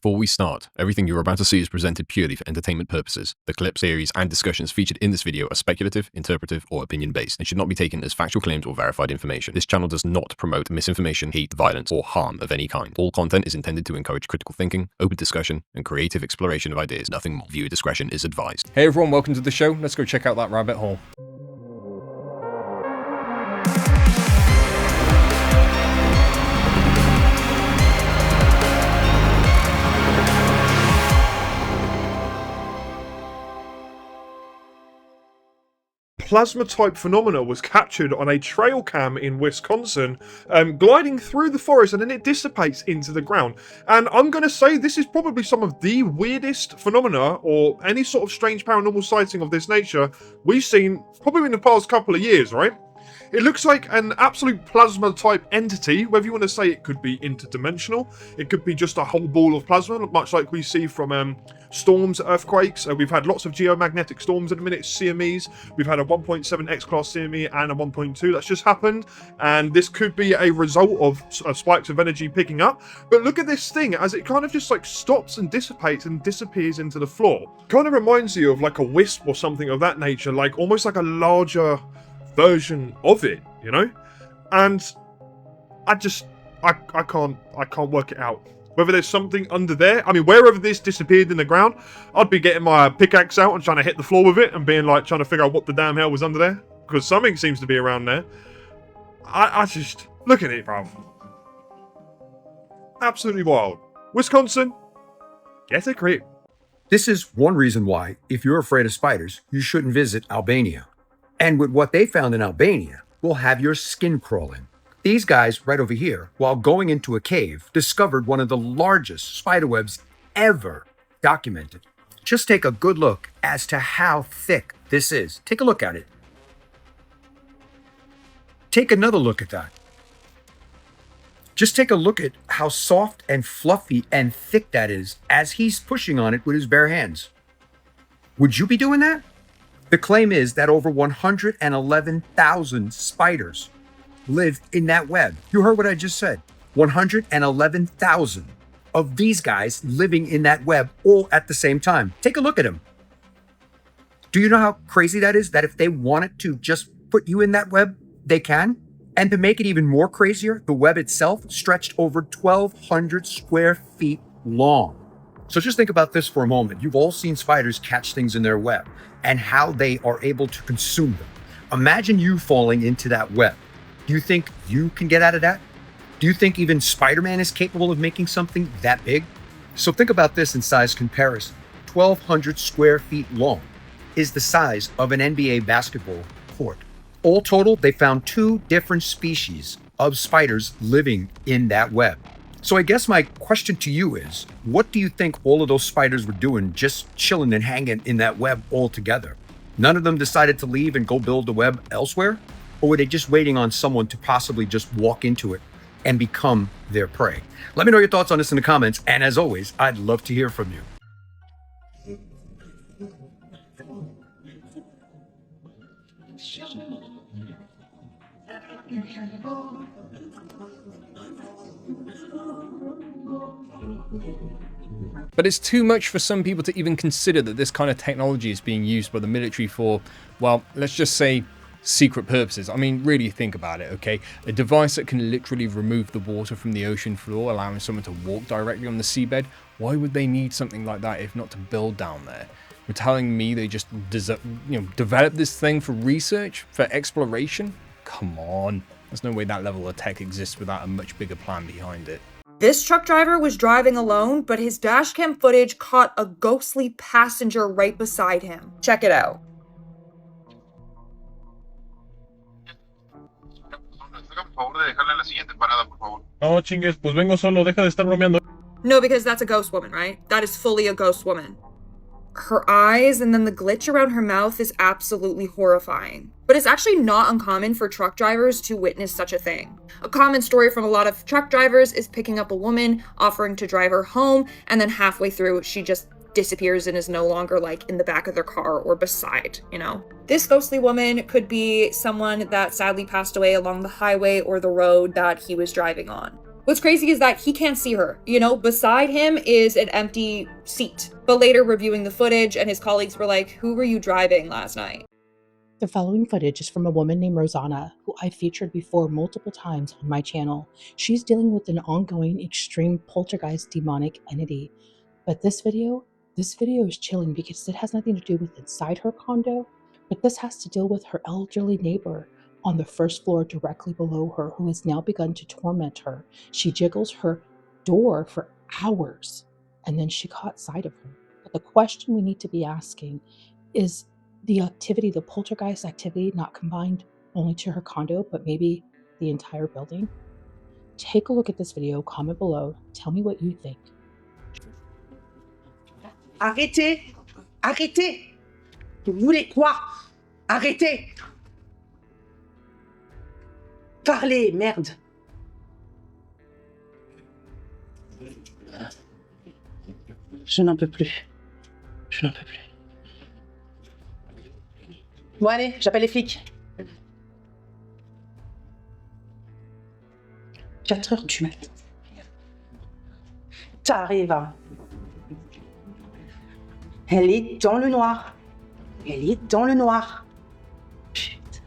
Before we start, everything you're about to see is presented purely for entertainment purposes. The clip series and discussions featured in this video are speculative, interpretive, or opinion-based and should not be taken as factual claims or verified information. This channel does not promote misinformation, hate, violence, or harm of any kind. All content is intended to encourage critical thinking, open discussion, and creative exploration of ideas. Nothing more. Viewer discretion is advised. Hey everyone, welcome to the show. Let's go check out that rabbit hole. Plasma-type phenomena was captured on a trail cam in Wisconsin, gliding through the forest, and then it dissipates into the ground. And I'm going to say this is probably some of the weirdest phenomena or any sort of strange paranormal sighting of this nature we've seen probably in the past couple of years, right? It looks like an absolute plasma-type entity, whether you want to say it could be interdimensional, it could be just a whole ball of plasma, much like we see from storms, earthquakes. We've had lots of geomagnetic storms in a minute, CMEs. We've had a 1.7 X-class CME and a 1.2 that's just happened, and this could be a result of spikes of energy picking up. But look at this thing as it kind of just like stops and dissipates and disappears into the floor. Kind of reminds you of like a wisp or something of that nature, like almost like a larger version of it, you know? And I can't work it out. Whether there's something under there. I mean, wherever this disappeared in the ground, I'd be getting my pickaxe out and trying to hit the floor with it and being like trying to figure out what the damn hell was under there, because something seems to be around there. I just look at it, bruv. Absolutely wild. Wisconsin, get a grip. This is one reason why, if you're afraid of spiders, you shouldn't visit Albania. And with what they found in Albania, will have your skin crawling. These guys right over here, while going into a cave, discovered one of the largest spiderwebs ever documented. Just take a good look as to how thick this is. Take a look at it. Take another look at that. Just take a look at how soft and fluffy and thick that is as he's pushing on it with his bare hands. Would you be doing that? The claim is that over 111,000 spiders live in that web. You heard what I just said. 111,000 of these guys living in that web all at the same time. Take a look at them. Do you know how crazy that is? That if they wanted to just put you in that web, they can? And to make it even more crazier, the web itself stretched over 1,200 square feet long. So just think about this for a moment. You've all seen spiders catch things in their web and how they are able to consume them. Imagine you falling into that web. Do you think you can get out of that? Do you think even Spider-Man is capable of making something that big? So think about this in size comparison. 1,200 square feet long is the size of an NBA basketball court. All total, they found 2 different species of spiders living in that web. So I guess my question to you is, what do you think all of those spiders were doing just chilling and hanging in that web all together? None of them decided to leave and go build the web elsewhere? Or were they just waiting on someone to possibly just walk into it and become their prey? Let me know your thoughts on this in the comments. And as always, I'd love to hear from you. But it's too much for some people to even consider that this kind of technology is being used by the military for, well, let's just say secret purposes. I mean, really think about it, okay? A device that can literally remove the water from the ocean floor, allowing someone to walk directly on the seabed. Why would they need something like that if not to build down there? You're telling me they just developed this thing for research, for exploration? Come on. There's no way that level of tech exists without a much bigger plan behind it. This truck driver was driving alone, but his dashcam footage caught a ghostly passenger right beside him. Check it out. No chingues, pues vengo solo, deja de estar bromeando. No, because that's a ghost woman, right? That is fully a ghost woman. Her eyes and then the glitch around her mouth is absolutely horrifying. But it's actually not uncommon for truck drivers to witness such a thing. A common story from a lot of truck drivers is picking up a woman, offering to drive her home, and then halfway through, she just disappears and is no longer like in the back of their car or beside, you know? This ghostly woman could be someone that sadly passed away along the highway or the road that he was driving on. What's crazy is that he can't see her. You know, beside him is an empty seat. But later, reviewing the footage, and his colleagues were like, who were you driving last night? The following footage is from a woman named Rosanna, who I've featured before multiple times on my channel. She's dealing with an ongoing extreme poltergeist demonic entity. But this video is chilling because it has nothing to do with inside her condo, but this has to deal with her elderly neighbor on the first floor directly below her, who has now begun to torment her. She jiggles her door for hours, and then she caught sight of her. But the question we need to be asking is the activity, the poltergeist activity, not confined only to her condo, but maybe the entire building? Take a look at this video, comment below, tell me what you think. Arrêtez! Arrêtez! Vous voulez quoi? Arrêtez! Parlez, merde! Je n'en peux plus. Je n'en peux plus. Bon allez, j'appelle les flics. 4h du matin. T'arrives, hein. Elle est dans le noir. Elle est dans le noir. Putain.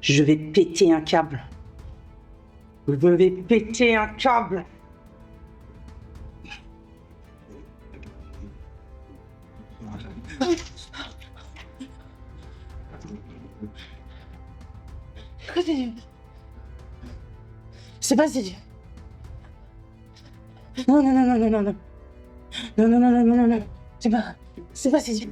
Je vais péter un câble. Je vais péter un câble. C'est pas si. Non, non, non, non, non, non, non. Non, non, non, non, non, non, non. C'est pas si.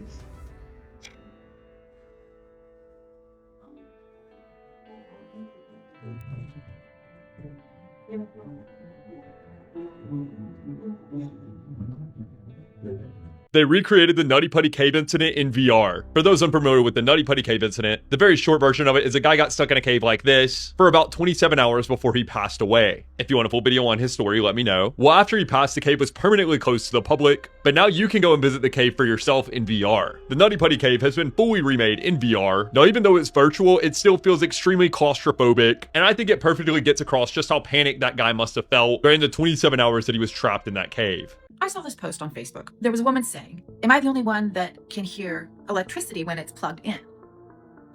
They recreated the Nutty Putty Cave incident in VR. For those unfamiliar with the Nutty Putty Cave incident, the very short version of it is a guy got stuck in a cave like this for about 27 hours before he passed away. If you want a full video on his story, let me know. Well, after he passed, the cave was permanently closed to the public, but now you can go and visit the cave for yourself in VR. The Nutty Putty Cave has been fully remade in VR. Now, even though it's virtual, it still feels extremely claustrophobic, and I think it perfectly gets across just how panicked that guy must have felt during the 27 hours that he was trapped in that cave. I saw this post on Facebook. There was a woman saying, am I the only one that can hear electricity when it's plugged in?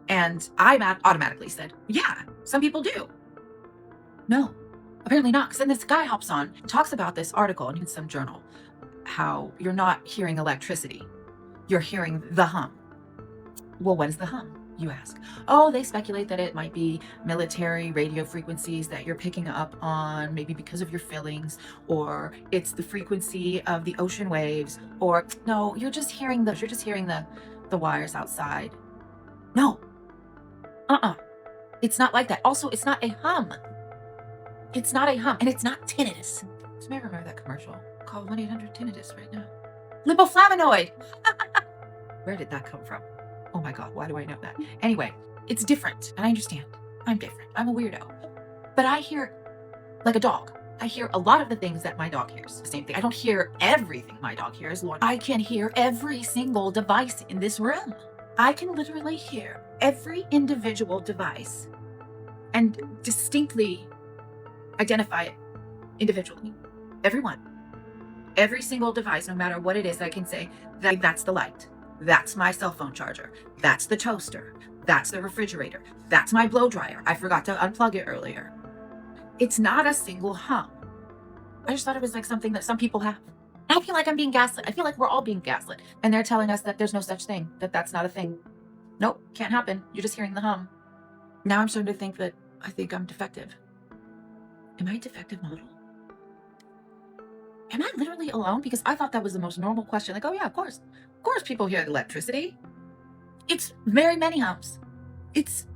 And I automatically said, yeah, some people do. No, apparently not. Because then this guy hops on, talks about this article in some journal, how you're not hearing electricity. You're hearing the hum. Well, what is the hum, you ask? Oh, they speculate that it might be military radio frequencies that you're picking up on, maybe because of your feelings, or it's the frequency of the ocean waves, or no, you're just hearing the wires outside. No. It's not like that. Also, it's not a hum. It's not a hum, and it's not tinnitus. Does anybody remember that commercial? Call 1-800-TINNITUS right now. Lipoflavanoid! Where did that come from? Oh my God, why do I know that? Anyway, it's different, and I understand. I'm different. I'm a weirdo. But I hear like a dog. I hear a lot of the things that my dog hears. The same thing. I don't hear everything my dog hears, Lord. I can hear every single device in this room. I can literally hear every individual device and distinctly identify it individually. Everyone. Every single device, no matter what it is, I can say that's the light. That's my cell phone charger. That's the toaster. That's the refrigerator. That's my blow dryer. I forgot to unplug it earlier. It's not a single hum. I just thought it was like something that some people have. And I feel like I'm being gaslit. I feel like we're all being gaslit. And they're telling us that there's no such thing, that that's not a thing. Nope, can't happen. You're just hearing the hum. Now I'm starting to think that I think I'm defective. Am I a defective model? Am I literally alone? Because I thought that was the most normal question. Like, oh yeah, of course. Of course people hear electricity. It's very many hums. It's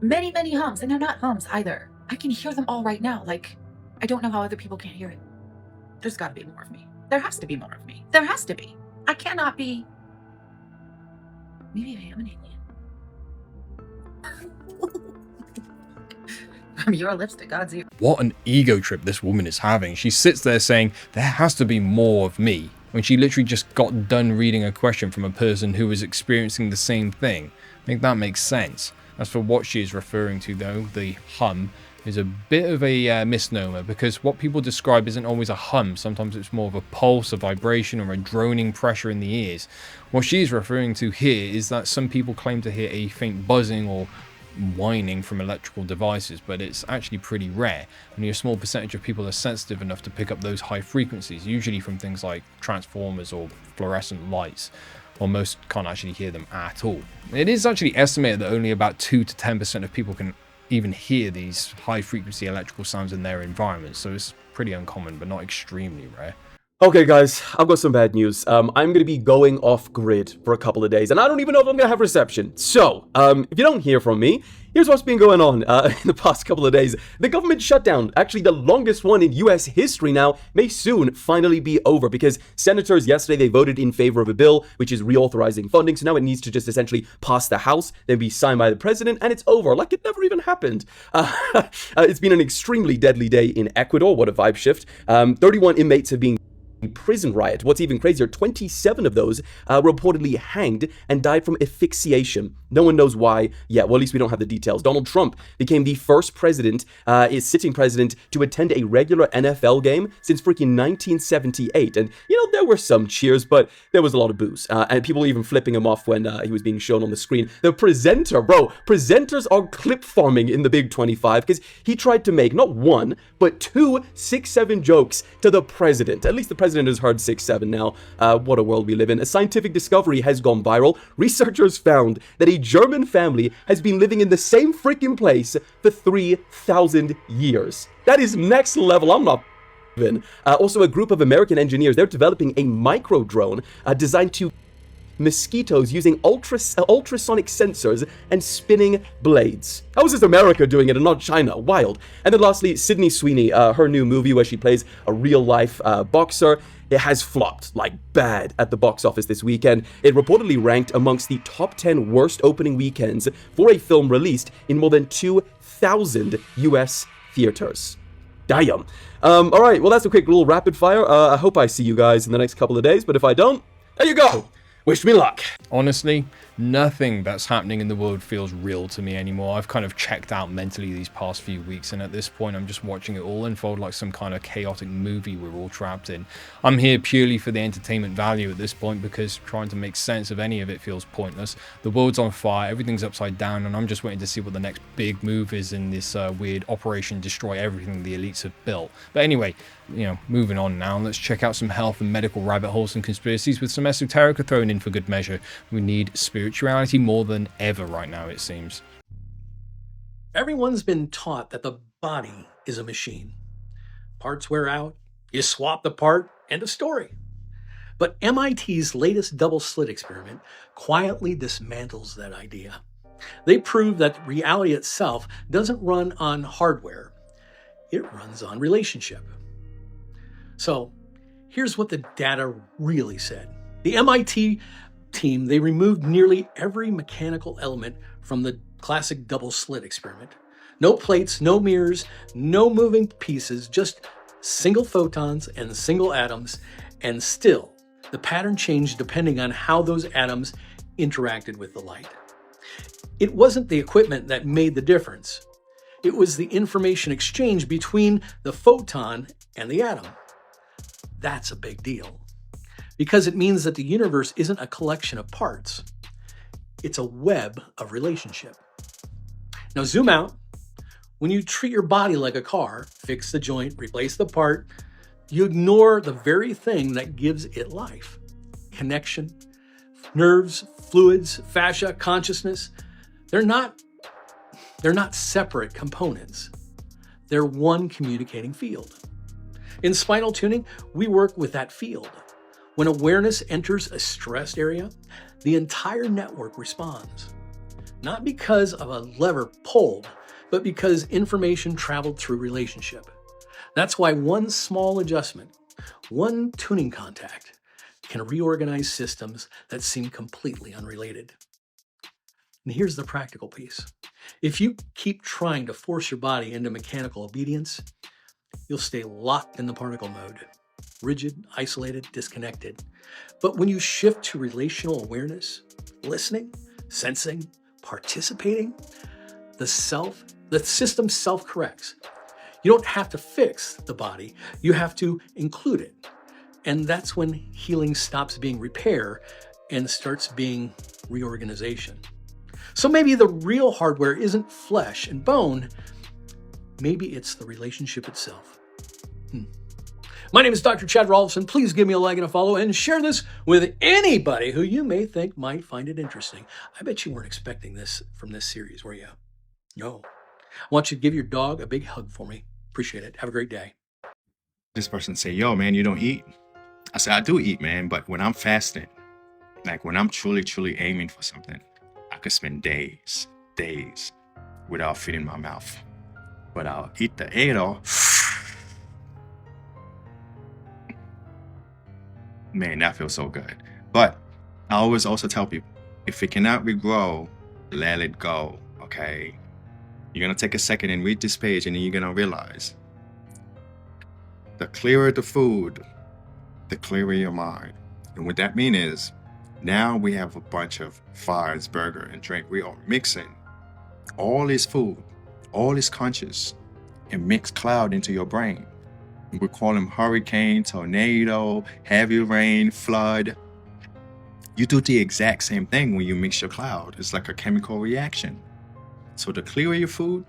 many, many hums. And they're not hums either. I can hear them all right now. Like, I don't know how other people can't hear it. There's got to be more of me. There has to be more of me. There has to be. I cannot be. Maybe I am an alien. From your lips to God's ear. What an ego trip this woman is having. She sits there saying, there has to be more of me, when she literally just got done reading a question from a person who was experiencing the same thing. I think that makes sense. As for what she is referring to though, the hum, is a bit of a misnomer, because what people describe isn't always a hum. Sometimes it's more of a pulse, a vibration, or a droning pressure in the ears. What she's referring to here is that some people claim to hear a faint buzzing or whining from electrical devices, but it's actually pretty rare. Only a small percentage of people are sensitive enough to pick up those high frequencies, usually from things like transformers or fluorescent lights, while most can't actually hear them at all. It is actually estimated that only about 2 to 10% of people can even hear these high frequency electrical sounds in their environment, so it's pretty uncommon but not extremely rare. Okay, guys, I've got some bad news. I'm going to be going off grid for a couple of days, and I don't even know if I'm going to have reception. So, if you don't hear from me, here's what's been going on in the past couple of days. The government shutdown, actually the longest one in US history now, may soon finally be over, because senators yesterday, they voted in favor of a bill which is reauthorizing funding. So now it needs to just essentially pass the House, then be signed by the president, and it's over, like it never even happened. It's been an extremely deadly day in Ecuador. What a vibe shift. 31 inmates have been prison riot. What's even crazier, 27 of those were reportedly hanged and died from asphyxiation. No one knows why yet. Well, at least we don't have the details. Donald Trump became the first president, sitting president, to attend a regular NFL game since freaking 1978. And, there were some cheers, but there was a lot of boos. And people even flipping him off when he was being shown on the screen. The presenter, presenters are clip farming in the Big 25, because he tried to make not one, but 2 6-7 jokes to the president. At least the president has heard 6-7 now. What a world we live in. A scientific discovery has gone viral. Researchers found that a German family has been living in the same freaking place for 3,000 years. That is next level. I'm not even. Also, a group of American engineers, they're developing a micro drone designed to mosquitoes using ultrasonic sensors and spinning blades. How is this America doing it and not China? Wild. And then lastly, Sydney Sweeney, her new movie where she plays a real-life boxer, it has flopped like bad at the box office this weekend. It reportedly ranked amongst the top 10 worst opening weekends for a film released in more than 2,000 US theaters. Damn. All right, well, that's a quick little rapid fire. I hope I see you guys in the next couple of days, but if I don't, there you go. Wish me luck. Honestly, nothing that's happening in the world feels real to me anymore. I've kind of checked out mentally these past few weeks, and at this point I'm just watching it all unfold like some kind of chaotic movie we're all trapped in. I'm here purely for the entertainment value at this point, because trying to make sense of any of it feels pointless. The world's on fire, everything's upside down, and I'm just waiting to see what the next big move is in this weird Operation Destroy Everything the elites have built. But anyway, moving on now, let's check out some health and medical rabbit holes and conspiracies with some esoterica thrown in for good measure. We need spirituality more than ever right now, it seems. Everyone's been taught that the body is a machine. Parts wear out, you swap the part, end of story. But MIT's latest double slit experiment quietly dismantles that idea. They prove that reality itself doesn't run on hardware, it runs on relationship. So here's what the data really said. The MIT team, they removed nearly every mechanical element from the classic double slit experiment. No plates, no mirrors, no moving pieces, just single photons and single atoms, and still the pattern changed depending on how those atoms interacted with the light. It wasn't the equipment that made the difference. It was the information exchange between the photon and the atom. That's a big deal, because it means that the universe isn't a collection of parts. It's a web of relationship. Now zoom out. When you treat your body like a car, fix the joint, replace the part, you ignore the very thing that gives it life. Connection, nerves, fluids, fascia, consciousness. They're not separate components. They're one communicating field. In spinal tuning, we work with that field. When awareness enters a stressed area, the entire network responds. Not because of a lever pulled, but because information traveled through relationship. That's why one small adjustment, one tuning contact, can reorganize systems that seem completely unrelated. And here's the practical piece. If you keep trying to force your body into mechanical obedience, you'll stay locked in the particle mode, rigid, isolated, disconnected. But when you shift to relational awareness, listening, sensing, participating, the system self-corrects. You don't have to fix the body, you have to include it. And that's when healing stops being repair and starts being reorganization. So maybe the real hardware isn't flesh and bone, maybe it's the relationship itself. My name is Dr. Chad Rolfson. Please give me a like and a follow and share this with anybody who you may think might find it interesting. I bet you weren't expecting this from this series, were you? No. I want you to give your dog a big hug for me. Appreciate it. Have a great day. This person say, yo, man, you don't eat? I said, I do eat, man, but when I'm fasting, like when I'm truly aiming for something, I could spend days without feeding my mouth. But I'll eat the Ado. Man, that feels so good. But I always also tell people, if it cannot regrow, let it go, okay? You're gonna take a second and read this page and then you're gonna realize the clearer the food, the clearer your mind. And what that means is, now we have a bunch of fries, burger, and drink. We are mixing all this food, all this conscious, and mix cloud into your brain. We call them hurricane, tornado, heavy rain, flood. You do the exact same thing when you mix your cloud. It's like a chemical reaction. So the clearer your food,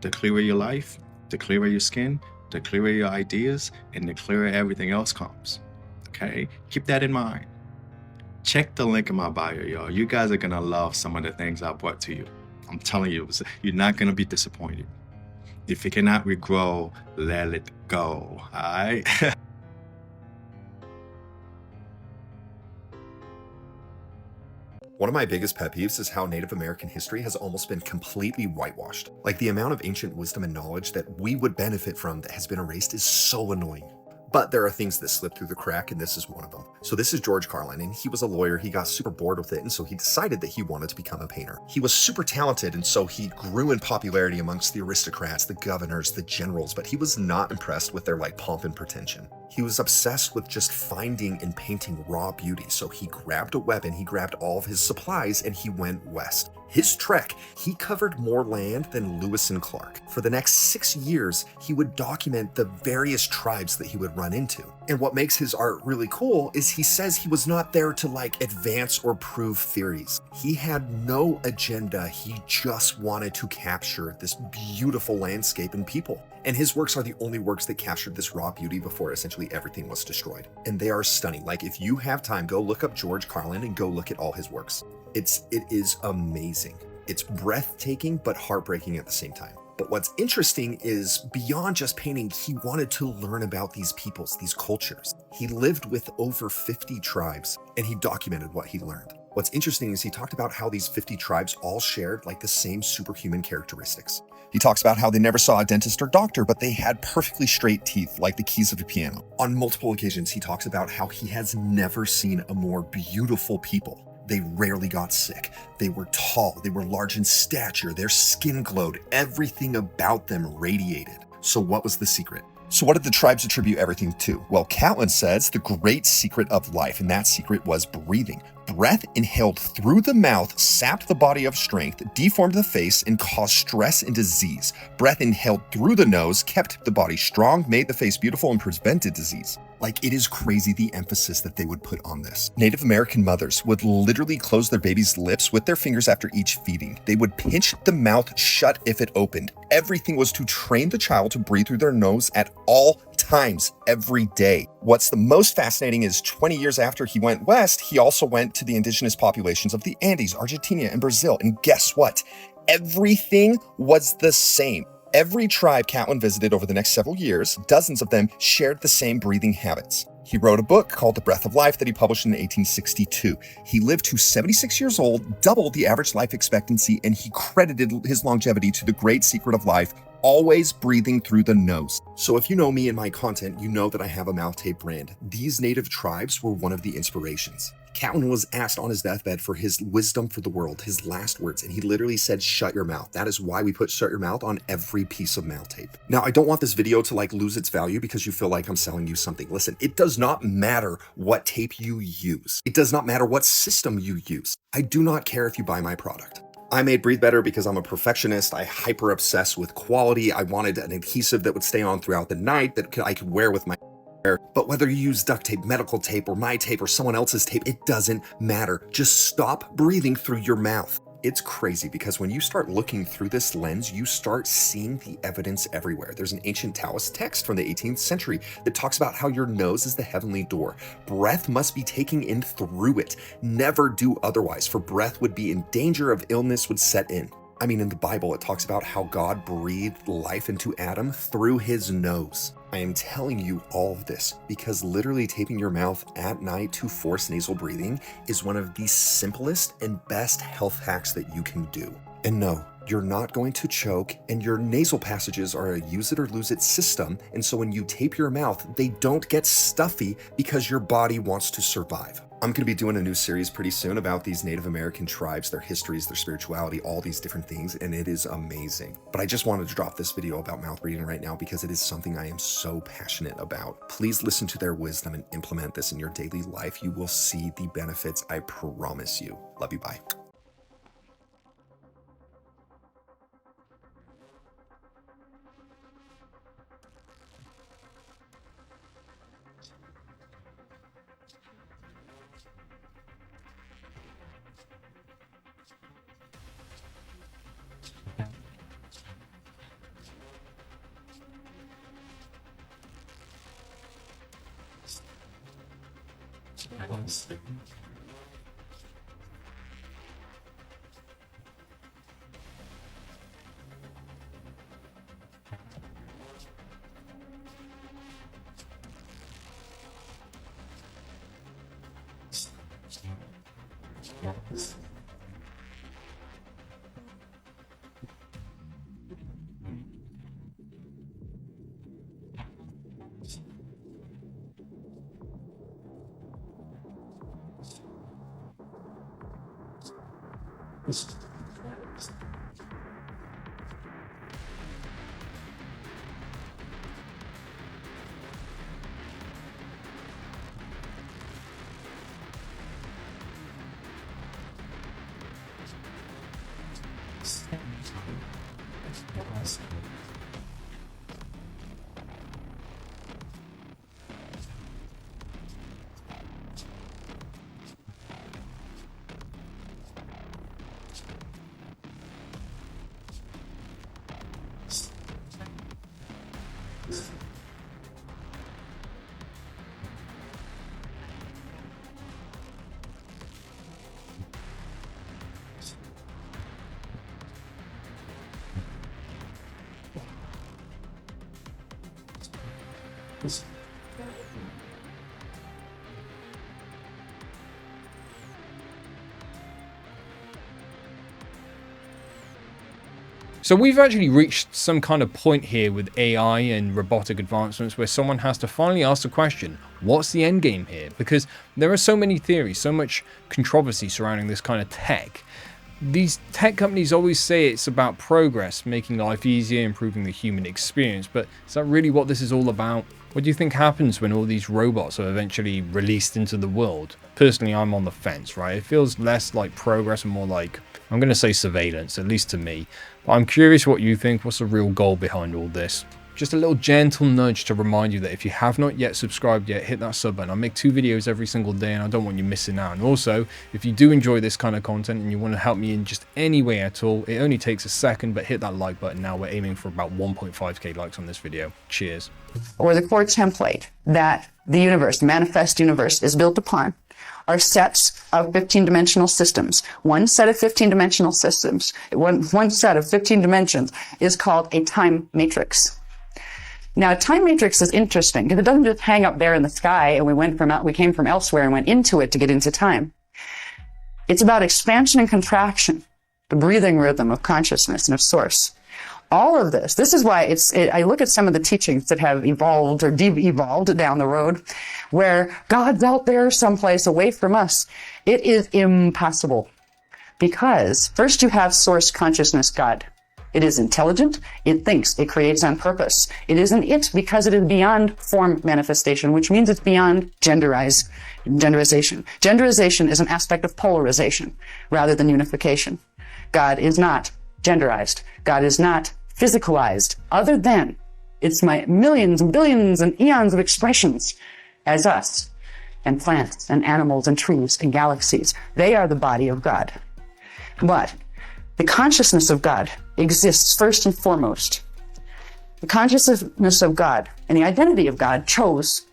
the clearer your life, the clearer your skin, the clearer your ideas, and the clearer everything else comes. Okay? Keep that in mind. Check the link in my bio, y'all. You guys are gonna love some of the things I brought to you. I'm telling you, you're not gonna be disappointed. If it cannot regrow, let it go, all right? One of my biggest pet peeves is how Native American history has almost been completely whitewashed. Like, the amount of ancient wisdom and knowledge that we would benefit from that has been erased is so annoying. But there are things that slip through the crack, and this is one of them. So this is George Carlin, and he was a lawyer. He got super bored with it, and so he decided that he wanted to become a painter. He was super talented, and so he grew in popularity amongst the aristocrats, the governors, the generals, but he was not impressed with their pomp and pretension. He was obsessed with just finding and painting raw beauty, so he grabbed a weapon, he grabbed all of his supplies, and he went west. His trek, he covered more land than Lewis and Clark. For the next 6 years, he would document the various tribes that he would run into. And what makes his art really cool is he says he was not there to advance or prove theories. He had no agenda, he just wanted to capture this beautiful landscape and people. And his works are the only works that captured this raw beauty before essentially everything was destroyed. And they are stunning. If you have time, go look up George Carlin and go look at all his works. It is amazing. It's breathtaking, but heartbreaking at the same time. But what's interesting is, beyond just painting, he wanted to learn about these peoples, these cultures. He lived with over 50 tribes, and he documented what he learned. What's interesting is he talked about how these 50 tribes all shared the same superhuman characteristics. He talks about how they never saw a dentist or doctor, but they had perfectly straight teeth, like the keys of a piano. On multiple occasions, he talks about how he has never seen a more beautiful people. They rarely got sick. They were tall, they were large in stature, their skin glowed, everything about them radiated. So what was the secret? So what did the tribes attribute everything to? Well, Catlin says the great secret of life, and that secret was breathing. Breath inhaled through the mouth sapped the body of strength, deformed the face, and caused stress and disease. Breath inhaled through the nose kept the body strong, made the face beautiful, and prevented disease. It is crazy the emphasis that they would put on this. Native American mothers would literally close their baby's lips with their fingers after each feeding. They would pinch the mouth shut if it opened. Everything was to train the child to breathe through their nose at all times, every day. What's the most fascinating is 20 years after he went west, he also went to the indigenous populations of the Andes, Argentina, and Brazil. And guess what? Everything was the same. Every tribe Catlin visited over the next several years, dozens of them shared the same breathing habits. He wrote a book called The Breath of Life that he published in 1862. He lived to 76 years old, double the average life expectancy, and he credited his longevity to the great secret of life, always breathing through the nose. So if you know me and my content, you know that I have a mouth tape brand. These native tribes were one of the inspirations. Catlin was asked on his deathbed for his wisdom for the world, his last words, and he literally said, shut your mouth. That is why we put shut your mouth on every piece of mouth tape. Now, I don't want this video to lose its value because you feel like I'm selling you something. Listen, it does not matter what tape you use. It does not matter what system you use. I do not care if you buy my product. I made Breathe Better because I'm a perfectionist. I hyper obsess with quality. I wanted an adhesive that would stay on throughout the night that I could wear with my hair. But whether you use duct tape, medical tape, or my tape, or someone else's tape, it doesn't matter. Just stop breathing through your mouth. It's crazy because when you start looking through this lens, you start seeing the evidence everywhere. There's an ancient Taoist text from the 18th century that talks about how your nose is the heavenly door. Breath must be taken in through it. Never do otherwise, for breath would be in danger of illness would set in. I mean, in the Bible, it talks about how God breathed life into Adam through his nose. I am telling you all of this because literally taping your mouth at night to force nasal breathing is one of the simplest and best health hacks that you can do. And no, you're not going to choke, and your nasal passages are a use it or lose it system, and so when you tape your mouth, they don't get stuffy because your body wants to survive. I'm going to be doing a new series pretty soon about these Native American tribes, their histories, their spirituality, all these different things, and it is amazing. But I just wanted to drop this video about mouth breathing right now because it is something I am so passionate about. Please listen to their wisdom and implement this in your daily life. You will see the benefits, I promise you. Love you, bye. So we've actually reached some kind of point here with AI and robotic advancements where someone has to finally ask the question, what's the end game here? Because there are so many theories, so much controversy surrounding this kind of tech. These tech companies always say it's about progress, making life easier, improving the human experience, but is that really what this is all about? What do you think happens when all these robots are eventually released into the world? Personally, I'm on the fence, right? It feels less like progress and more like, I'm going to say surveillance, at least to me. But I'm curious what you think. What's the real goal behind all this? Just a little gentle nudge to remind you that if you have not yet subscribed yet, hit that sub button. I make 2 videos every single day and I don't want you missing out. And also, if you do enjoy this kind of content and you want to help me in just any way at all, it only takes a second, but hit that like button now. We're aiming for about 1.5k likes on this video. Cheers. Or the core template that the universe, the manifest universe, is built upon are sets of 15-dimensional systems. One set of 15-dimensional systems, one set of 15 dimensions is called a time matrix. Now, a time matrix is interesting because it doesn't just hang up there in the sky and we came from elsewhere and went into it to get into time. It's about expansion and contraction, the breathing rhythm of consciousness and of source. All of this is why I look at some of the teachings that have evolved or de-evolved down the road where God's out there someplace away from us. It is impossible because first you have source consciousness, God. It is intelligent, it thinks, it creates on purpose. It isn't it because it is beyond form manifestation, which means it's beyond genderization. Genderization is an aspect of polarization rather than unification. God is not genderized. God is not physicalized, other than it's my millions and billions and eons of expressions as us and plants and animals and trees and galaxies. They are the body of God. But the consciousness of God exists first and foremost. The consciousness of God and the identity of God chose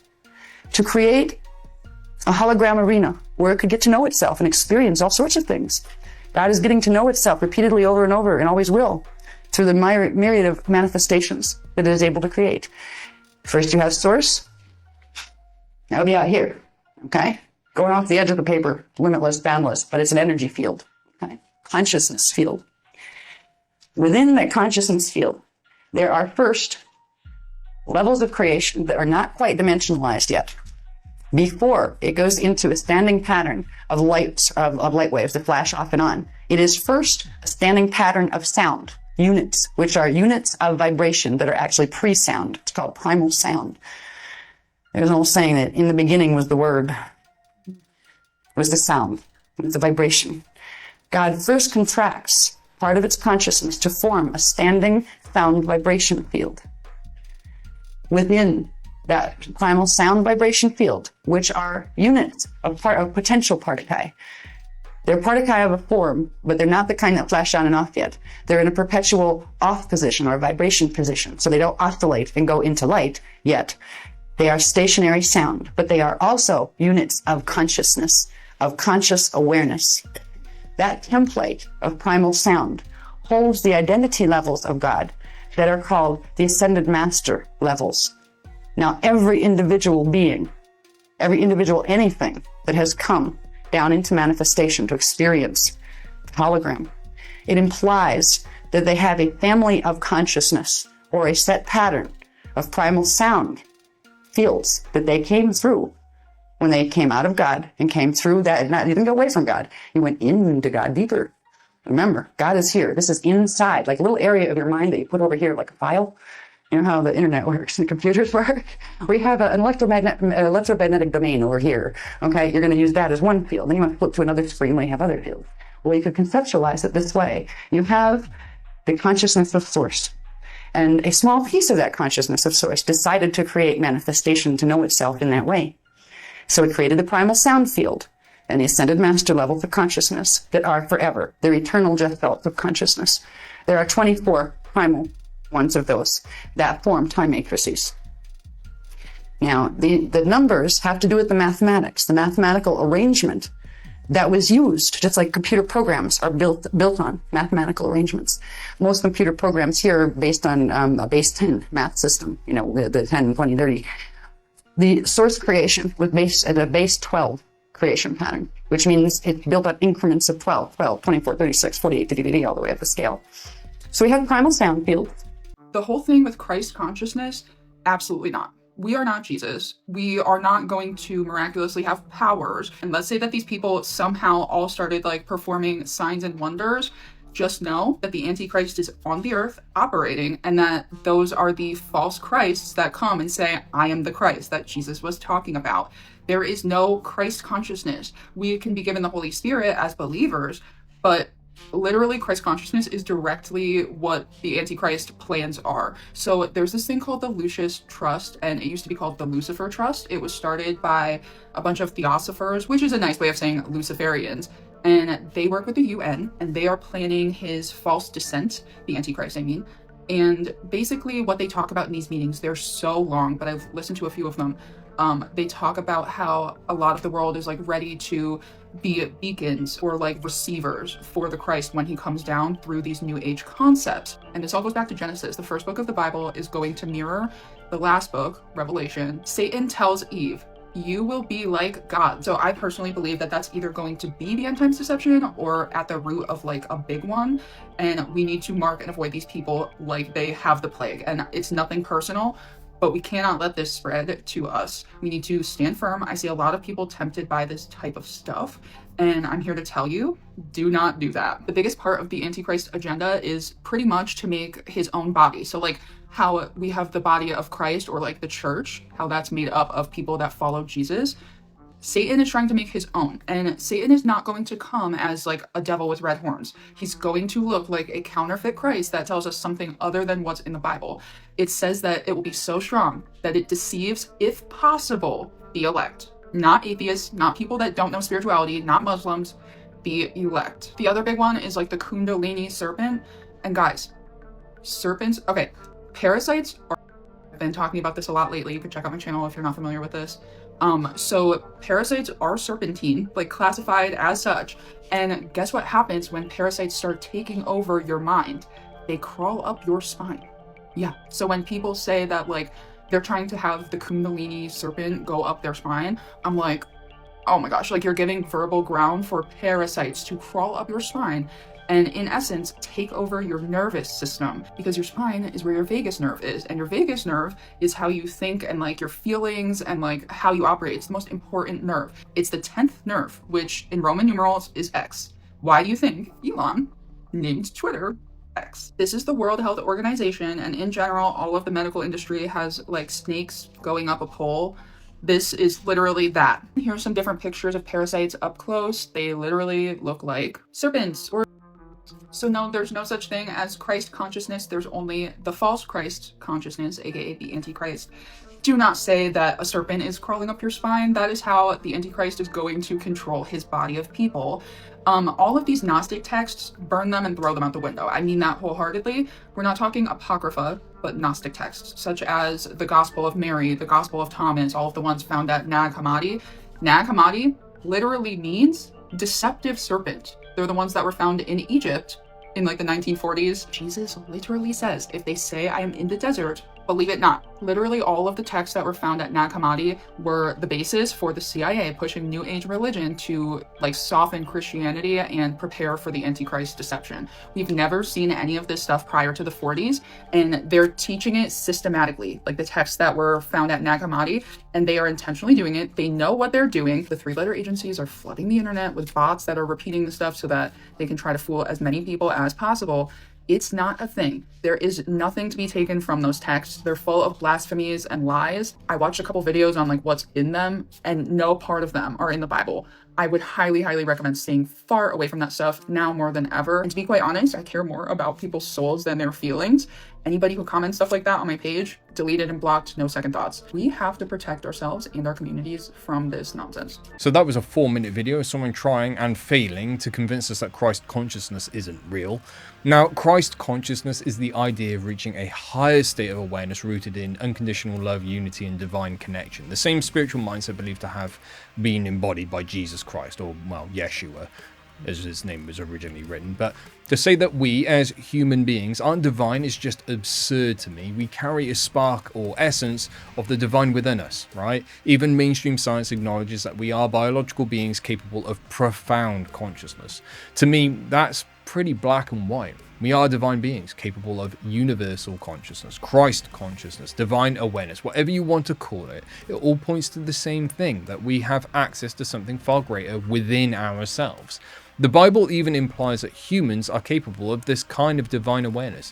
to create a hologram arena where it could get to know itself and experience all sorts of things. God is getting to know itself repeatedly over and over and always will through the myriad of manifestations that it is able to create. First you have source. That would be out here, okay? Going off the edge of the paper, limitless, boundless, but it's an energy field, okay? Consciousness field. Within that consciousness field, there are first levels of creation that are not quite dimensionalized yet. Before it goes into a standing pattern of light waves that flash off and on, it is first a standing pattern of sound units, which are units of vibration that are actually pre-sound. It's called primal sound. There's an old saying that in the beginning was the word, was the sound, was the vibration. God first contracts part of its consciousness to form a standing sound vibration field. Within that primal sound vibration field, which are units of potential particle. They're particle of a form, but they're not the kind that flash on and off yet. They're in a perpetual off position or vibration position, so they don't oscillate and go into light yet. They are stationary sound, but they are also units of consciousness, of conscious awareness. That template of primal sound holds the identity levels of God that are called the ascended master levels. Now, every individual being, every individual anything that has come down into manifestation to experience the hologram, it implies that they have a family of consciousness or a set pattern of primal sound fields that they came through when they came out of God and came through that. You didn't go away from God. You went into God deeper. Remember, God is here. This is inside, like a little area of your mind that you put over here, like a file. You know how the internet works and computers work? We have an electromagnetic domain over here. Okay, you're going to use that as one field. Then you want to flip to another screen where you have other fields. Well, you could conceptualize it this way. You have the consciousness of source. And a small piece of that consciousness of source decided to create manifestation to know itself in that way. So it created the primal sound field and the ascended master levels of consciousness that are forever. They're eternal just belts of consciousness. There are 24 primal ones of those that form time matrices. Now, the numbers have to do with the mathematics, the mathematical arrangement that was used, just like computer programs are built on mathematical arrangements. Most computer programs here are based on a base 10 math system, you know, the 10, 20, 30. The source creation was based at a base 12 creation pattern, which means it's built on increments of 12, 24, 36, 48, all the way up the scale. So we have primal sound field. The whole thing with Christ consciousness, absolutely not. We are not Jesus. We are not going to miraculously have powers. And let's say that these people somehow all started like performing signs and wonders. Just know that the Antichrist is on the earth operating, and that those are the false Christs that come and say, I am the Christ that Jesus was talking about. There is no Christ consciousness. We can be given the Holy Spirit as believers, but literally Christ consciousness is directly what the Antichrist plans are. So there's this thing called the Lucius Trust, and it used to be called the Lucifer Trust. It was started by a bunch of theosophers, which is a nice way of saying Luciferians. And they work with the UN, and they are planning his false descent, the Antichrist, I mean. And basically what they talk about in these meetings, they're so long, but I've listened to a few of them. They talk about how a lot of the world is like ready to be beacons or like receivers for the Christ when he comes down through these new age concepts. And this all goes back to Genesis. The first book of the Bible is going to mirror the last book, Revelation. Satan tells Eve, you will be like God. So I personally believe that that's either going to be the end times deception or at the root of like a big one. And we need to mark and avoid these people like they have the plague. And it's nothing personal, but we cannot let this spread to us. We need to stand firm. I see a lot of people tempted by this type of stuff, and I'm here to tell you, do not do that. The biggest part of the Antichrist agenda is pretty much to make his own body. So like how we have the body of Christ, or like the church, how that's made up of people that follow Jesus. Satan is trying to make his own, and Satan is not going to come as like a devil with red horns. He's going to look like a counterfeit Christ that tells us something other than what's in the Bible. It says that it will be so strong that it deceives, if possible, the elect. Not atheists, not people that don't know spirituality, not Muslims, the elect. The other big one is like the Kundalini serpent. And guys, serpents, okay, parasites are, I've been talking about this a lot lately. You can check out my channel if you're not familiar with this. So parasites are serpentine, like classified as such. And guess what happens when parasites start taking over your mind? They crawl up your spine. Yeah. So when people say that like they're trying to have the Kundalini serpent go up their spine, I'm like, oh my gosh, like you're giving verbal ground for parasites to crawl up your spine and in essence take over your nervous system, because your spine is where your vagus nerve is, and your vagus nerve is how you think and like your feelings and like how you operate. It's the most important nerve. It's the 10th nerve, which in Roman numerals is X. Why do you think Elon named Twitter X? This is the World Health Organization, and in general all of the medical industry has like snakes going up a pole. This is literally that. Here's some different pictures of parasites up close. They literally look like serpents or... So no, there's no such thing as Christ consciousness. There's only the false Christ consciousness, aka the Antichrist. Do not say that a serpent is crawling up your spine. That is how the Antichrist is going to control his body of people. All of these Gnostic texts, burn them and throw them out the window. I mean that wholeheartedly. We're not talking Apocrypha, but Gnostic texts, such as the Gospel of Mary, the Gospel of Thomas, all of the ones found at Nag Hammadi. Nag Hammadi literally means deceptive serpent. They're the ones that were found in Egypt in like the 1940s. Jesus literally says, if they say I am in the desert, believe it not. Literally all of the texts that were found at Nag Hammadi were the basis for the CIA pushing New Age religion to like soften Christianity and prepare for the Antichrist deception. We've never seen any of this stuff prior to the 40s, and they're teaching it systematically, like the texts that were found at Nag Hammadi, and they are intentionally doing it. They know what they're doing. The three-letter agencies are flooding the internet with bots that are repeating the stuff so that they can try to fool as many people as possible. It's not a thing. There is nothing to be taken from those texts. They're full of blasphemies and lies. I watched a couple videos on like what's in them, and no part of them are in the Bible. I would highly, highly recommend staying far away from that stuff now more than ever. And to be quite honest, I care more about people's souls than their feelings. Anybody who comments stuff like that on my page, deleted and blocked, no second thoughts. We have to protect ourselves and our communities from this nonsense. So that was a 4-minute video of someone trying and failing to convince us that Christ consciousness isn't real. Now, Christ consciousness is the idea of reaching a higher state of awareness rooted in unconditional love, unity, and divine connection. The same spiritual mindset believed to have been embodied by Jesus Christ, or, well, Yeshua, as his name was originally written. But to say that we as human beings aren't divine is just absurd to me. We carry a spark or essence of the divine within us, right? Even mainstream science acknowledges that we are biological beings capable of profound consciousness. To me, that's pretty black and white. We are divine beings capable of universal consciousness, Christ consciousness, divine awareness, whatever you want to call it. It all points to the same thing, that we have access to something far greater within ourselves. The Bible even implies that humans are capable of this kind of divine awareness.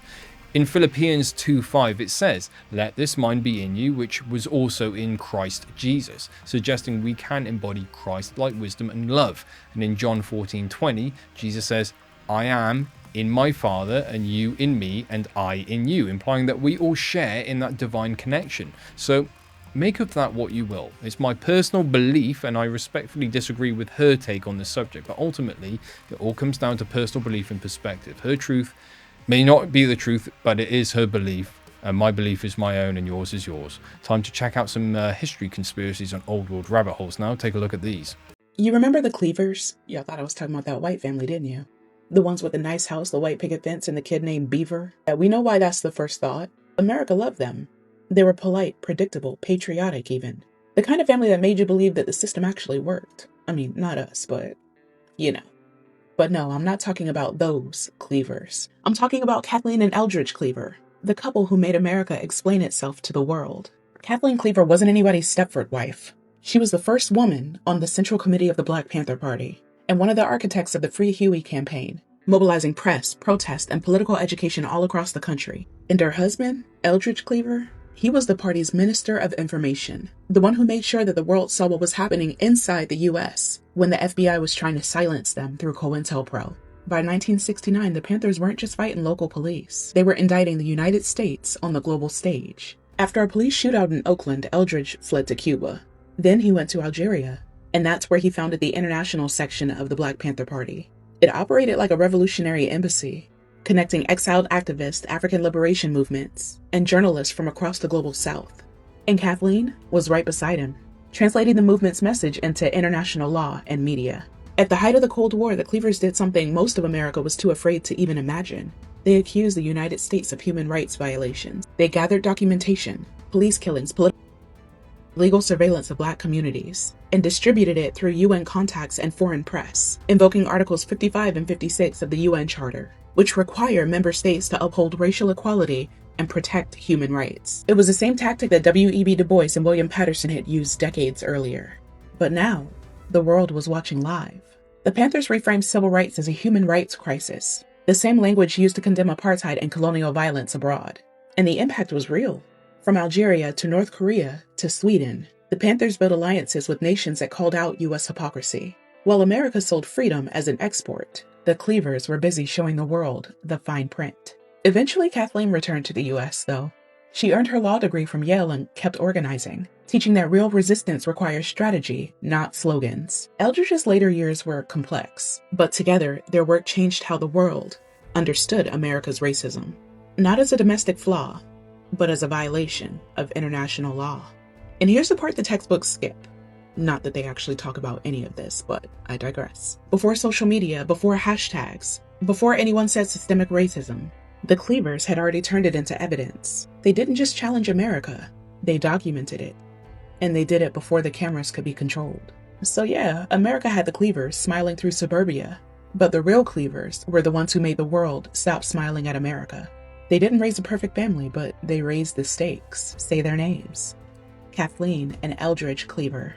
In Philippians 2:5 it says, "Let this mind be in you, which was also in Christ Jesus," suggesting we can embody Christ-like wisdom and love. And in John 14:20, Jesus says, "I am in my Father, and you in me, and I in you," implying that we all share in that divine connection. So make of that what you will. It's my personal belief, and I respectfully disagree with her take on this subject, but ultimately it all comes down to personal belief and perspective. Her truth may not be the truth, but it is her belief, and my belief is my own and yours is yours. Time to check out some history conspiracies on old world rabbit holes now. Take a look at these. You remember the Cleavers? Y'all thought I was talking about that white family, didn't you? The ones with the nice house, the white picket fence, and the kid named Beaver? Yeah, we know why that's the first thought. America loved them. They were polite, predictable, patriotic even. The kind of family that made you believe that the system actually worked. I mean, not us, but, you know. But no, I'm not talking about those Cleavers. I'm talking about Kathleen and Eldridge Cleaver, the couple who made America explain itself to the world. Kathleen Cleaver wasn't anybody's Stepford wife. She was the first woman on the Central Committee of the Black Panther Party, and one of the architects of the Free Huey campaign, mobilizing press, protest, and political education all across the country. And her husband, Eldridge Cleaver, He was the party's Minister of Information, the one who made sure that the world saw what was happening inside the US when the FBI was trying to silence them through COINTELPRO. By 1969, the Panthers weren't just fighting local police. They were indicting the United States on the global stage. After a police shootout in Oakland, Eldridge fled to Cuba. Then he went to Algeria, and that's where he founded the international section of the Black Panther Party. It operated like a revolutionary embassy, connecting exiled activists, African liberation movements, and journalists from across the global South. And Kathleen was right beside him, translating the movement's message into international law and media. At the height of the Cold War, the Cleavers did something most of America was too afraid to even imagine. They accused the United States of human rights violations. They gathered documentation, police killings, legal surveillance of Black communities, and distributed it through UN contacts and foreign press, invoking Articles 55 and 56 of the UN Charter, which require member states to uphold racial equality and protect human rights. It was the same tactic that W.E.B. Du Bois and William Patterson had used decades earlier. But now, the world was watching live. The Panthers reframed civil rights as a human rights crisis, the same language used to condemn apartheid and colonial violence abroad. And the impact was real. From Algeria to North Korea to Sweden, the Panthers built alliances with nations that called out U.S. hypocrisy. While America sold freedom as an export, the Cleavers were busy showing the world the fine print. Eventually, Kathleen returned to the U.S., though. She earned her law degree from Yale and kept organizing, teaching that real resistance requires strategy, not slogans. Eldridge's later years were complex, but together, their work changed how the world understood America's racism. Not as a domestic flaw, but as a violation of international law. And here's the part the textbooks skip. Not that they actually talk about any of this, but I digress. Before social media, before hashtags, before anyone said systemic racism, the Cleavers had already turned it into evidence. They didn't just challenge America, they documented it. And they did it before the cameras could be controlled. So yeah, America had the Cleavers smiling through suburbia, but the real Cleavers were the ones who made the world stop smiling at America. They didn't raise a perfect family, but they raised the stakes. Say their names. Kathleen and Eldridge Cleaver.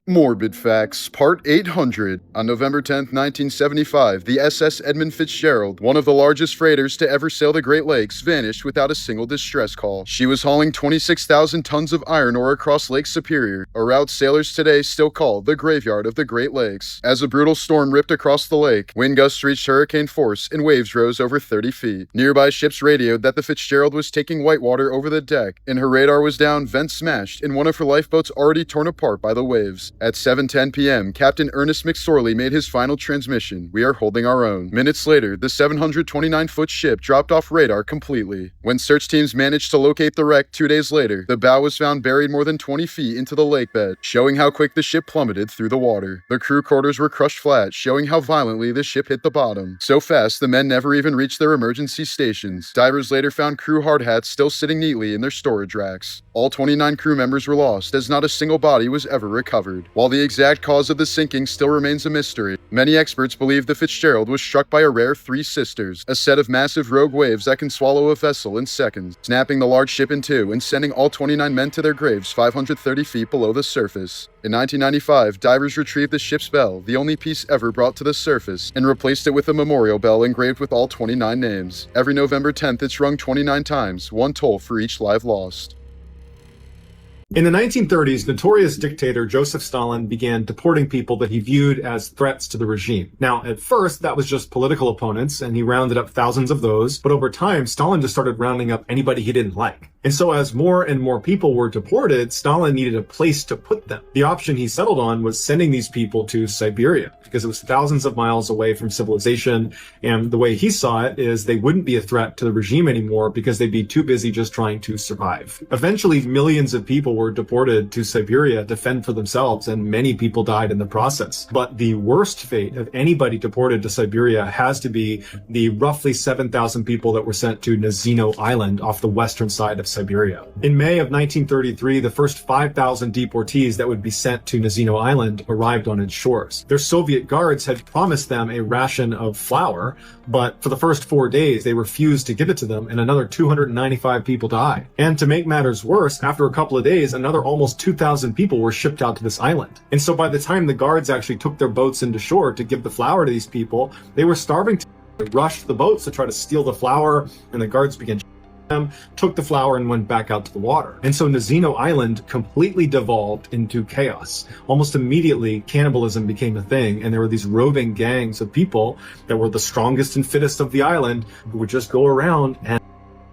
Morbid Facts, Part 800. On November 10, 1975, the SS Edmund Fitzgerald, one of the largest freighters to ever sail the Great Lakes, vanished without a single distress call. She was hauling 26,000 tons of iron ore across Lake Superior, a route sailors today still call the graveyard of the Great Lakes. As a brutal storm ripped across the lake, wind gusts reached hurricane force and waves rose over 30 feet. Nearby ships radioed that the Fitzgerald was taking whitewater over the deck, and her radar was down, vents smashed, and one of her lifeboats already torn apart by the waves. At 7:10 p.m., Captain Ernest McSorley made his final transmission. We are holding our own. Minutes later, the 729-foot ship dropped off radar completely. When search teams managed to locate the wreck 2 days later, the bow was found buried more than 20 feet into the lake bed, showing how quick the ship plummeted through the water. The crew quarters were crushed flat, showing how violently the ship hit the bottom. So fast, the men never even reached their emergency stations. Divers later found crew hard hats still sitting neatly in their storage racks. All 29 crew members were lost, as not a single body was ever recovered. While the exact cause of the sinking still remains a mystery, many experts believe the Fitzgerald was struck by a rare Three Sisters, a set of massive rogue waves that can swallow a vessel in seconds, snapping the large ship in two and sending all 29 men to their graves 530 feet below the surface. In 1995, divers retrieved the ship's bell, the only piece ever brought to the surface, and replaced it with a memorial bell engraved with all 29 names. Every November 10th, it's rung 29 times, one toll for each life lost. In the 1930s, notorious dictator Joseph Stalin began deporting people that he viewed as threats to the regime. Now, at first, that was just political opponents, and he rounded up thousands of those, but over time, Stalin just started rounding up anybody he didn't like. And so as more and more people were deported, Stalin needed a place to put them. The option he settled on was sending these people to Siberia, because it was thousands of miles away from civilization, and the way he saw it is they wouldn't be a threat to the regime anymore because they'd be too busy just trying to survive. Eventually, millions of people were deported to Siberia to fend for themselves, and many people died in the process. But the worst fate of anybody deported to Siberia has to be the roughly 7,000 people that were sent to Nazino Island off the western side of Siberia. In May of 1933, the first 5,000 deportees that would be sent to Nazino Island arrived on its shores. Their Soviet guards had promised them a ration of flour, but for the first 4 days, they refused to give it to them, and another 295 people died. And to make matters worse, after a couple of days, another almost 2,000 people were shipped out to this island. And so by the time the guards actually took their boats into shore to give the flour to these people, they were starving to rush the boats to try to steal the flour, and the guards began took the flower and went back out to the water. And so Nazino Island completely devolved into chaos. Almost immediately, cannibalism became a thing, and there were these roving gangs of people that were the strongest and fittest of the island who would just go around and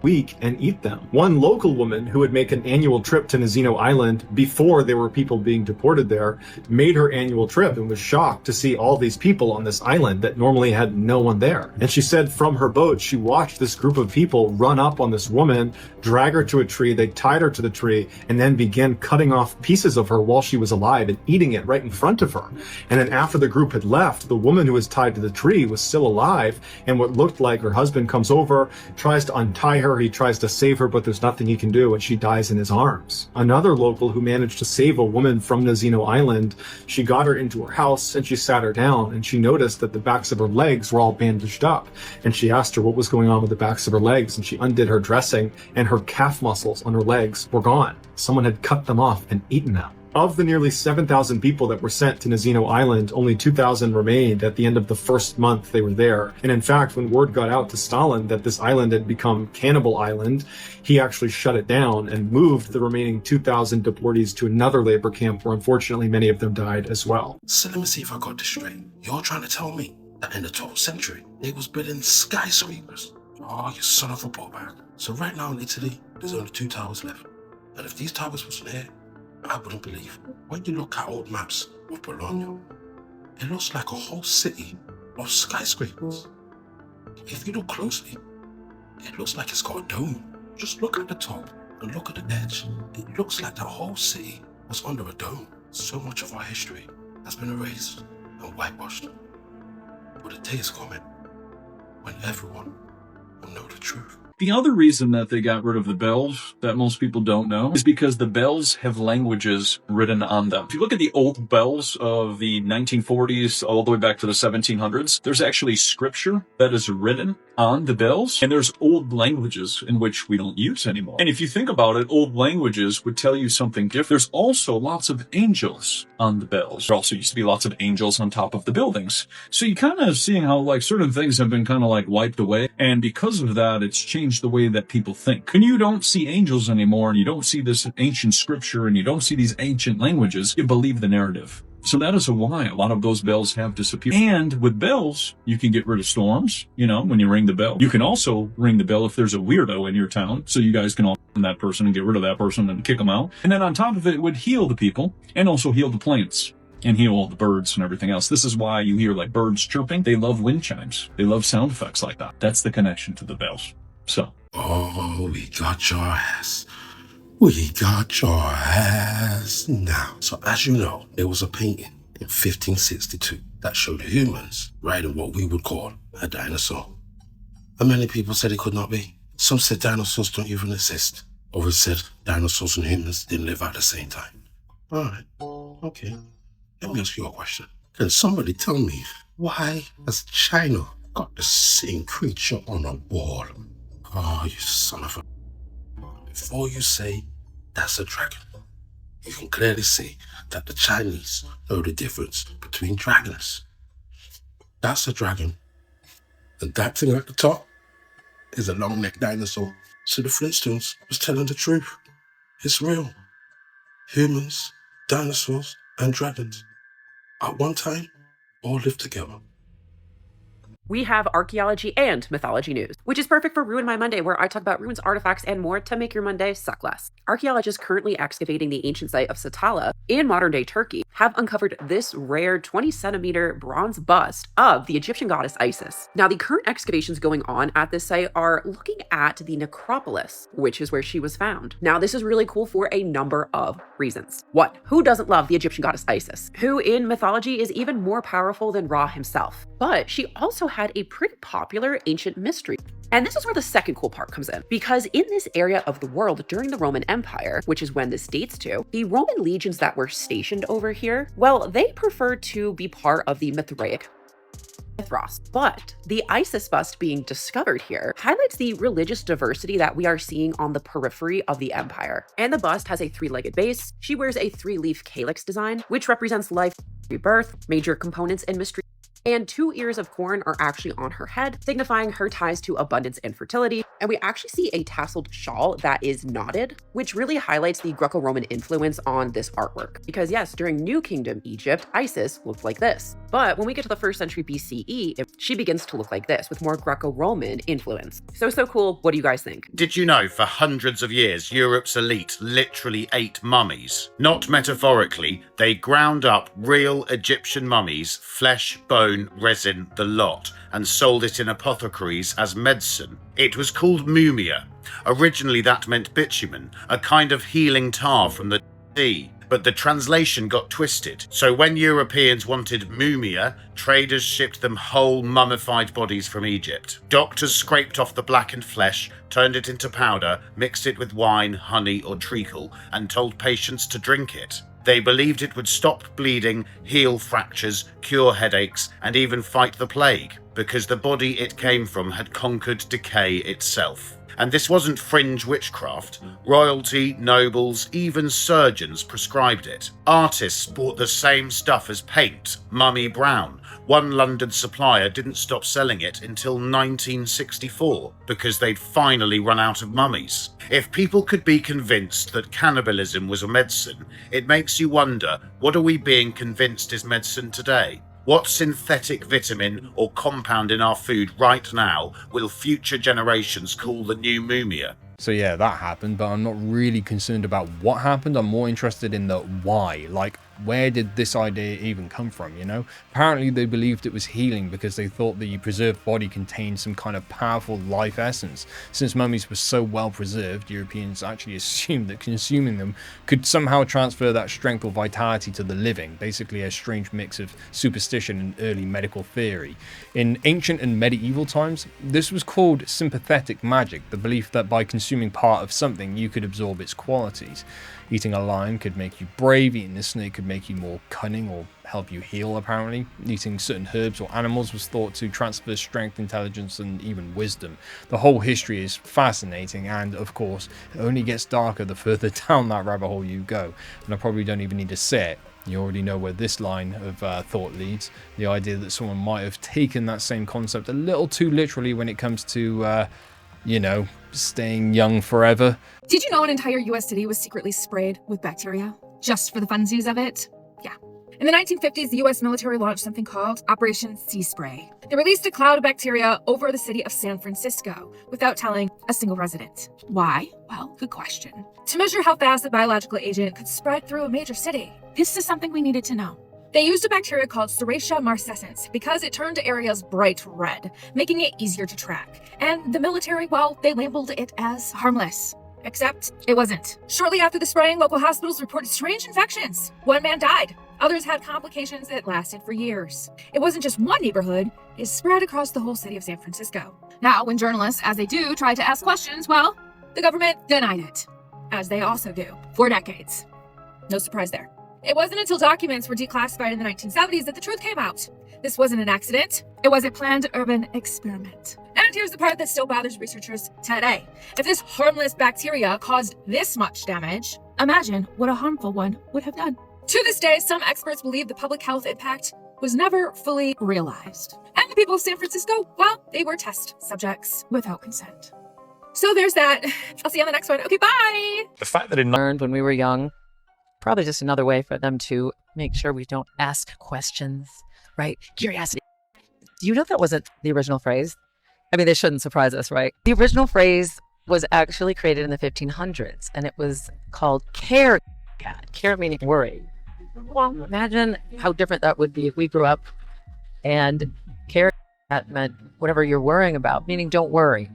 week and eat them. One local woman who would make an annual trip to Nazino Island before there were people being deported there made her annual trip and was shocked to see all these people on this island that normally had no one there. And she said from her boat, she watched this group of people run up on this woman, drag her to a tree, they tied her to the tree, and then began cutting off pieces of her while she was alive and eating it right in front of her. And then after the group had left, the woman who was tied to the tree was still alive, and what looked like her husband comes over, tries to untie her, he tries to save her, but there's nothing he can do, and she dies in his arms. Another local who managed to save a woman from Nazino Island, she got her into her house and she sat her down, and she noticed that the backs of her legs were all bandaged up, and she asked her what was going on with the backs of her legs, and she undid her dressing, and her calf muscles on her legs were gone. Someone had cut them off and eaten them. Of the nearly 7,000 people that were sent to Nazino Island, only 2,000 remained at the end of the first month they were there. And in fact, when word got out to Stalin that this island had become Cannibal Island, he actually shut it down and moved the remaining 2,000 deportees to another labor camp where unfortunately many of them died as well. So let me see if I got this straight. You're trying to tell me that in the 12th century, they was building skyscrapers? Oh, you son of a ballbag. So right now in Italy, there's only 2 towers left. And if these towers wasn't here, I wouldn't believe. When you look at old maps of Bologna, it looks like a whole city of skyscrapers. If you look closely, it looks like it's got a dome. Just look at the top and look at the edge. It looks like the whole city was under a dome. So much of our history has been erased and whitewashed. But a day is coming when everyone will know the truth. The other reason that they got rid of the bells that most people don't know is because the bells have languages written on them. If you look at the old bells of the 1940s all the way back to the 1700s, there's actually scripture that is written on the bells, and there's old languages in which we don't use anymore. And if you think about it, old languages would tell you something different. There's also lots of angels on the bells. There also used to be lots of angels on top of the buildings. So you kind of seeing how like certain things have been kind of like wiped away, and because of that, it's changed the way that people think. When you don't see angels anymore, and you don't see this ancient scripture, and you don't see these ancient languages, you believe the narrative. So that is why a lot of those bells have disappeared. And with bells, you can get rid of storms, you know, when you ring the bell. You can also ring the bell if there's a weirdo in your town, so you guys can all find that person and get rid of that person and kick them out. And then on top of it, it would heal the people and also heal the plants and heal all the birds and everything else. This is why you hear like birds chirping. They love wind chimes. They love sound effects like that. That's the connection to the bells. So. Oh, we got your ass. We got your ass now. So as you know, there was a painting in 1562 that showed humans riding what we would call a dinosaur. And many people said it could not be. Some said dinosaurs don't even exist. Others said dinosaurs and humans didn't live at the same time. Alright, okay. Let me ask you a question. Can somebody tell me why has China got the same creature on a wall? Oh, you son of a... Before you say that's a dragon, you can clearly see that the Chinese know the difference between dragons. That's a dragon. And that thing at the top is a long-necked dinosaur. So the Flintstones was telling the truth. It's real. Humans, dinosaurs, and dragons at one time all lived together. We have archaeology and mythology news, which is perfect for Ruin My Monday, where I talk about ruins, artifacts, and more to make your Monday suck less. Archaeologists currently excavating the ancient site of Satala in modern-day Turkey have uncovered this rare 20-centimeter bronze bust of the Egyptian goddess Isis. Now, the current excavations going on at this site are looking at the necropolis, which is where she was found. Now, this is really cool for a number of reasons. One, who doesn't love the Egyptian goddess Isis, who in mythology is even more powerful than Ra himself? But she also had a pretty popular ancient mystery. And this is where the second cool part comes in, because in this area of the world during the Roman Empire, which is when this dates to, the Roman legions that were stationed over here, well, they preferred to be part of the Mithraic Mithras. But the Isis bust being discovered here highlights the religious diversity that we are seeing on the periphery of the empire. And the bust has a 3-legged base. She wears a 3-leaf calyx design, which represents life, rebirth, major components, and mystery. And 2 ears of corn are actually on her head, signifying her ties to abundance and fertility. And we actually see a tasseled shawl that is knotted, which really highlights the Greco-Roman influence on this artwork. Because yes, during New Kingdom Egypt, Isis looked like this. But when we get to the 1st century BCE, she begins to look like this with more Greco-Roman influence. So cool. What do you guys think? Did you know for hundreds of years, Europe's elite literally ate mummies? Not metaphorically, they ground up real Egyptian mummies, flesh, bone, resin, the lot, and sold it in apothecaries as medicine. It was called mumia. Originally that meant bitumen, a kind of healing tar from the sea. But the translation got twisted. So when Europeans wanted mumia, traders shipped them whole mummified bodies from Egypt. Doctors scraped off the blackened flesh, turned it into powder, mixed it with wine, honey, or treacle, and told patients to drink it. They believed it would stop bleeding, heal fractures, cure headaches, and even fight the plague, because the body it came from had conquered decay itself. And this wasn't fringe witchcraft. Royalty, nobles, even surgeons prescribed it. Artists bought the same stuff as paint, mummy brown. One London supplier didn't stop selling it until 1964, because they'd finally run out of mummies. If people could be convinced that cannibalism was a medicine, it makes you wonder, what are we being convinced is medicine today? What synthetic vitamin or compound in our food right now will future generations call the new mumia? So yeah, that happened, but I'm not really concerned about what happened. I'm more interested in the why. Like, where did this idea even come from, you know? Apparently they believed it was healing because they thought the preserved body contained some kind of powerful life essence. Since mummies were so well preserved, Europeans actually assumed that consuming them could somehow transfer that strength or vitality to the living, basically a strange mix of superstition and early medical theory. In ancient and medieval times, this was called sympathetic magic, the belief that by consuming part of something you could absorb its qualities. Eating a lion could make you brave, eating a snake could make you more cunning or help you heal apparently. Eating certain herbs or animals was thought to transfer strength, intelligence and even wisdom. The whole history is fascinating and of course it only gets darker the further down that rabbit hole you go. And I probably don't even need to say it. You already know where this line of thought leads. The idea that someone might have taken that same concept a little too literally when it comes to you know, staying young forever. Did you know an entire US city was secretly sprayed with bacteria? Just for the funsies of it? Yeah. In the 1950s, the US military launched something called Operation Sea Spray. They released a cloud of bacteria over the city of San Francisco without telling a single resident. Why? Well, good question. To measure how fast a biological agent could spread through a major city. This is something we needed to know. They used a bacteria called Serratia marcescens because it turned areas bright red, making it easier to track. And the military, well, they labeled it as harmless. Except it wasn't. Shortly after the spraying, local hospitals reported strange infections. One man died. Others had complications that lasted for years. It wasn't just one neighborhood, it spread across the whole city of San Francisco. Now, when journalists, as they do, tried to ask questions, well, the government denied it. As they also do, for decades. No surprise there. It wasn't until documents were declassified in the 1970s that the truth came out. This wasn't an accident. It was a planned urban experiment. And here's the part that still bothers researchers today. If this harmless bacteria caused this much damage, imagine what a harmful one would have done. To this day, some experts believe the public health impact was never fully realized. And the people of San Francisco, well, they were test subjects without consent. So there's that. I'll see you on the next one. Okay, bye! The fact that it learned when we were young, probably just another way for them to make sure we don't ask questions, right? Curiosity. Do you know that wasn't the original phrase? I mean, this shouldn't surprise us, right? The original phrase was actually created in the 1500s, and it was called care cat. Care meaning worry. Well, imagine how different that would be if we grew up and care cat meant whatever you're worrying about, meaning don't worry.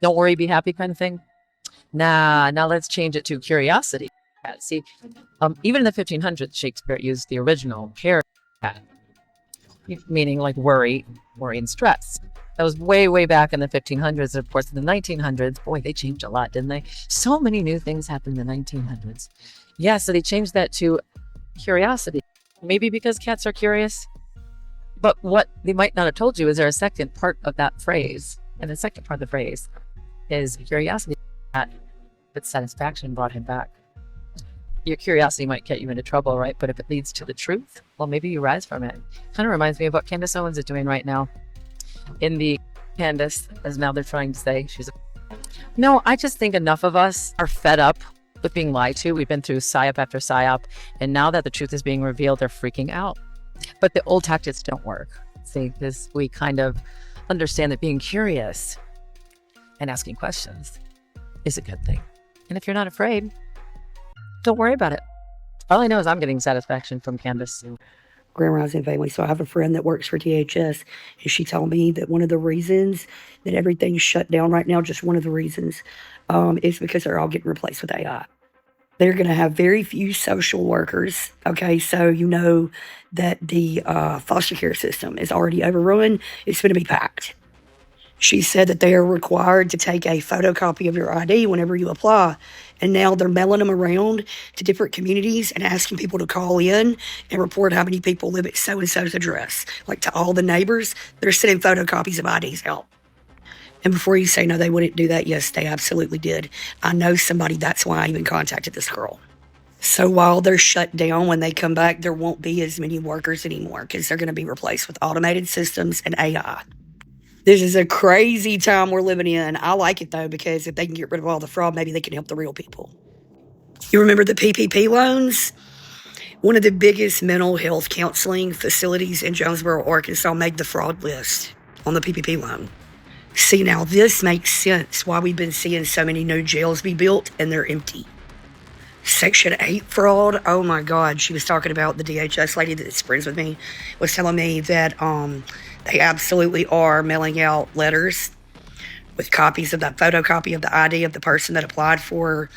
Don't worry, be happy kind of thing. Nah, now let's change it to curiosity. See, even in the 1500s, Shakespeare used the original care cat, meaning like worry and stress. That was way, way back in the 1500s. And of course, in the 1900s, boy, they changed a lot, didn't they? So many new things happened in the 1900s. Yeah, so they changed that to curiosity. Maybe because cats are curious. But what they might not have told you is there a second part of that phrase. And the second part of the phrase is curiosity. But satisfaction brought him back. Your curiosity might get you into trouble, right? But if it leads to the truth, well, maybe you rise from it. Kind of reminds me of what Candace Owens is doing right now. In the Candace, as now they're trying to say, she's a No, I just think enough of us are fed up with being lied to. We've been through psyop after psyop, and now that the truth is being revealed, they're freaking out. But the old tactics don't work. See, because we kind of understand that being curious and asking questions is a good thing. And if you're not afraid, don't worry about it. All I know is I'm getting satisfaction from Candace. Grand Rising family. So I have a friend that works for DHS, and she told me that one of the reasons that everything's shut down right now, just one of the reasons, is because they're all getting replaced with AI. They're going to have very few social workers. Okay, so you know that the foster care system is already overrun. It's going to be packed. She said that they are required to take a photocopy of your ID whenever you apply. And now they're mailing them around to different communities and asking people to call in and report how many people live at so-and-so's address. Like to all the neighbors, they're sending photocopies of IDs out. And before you say, no, they wouldn't do that, yes, they absolutely did. I know somebody, that's why I even contacted this girl. So while they're shut down, when they come back, there won't be as many workers anymore because they're going to be replaced with automated systems and AI. This is a crazy time we're living in. I like it, though, because if they can get rid of all the fraud, maybe they can help the real people. You remember the PPP loans? One of the biggest mental health counseling facilities in Jonesboro, Arkansas, made the fraud list on the PPP loan. See, now this makes sense why we've been seeing so many new jails be built and they're empty. Section 8 fraud, oh my God. She was talking about the DHS lady that's friends with me, was telling me that they absolutely are mailing out letters with copies of that photocopy of the ID of the person that applied for,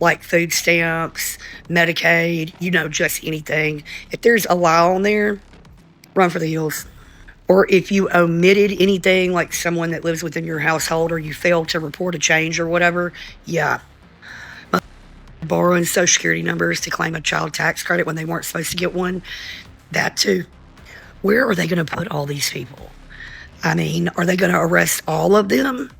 like food stamps, Medicaid, you know, just anything. If there's a lie on there, run for the hills. Or if you omitted anything, like someone that lives within your household, or you failed to report a change or whatever, yeah. Borrowing social security numbers to claim a child tax credit when they weren't supposed to get one, that too. Where are they going to put all these people? I mean, are they going to arrest all of them?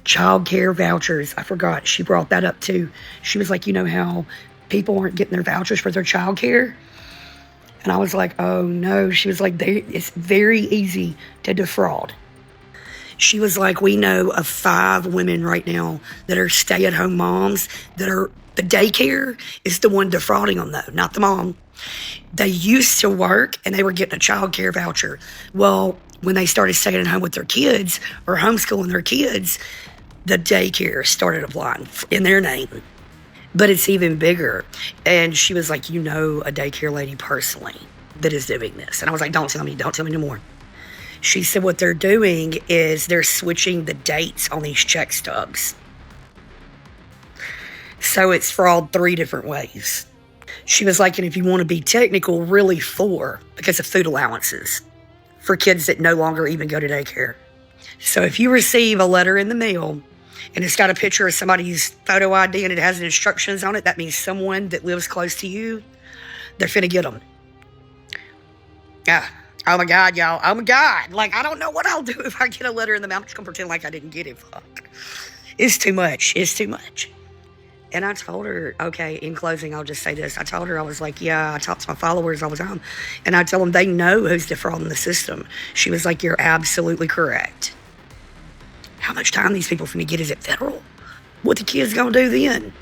Child care vouchers, I forgot. She brought that up too. She was like, you know how people aren't getting their vouchers for their child care? And I was like, oh no. She was like, it's very easy to defraud. She was like, we know of 5 women right now that are stay-at-home moms that are, the daycare is the one defrauding them though, not the mom. They used to work and they were getting a child care voucher. Well, when they started staying at home with their kids or homeschooling their kids, the daycare started applying in their name. But it's even bigger. And she was like, you know a daycare lady personally that is doing this. And I was like, don't tell me no more. She said what they're doing is they're switching the dates on these check stubs. So it's fraud 3 different ways. She was like, and if you want to be technical, really 4, because of food allowances for kids that no longer even go to daycare. So if you receive a letter in the mail and it's got a picture of somebody's photo ID and it has instructions on it, that means someone that lives close to you, they're finna get them. Yeah. Oh my God, y'all. Oh my God. Like, I don't know what I'll do if I get a letter in the mail. I'm just gonna pretend like I didn't get it. Fuck. It's too much. It's too much. And I told her, okay, in closing, I'll just say this. I told her, I was like, yeah, I talk to my followers all the time. And I tell them they know who's defrauding the system. She was like, you're absolutely correct. How much time these people finna get? Is it federal? What the kids gonna do then?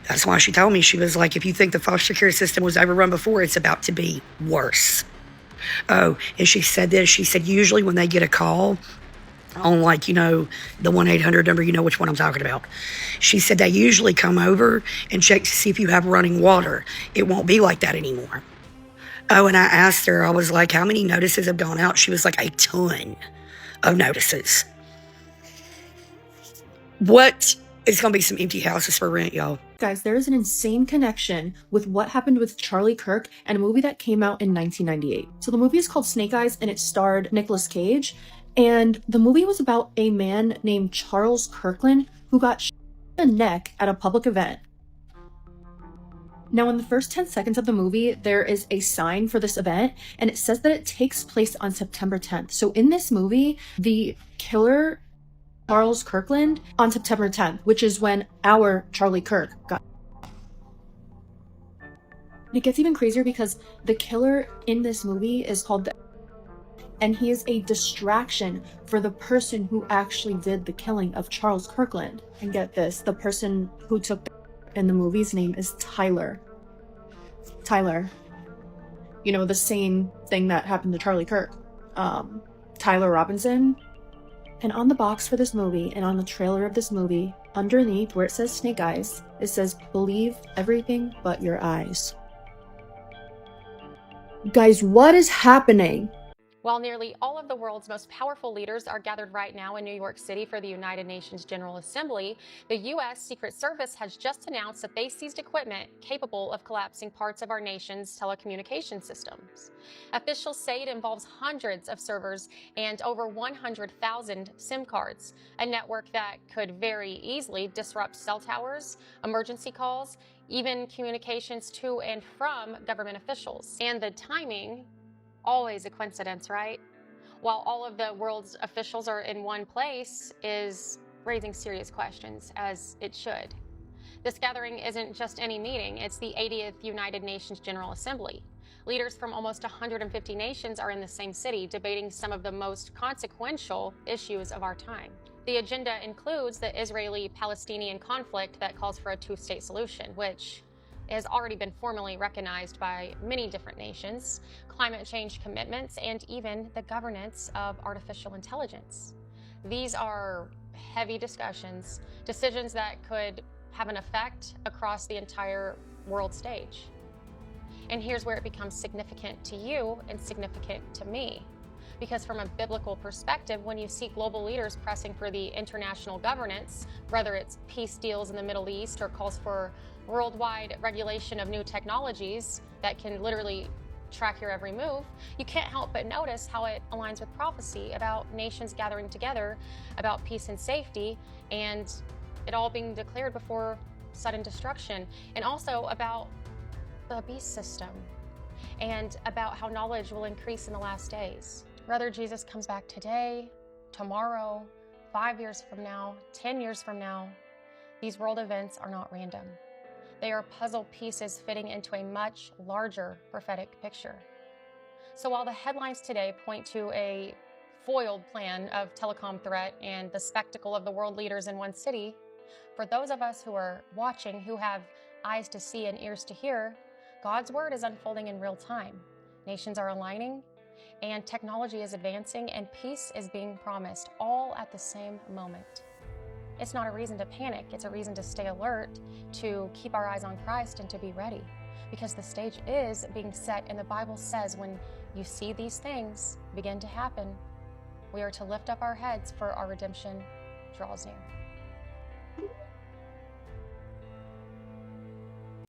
That's why she told me, she was like, if you think the foster care system was overrun before, it's about to be worse. Oh, and she said this, she said, usually when they get a call on, like, you know, the 1-800 number, you know which one I'm talking about. She said they usually come over and check to see if you have running water. It won't be like that anymore. Oh, and I asked her, I was like, how many notices have gone out? She was like, a ton of notices. What? It's going to be some empty houses for rent, y'all. Guys, there is an insane connection with what happened with Charlie Kirk and a movie that came out in 1998. So the movie is called Snake Eyes and it starred Nicolas Cage. And the movie was about a man named Charles Kirkland who got shot in the neck at a public event. Now, in the first 10 seconds of the movie, there is a sign for this event, and it says that it takes place on September 10th. So in this movie, the killer, Charles Kirkland, on September 10th, which is when our Charlie Kirk got. It gets even crazier because the killer in this movie is called the. and he is a distraction for the person who actually did the killing of Charles Kirkland. And get this, the person who took in the movie's name is Tyler. Tyler. You know, the same thing that happened to Charlie Kirk. Tyler Robinson. And on the box for this movie, and on the trailer of this movie, underneath where it says Snake Eyes, it says, "Believe everything but your eyes." Guys, what is happening? While nearly all of the world's most powerful leaders are gathered right now in New York City for the United Nations General Assembly, the U.S. Secret Service has just announced that they seized equipment capable of collapsing parts of our nation's telecommunication systems. Officials say it involves hundreds of servers and over 100,000 SIM cards, a network that could very easily disrupt cell towers, emergency calls, even communications to and from government officials. And the timing, always a coincidence, right? While all of the world's officials are in one place, is raising serious questions, as it should. This gathering isn't just any meeting, it's the 80th United Nations General Assembly. Leaders from almost 150 nations are in the same city, debating some of the most consequential issues of our time. The agenda includes the Israeli-Palestinian conflict that calls for a two-state solution, which has already been formally recognized by many different nations, climate change commitments, and even the governance of artificial intelligence. These are heavy discussions, decisions that could have an effect across the entire world stage. And here's where it becomes significant to you and significant to me. Because from a biblical perspective, when you see global leaders pressing for the international governance, whether it's peace deals in the Middle East or calls for worldwide regulation of new technologies that can literally track your every move, you can't help but notice how it aligns with prophecy about nations gathering together, about peace and safety, and it all being declared before sudden destruction, and also about the beast system, and about how knowledge will increase in the last days. Whether Jesus comes back today, tomorrow, 5 years from now, 10 years from now, these world events are not random. They are puzzle pieces fitting into a much larger prophetic picture. So while the headlines today point to a foiled plan of telecom threat and the spectacle of the world leaders in one city, for those of us who are watching, who have eyes to see and ears to hear, God's word is unfolding in real time. Nations are aligning, and technology is advancing, and peace is being promised, all at the same moment. It's not a reason to panic, it's a reason to stay alert, to keep our eyes on Christ, and to be ready. Because the stage is being set, and the Bible says when you see these things begin to happen, we are to lift up our heads, for our redemption draws near.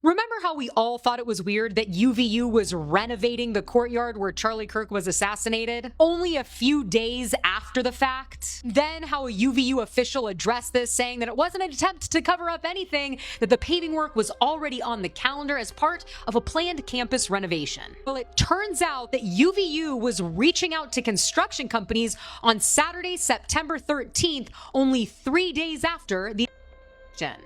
Remember how we all thought it was weird that UVU was renovating the courtyard where Charlie Kirk was assassinated only a few days after the fact? Then how a UVU official addressed this, saying that it wasn't an attempt to cover up anything, that the paving work was already on the calendar as part of a planned campus renovation. Well, it turns out that UVU was reaching out to construction companies on Saturday, September 13th, only 3 days after the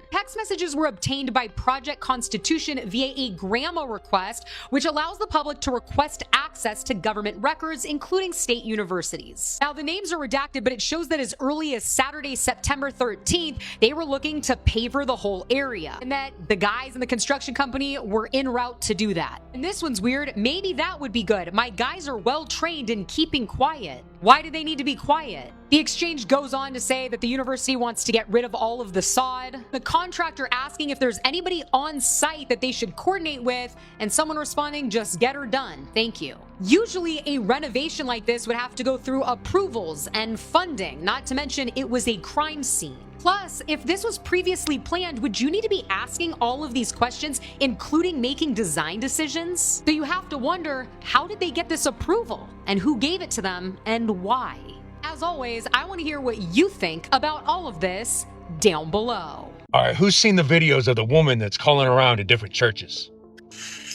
text messages were obtained by Project Constitution via a GRAMA request, which allows the public to request access to government records, including state universities. Now, the names are redacted, but it shows that as early as Saturday, September 13th, they were looking to paver the whole area, and that the guys in the construction company were en route to do that. And this one's weird. Maybe that would be good. My guys are well trained in keeping quiet. Why do they need to be quiet? The exchange goes on to say that the university wants to get rid of all of the sod. The contractor asking if there's anybody on site that they should coordinate with, and someone responding, "Just get her done, thank you." Usually a renovation like this would have to go through approvals and funding, not to mention it was a crime scene. Plus, if this was previously planned, would you need to be asking all of these questions, including making design decisions? So you have to wonder, how did they get this approval? And who gave it to them, and why? As always, I want to hear what you think about all of this down below. All right, who's seen the videos of the woman that's calling around to different churches?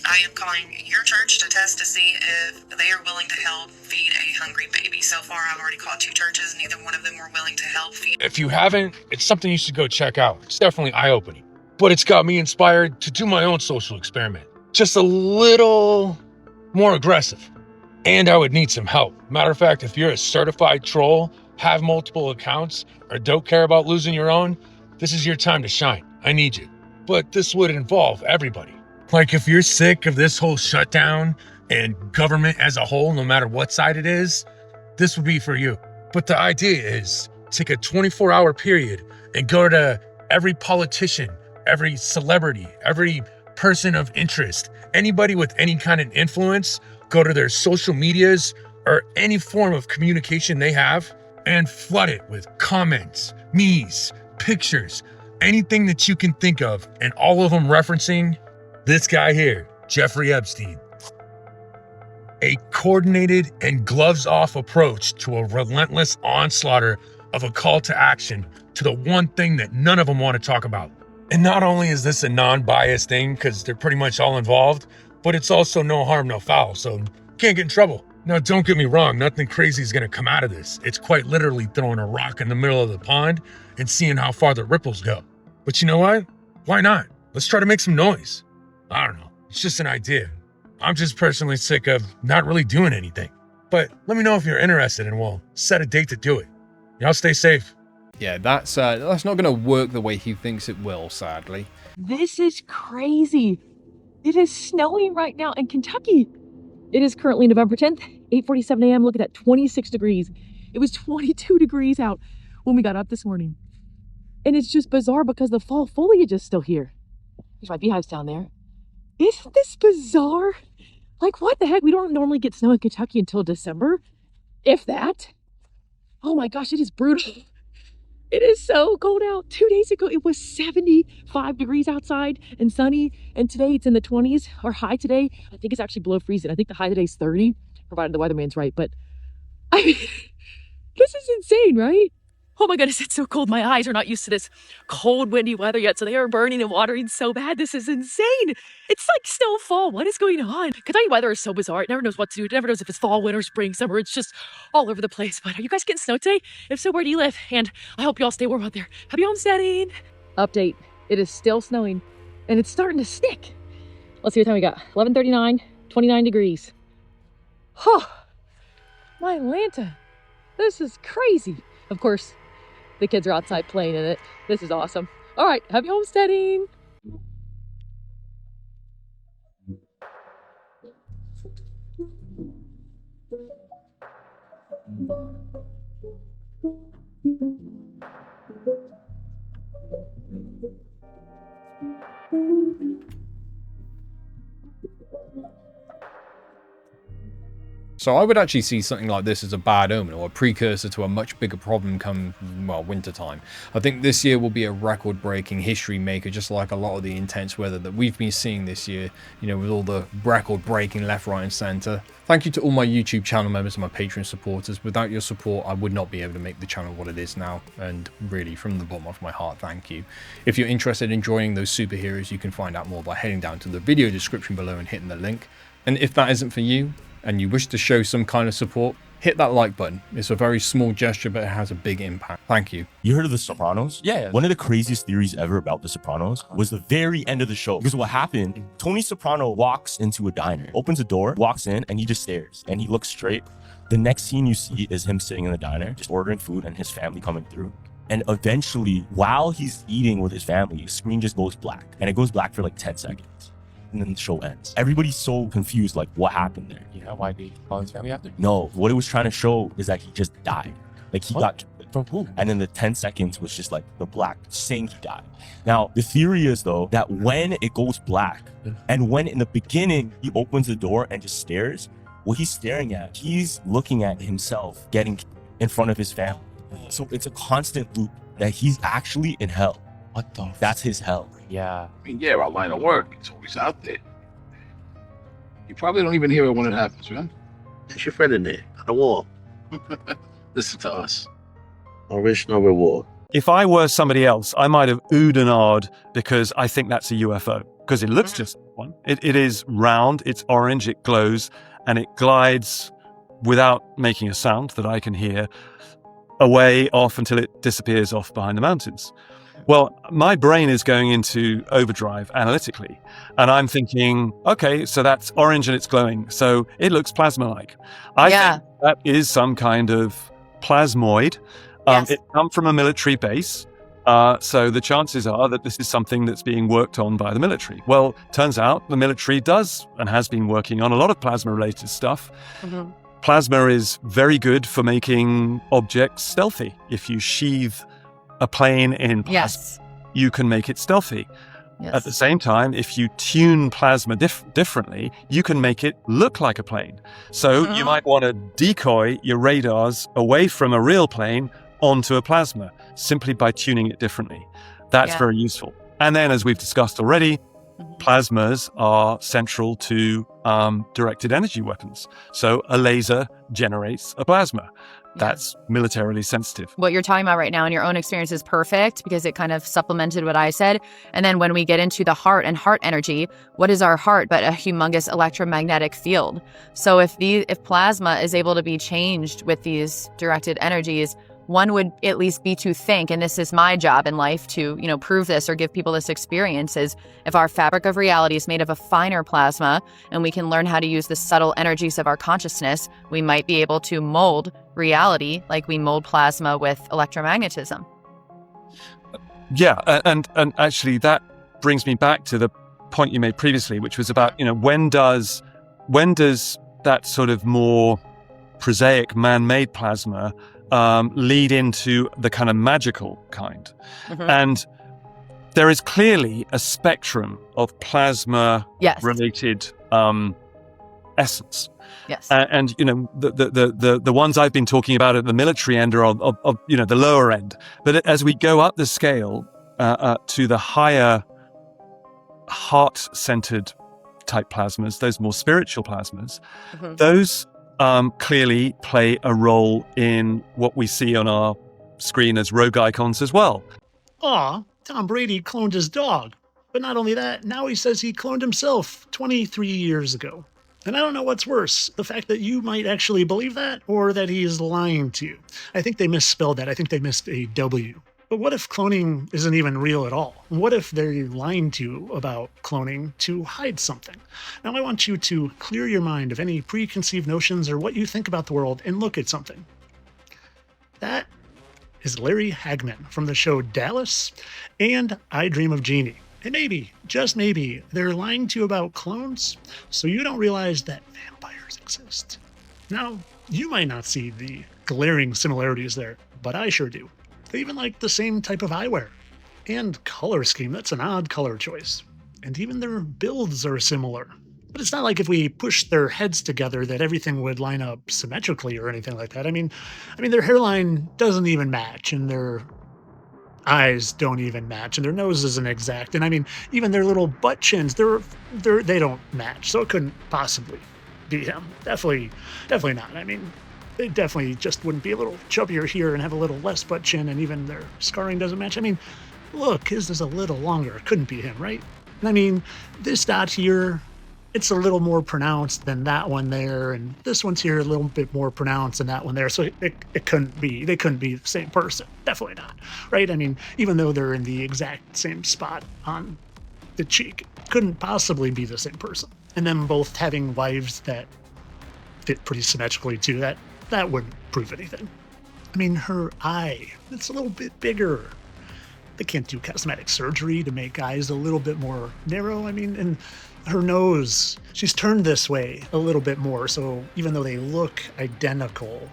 I am calling your church to test to see if they are willing to help feed a hungry baby. So far, I've already called 2 churches. Neither one of them were willing to help feed. If you haven't, it's something you should go check out. It's definitely eye-opening. But it's got me inspired to do my own social experiment. Just a little more aggressive. And I would need some help. Matter of fact, if you're a certified troll, have multiple accounts, or don't care about losing your own, this is your time to shine. I need you. But this would involve everybody. Like if you're sick of this whole shutdown and government as a whole, no matter what side it is, this would be for you. But the idea is take a 24-hour period and go to every politician, every celebrity, every person of interest, anybody with any kind of influence, go to their social medias or any form of communication they have and flood it with comments, memes, pictures, anything that you can think of, and all of them referencing this guy here, Jeffrey Epstein. A coordinated and gloves-off approach to a relentless onslaught of a call to action to the one thing that none of them want to talk about. And not only is this a non-biased thing, because they're pretty much all involved, but it's also no harm, no foul, so you can't get in trouble. Now, don't get me wrong, nothing crazy is going to come out of this. It's quite literally throwing a rock in the middle of the pond and seeing how far the ripples go. But you know what? Why not? Let's try to make some noise. I don't know. It's just an idea. I'm just personally sick of not really doing anything. But let me know if you're interested and we'll set a date to do it. Y'all stay safe. Yeah, that's not going to work the way he thinks it will, sadly. This is crazy. It is snowing right now in Kentucky. It is currently November 10th, 8:47 a.m. Look at that, 26 degrees. It was 22 degrees out when we got up this morning. And it's just bizarre because the fall foliage is still here. There's my beehives down there. Isn't this bizarre? Like, what the heck? We don't normally get snow in Kentucky until December, if that. Oh my gosh, it is brutal. It is so cold out. 2 days ago, it was 75 degrees outside and sunny. And today it's in the 20s. Our high today, I think it's actually below freezing. I think the high today is 30, provided the weatherman's right. But I mean, this is insane, right? Oh my goodness, it's so cold. My eyes are not used to this cold, windy weather yet. So they are burning and watering so bad. This is insane. It's like snowfall. What is going on? Kentucky weather is so bizarre. It never knows what to do. It never knows if it's fall, winter, spring, summer. It's just all over the place. But are you guys getting snow today? If so, where do you live? And I hope you all stay warm out there. Happy homesteading. Update. It is still snowing and it's starting to stick. Let's see what time we got. 11:39, 29 degrees. Oh, my Atlanta. This is crazy. Of course, the kids are outside playing in it. This is awesome. All right, happy homesteading. So I would actually see something like this as a bad omen or a precursor to a much bigger problem come, well, wintertime. I think this year will be a record-breaking history maker, just like a lot of the intense weather that we've been seeing this year, you know, with all the record-breaking left, right, and center. Thank you to all my YouTube channel members and my Patreon supporters. Without your support, I would not be able to make the channel what it is now. And really, from the bottom of my heart, thank you. If you're interested in joining those superheroes, you can find out more by heading down to the video description below and hitting the link. And if that isn't for you, and you wish to show some kind of support, hit that like button. It's a very small gesture, but it has a big impact. Thank you. You heard of The Sopranos? Yeah. One of the craziest theories ever about The Sopranos was the very end of the show. Because what happened, Tony Soprano walks into a diner, opens a door, walks in, and he just stares. And he looks straight. The next scene you see is him sitting in the diner, just ordering food and his family coming through. And eventually, while he's eating with his family, the screen just goes black. And it goes black for like 10 seconds. And then the show ends. Everybody's so confused, like, what happened there? You know why they call his family after? No, what it was trying to show is that he just died. Like, he got from who? And then the 10 seconds was just like the black saying he died. Now, the theory is, though, that when it goes black, and when in the beginning he opens the door and just stares, what he's staring at, he's looking at himself getting in front of his family. So it's a constant loop that he's actually in hell. What the? That's his hell. Yeah. I mean, yeah, our line of work, it's always out there. You probably don't even hear it when it happens, right? That's your friend in there, on the wall. Listen to us. No risk, no reward. If I were somebody else, I might have oohed and ahed because I think that's a UFO. Because it looks just like one. It is round, it's orange, it glows, and it glides without making a sound that I can hear away off until it disappears off behind the mountains. Well, my brain is going into overdrive analytically, and I'm thinking, okay, so that's orange and it's glowing, so it looks plasma-like. I think that is some kind of plasmoid. It comes from a military base, so the chances are that this is something that's being worked on by the military. Well, turns out the military does and has been working on a lot of plasma-related stuff. Mm-hmm. Plasma is very good for making objects stealthy. If you sheathe a plane in plasma, you can make it stealthy. Yes. At the same time, if you tune plasma differently, you can make it look like a plane. So you might want to decoy your radars away from a real plane onto a plasma simply by tuning it differently. That's very useful. And then, as we've discussed already, plasmas are central to directed energy weapons. So a laser generates a plasma. That's militarily sensitive. What you're talking about right now in your own experience is perfect because it kind of supplemented what I said. And then when we get into the heart and heart energy, what is our heart but a humongous electromagnetic field? So if plasma is able to be changed with these directed energies, one would at least be to think, and this is my job in life to, prove this or give people this experience, is if our fabric of reality is made of a finer plasma and we can learn how to use the subtle energies of our consciousness, we might be able to mold reality like we mold plasma with electromagnetism. Yeah, and actually that brings me back to the point you made previously, which was about, when does that sort of more prosaic man-made plasma lead into the kind of magical kind. And there is clearly a spectrum of plasma-related essence. Yes. And the ones I've been talking about at the military end are of the lower end. But as we go up the scale to the higher heart-centered type plasmas, those more spiritual plasmas, those clearly play a role in what we see on our screen as rogue icons as well. Aw, Tom Brady cloned his dog. But not only that, now he says he cloned himself 23 years ago. And I don't know what's worse, the fact that you might actually believe that or that he is lying to you. I think they misspelled that. I think they missed a W. But what if cloning isn't even real at all? What if they're lying to you about cloning to hide something? Now I want you to clear your mind of any preconceived notions or what you think about the world and look at something. That is Larry Hagman from the show Dallas and I Dream of Jeannie. And maybe, just maybe, they're lying to you about clones so you don't realize that vampires exist. Now, you might not see the glaring similarities there, but I sure do. They even like the same type of eyewear. And color scheme, that's an odd color choice. And even their builds are similar. But it's not like if we pushed their heads together that everything would line up symmetrically or anything like that. I mean, their hairline doesn't even match, and their eyes don't even match, and their nose isn't exact. And even their little butt chins, they don't match. So it couldn't possibly be him. Definitely not. They definitely just wouldn't be a little chubbier here and have a little less butt chin, and even their scarring doesn't match. Look, his is a little longer. It couldn't be him, right? This dot here, it's a little more pronounced than that one there, and this one's here a little bit more pronounced than that one there, so it couldn't be. They couldn't be the same person. Definitely not, right? Even though they're in the exact same spot on the cheek, it couldn't possibly be the same person. And them both having wives that fit pretty symmetrically too, that wouldn't prove anything. Her eye, it's a little bit bigger. They can't do cosmetic surgery to make eyes a little bit more narrow. And her nose, she's turned this way a little bit more, so even though they look identical,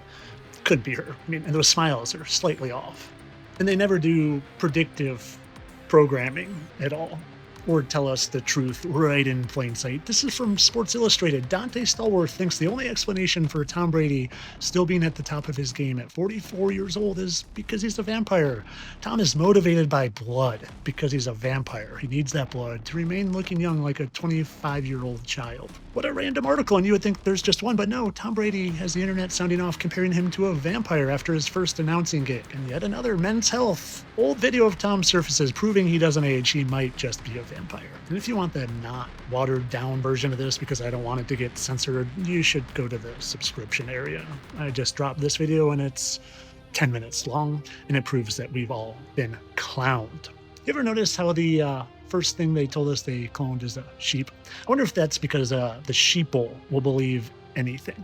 could be her. And those smiles are slightly off. And they never do predictive programming at all, or tell us the truth right in plain sight. This is from Sports Illustrated. Dante Stallworth thinks the only explanation for Tom Brady still being at the top of his game at 44 years old is because he's a vampire. Tom is motivated by blood because he's a vampire. He needs that blood to remain looking young like a 25-year-old child. What a random article, and you would think there's just one, but no, Tom Brady has the internet sounding off comparing him to a vampire after his first announcing gig. And yet another Men's Health. Old video of Tom surfaces proving he doesn't age. He might just be a vampire. And if you want the not watered down version of this, because I don't want it to get censored, you should go to the subscription area. I just dropped this video and it's 10 minutes long, and it proves that we've all been clowned. You ever notice how the first thing they told us they cloned is a sheep? I wonder if that's because the sheeple will believe anything.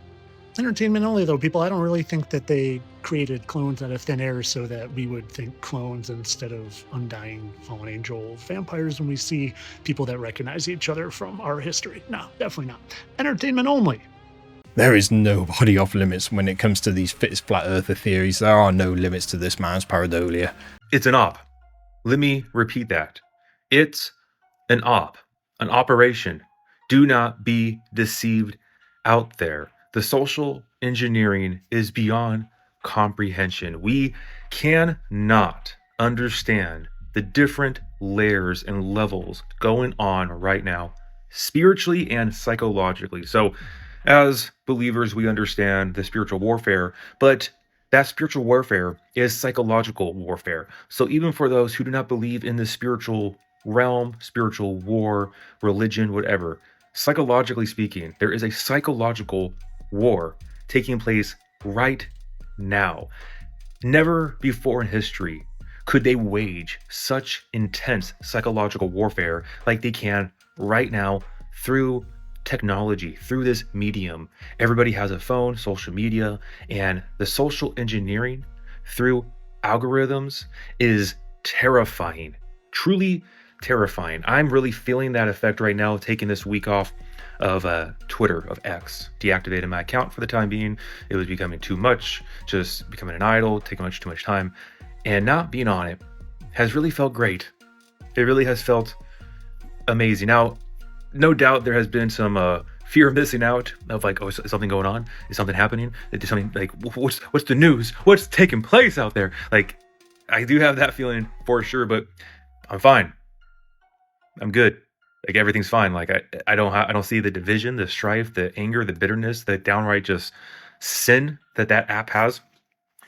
Entertainment only, though, people. I don't really think that they created clones out of thin air so that we would think clones instead of undying fallen angel vampires when we see people that recognize each other from our history. No, definitely not. Entertainment only. There is nobody off limits when it comes to these fittest flat earther theories. There are no limits to this man's pareidolia. It's an op. Let me repeat that. It's an op, an operation. Do not be deceived out there. The social engineering is beyond comprehension. We cannot understand the different layers and levels going on right now, spiritually and psychologically. So, as believers, we understand the spiritual warfare, but that spiritual warfare is psychological warfare. So even for those who do not believe in the spiritual realm, spiritual war, religion, whatever, psychologically speaking, there is a psychological war taking place right now. Never before in history could they wage such intense psychological warfare like they can right now through technology, through this medium. Everybody has a phone, social media, and the social engineering through algorithms is terrifying, truly terrifying. I'm really feeling that effect right now, taking this week off of Twitter, of X. Deactivated my account for the time being. It was becoming too much, just becoming an idol, taking too much time, and not being on it has really felt great. It really has felt amazing. Now, no doubt there has been some fear of missing out, of like, oh, is something going on? Is something happening? Is something like, what's the news? What's taking place out there? Like, I do have that feeling for sure, but I'm fine. I'm good. Like, everything's fine. Like, I don't see the division, the strife, the anger, the bitterness, the downright just sin that app has.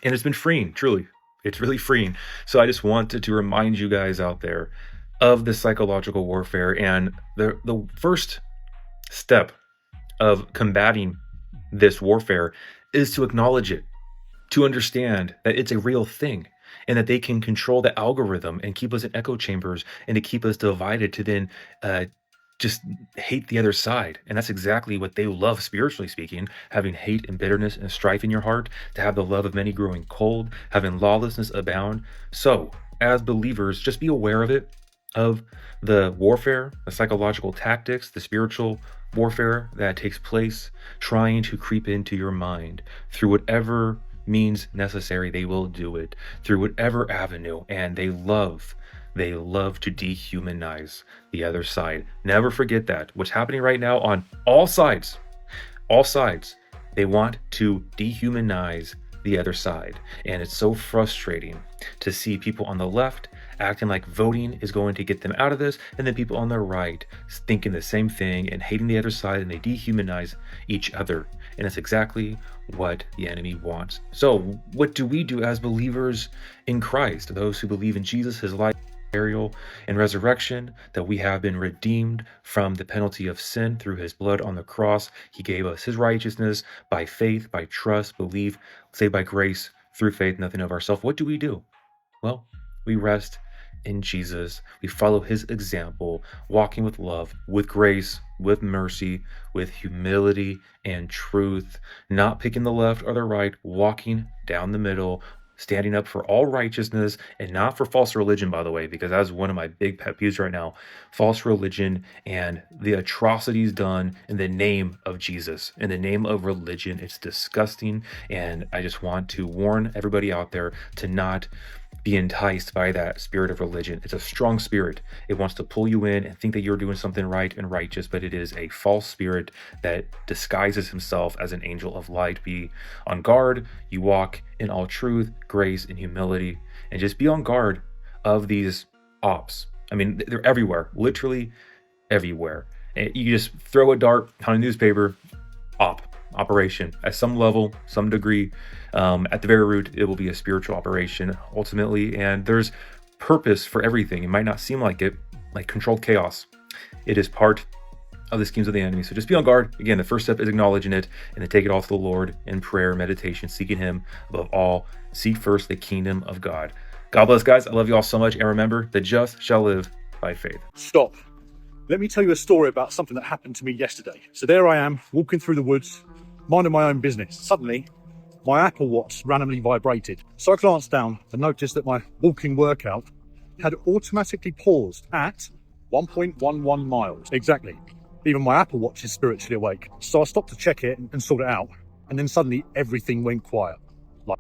And it's been freeing, truly. It's really freeing. So I just wanted to remind you guys out there of the psychological warfare, and the first step of combating this warfare is to acknowledge it, to understand that it's a real thing, and that they can control the algorithm and keep us in echo chambers and to keep us divided to then just hate the other side. And that's exactly what they love, spiritually speaking, having hate and bitterness and strife in your heart, to have the love of many growing cold, having lawlessness abound. So as believers, just be aware of it, of the warfare, the psychological tactics, the spiritual warfare that takes place, trying to creep into your mind through whatever means necessary. They will do it through whatever avenue, and they love to dehumanize the other side. Never forget that. What's happening right now on all sides, they want to dehumanize the other side. And it's so frustrating to see people on the left acting like voting is going to get them out of this, and then people on the right thinking the same thing and hating the other side, and they dehumanize each other. And it's exactly what the enemy wants. So what do we do as believers in Christ, those who believe in Jesus, his life, burial, and resurrection, that we have been redeemed from the penalty of sin through his blood on the cross? He gave us his righteousness by faith, by trust, belief, saved by grace through faith, nothing of ourselves. What do? Well, we rest in Jesus. We follow his example, walking with love, with grace, with mercy, with humility and truth, not picking the left or the right, walking down the middle, standing up for all righteousness, and not for false religion, by the way, because that's one of my big pet peeves right now. False religion and the atrocities done in the name of Jesus, in the name of religion. It's disgusting, and I just want to warn everybody out there to not be enticed by that spirit of religion. It's a strong spirit. It wants to pull you in and think that you're doing something right and righteous, but it is a false spirit that disguises himself as an angel of light. Be on guard. You walk in all truth, grace, and humility, and just be on guard of these ops. I mean, they're everywhere, literally everywhere. And you just throw a dart on a newspaper, operation at some level, some degree. At the very root, it will be a spiritual operation ultimately, and there's purpose for everything. It might not seem like it, like controlled chaos. It is part of the schemes of the enemy. So just be on guard. Again, the first step is acknowledging it, and then take it all to the Lord in prayer, meditation, seeking him above all. Seek first the kingdom of God. God bless, guys. I love you all so much. And remember, the just shall live by faith. Stop. Let me tell you a story about something that happened to me yesterday. So there I am, walking through the woods, minding my own business. Suddenly, my Apple Watch randomly vibrated. So I glanced down and noticed that my walking workout had automatically paused at 1.11 miles. Exactly. Even my Apple Watch is spiritually awake. So I stopped to check it and sort it out. And then suddenly everything went quiet. Like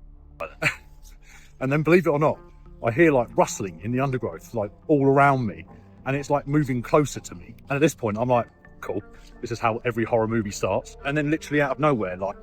and then, believe it or not, I hear like rustling in the undergrowth, like all around me. And it's like moving closer to me. And at this point, I'm like, cool. This is how every horror movie starts. And then literally out of nowhere, like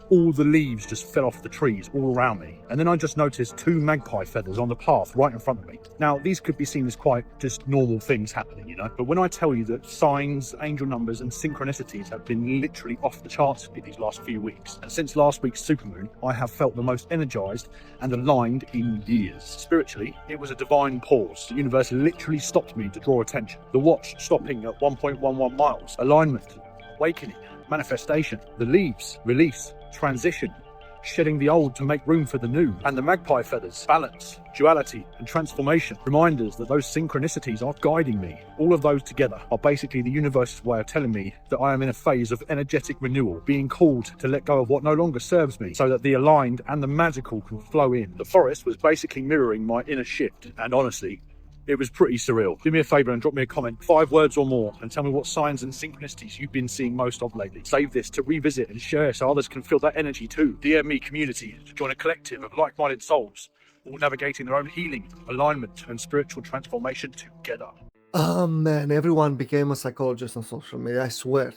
all the leaves just fell off the trees all around me. And then I just noticed 2 magpie feathers on the path right in front of me. Now, these could be seen as quite just normal things happening, you know? But when I tell you that signs, angel numbers, and synchronicities have been literally off the charts for me these last few weeks, and since last week's supermoon, I have felt the most energized and aligned in years. Spiritually, it was a divine pause. The universe literally stopped me to draw attention. The watch stopping at 1.11 miles. Alignment, awakening, manifestation, the leaves, release, transition, shedding the old to make room for the new, and the magpie feathers, balance, duality, and transformation. Reminders that those synchronicities are guiding me. All of those together are basically the universe's way of telling me that I am in a phase of energetic renewal, being called to let go of what no longer serves me, so that the aligned and the magical can flow in. The forest was basically mirroring my inner shift, and honestly, it was pretty surreal. Do me a favour and drop me a comment, 5 words or more, and tell me what signs and synchronicities you've been seeing most of lately. Save this to revisit and share so others can feel that energy too. DM me community to join a collective of like-minded souls, all navigating their own healing, alignment, and spiritual transformation together. Oh man, everyone became a psychologist on social media, I swear.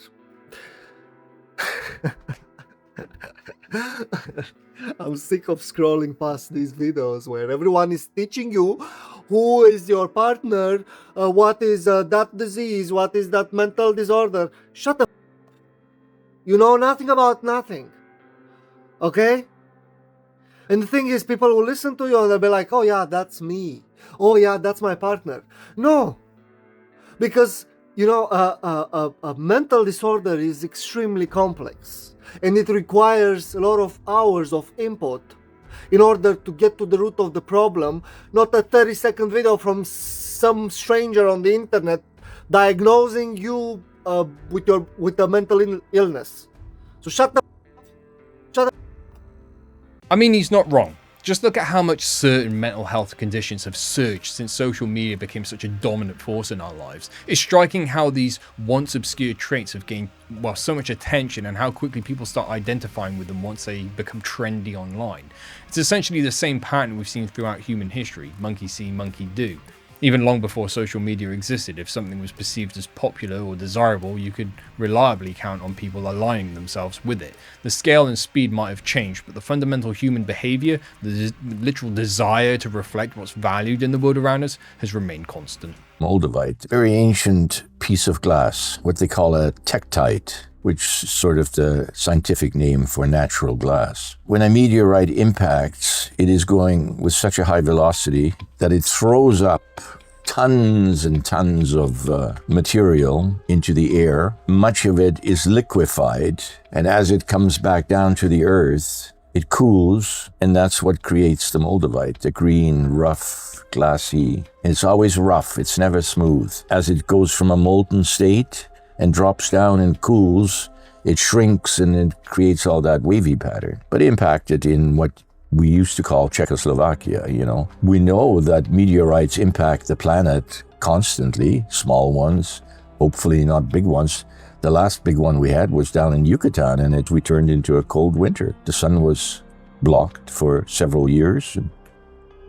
I'm sick of scrolling past these videos where everyone is teaching you who is your partner, what is that disease, what is that mental disorder. Shut up. You know nothing about nothing. Okay? And the thing is, people will listen to you and they'll be like, oh yeah, that's me. Oh yeah, that's my partner. No. Because, you know, a mental disorder is extremely complex. And it requires a lot of hours of input in order to get to the root of the problem, not a 30-second video from some stranger on the internet diagnosing you with a mental illness. So shut up. Shut up. I mean, he's not wrong. Just look at how much certain mental health conditions have surged since social media became such a dominant force in our lives. It's striking how these once obscure traits have gained, well, so much attention, and how quickly people start identifying with them once they become trendy online. It's essentially the same pattern we've seen throughout human history: monkey see, monkey do. Even long before social media existed, if something was perceived as popular or desirable, you could reliably count on people aligning themselves with it. The scale and speed might have changed, but the fundamental human behavior, the literal desire to reflect what's valued in the world around us, has remained constant. Moldavite, very ancient piece of glass, what they call a tektite, which is sort of the scientific name for natural glass. When a meteorite impacts, it is going with such a high velocity that it throws up tons and tons of material into the air. Much of it is liquefied, and as it comes back down to the earth, it cools, and that's what creates the moldavite, the green, rough, glassy. And it's always rough, it's never smooth. As it goes from a molten state and drops down and cools, it shrinks and it creates all that wavy pattern. But impacted in what we used to call Czechoslovakia, you know. We know that meteorites impact the planet constantly, small ones, hopefully not big ones. The last big one we had was down in Yucatan, and we turned into a cold winter. The sun was blocked for several years, and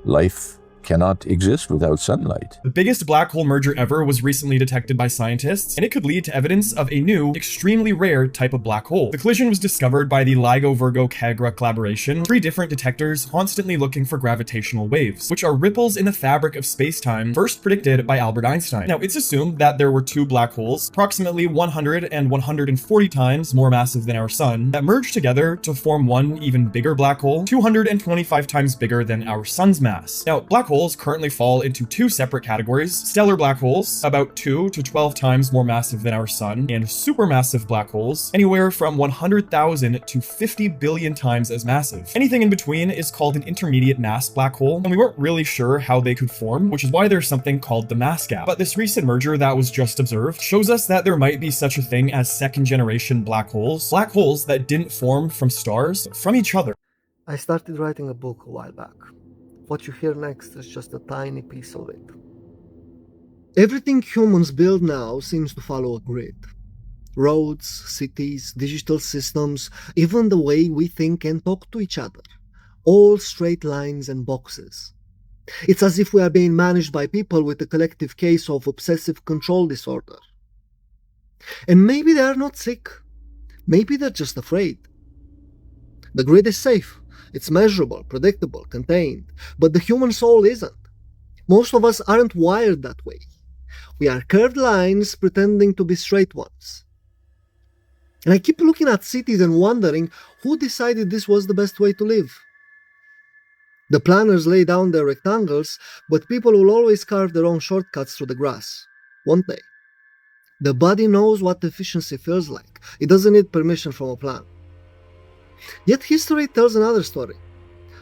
life cannot exist without sunlight. The biggest black hole merger ever was recently detected by scientists, and it could lead to evidence of a new, extremely rare type of black hole. The collision was discovered by the LIGO-Virgo-Cagra collaboration, 3 different detectors constantly looking for gravitational waves, which are ripples in the fabric of space-time, first predicted by Albert Einstein. Now, it's assumed that there were 2 black holes, approximately 100 and 140 times more massive than our sun, that merged together to form one even bigger black hole, 225 times bigger than our sun's mass. Now, black holes holes currently fall into two separate categories: stellar black holes, about 2 to 12 times more massive than our sun, and supermassive black holes, anywhere from 100,000 to 50 billion times as massive. Anything in between is called an intermediate mass black hole, and we weren't really sure how they could form, which is why there's something called the mass gap. But this recent merger that was just observed shows us that there might be such a thing as second-generation black holes that didn't form from stars, but from each other. I started writing a book a while back. What you hear next is just a tiny piece of it. Everything humans build now seems to follow a grid. Roads, cities, digital systems, even the way we think and talk to each other. All straight lines and boxes. It's as if we are being managed by people with a collective case of obsessive control disorder. And maybe they are not sick. Maybe they're just afraid. The grid is safe. It's measurable, predictable, contained. But the human soul isn't. Most of us aren't wired that way. We are curved lines pretending to be straight ones. And I keep looking at cities and wondering who decided this was the best way to live. The planners lay down their rectangles, but people will always carve their own shortcuts through the grass, won't they? The body knows what efficiency feels like. It doesn't need permission from a plan. Yet history tells another story.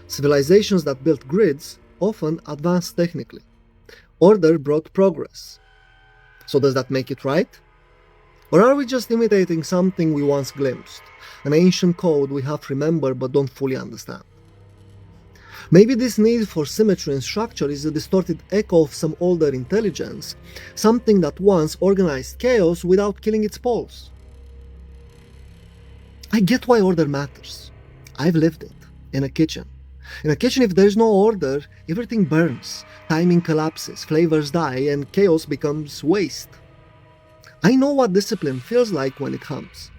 Civilizations that built grids often advanced technically. Order brought progress. So does that make it right? Or are we just imitating something we once glimpsed, an ancient code we half remember but don't fully understand? Maybe this need for symmetry and structure is a distorted echo of some older intelligence, something that once organized chaos without killing its poles. I get why order matters. I've lived it, in a kitchen. In a kitchen, if there's no order, everything burns, timing collapses, flavors die, and chaos becomes waste. I know what discipline feels like when it hums.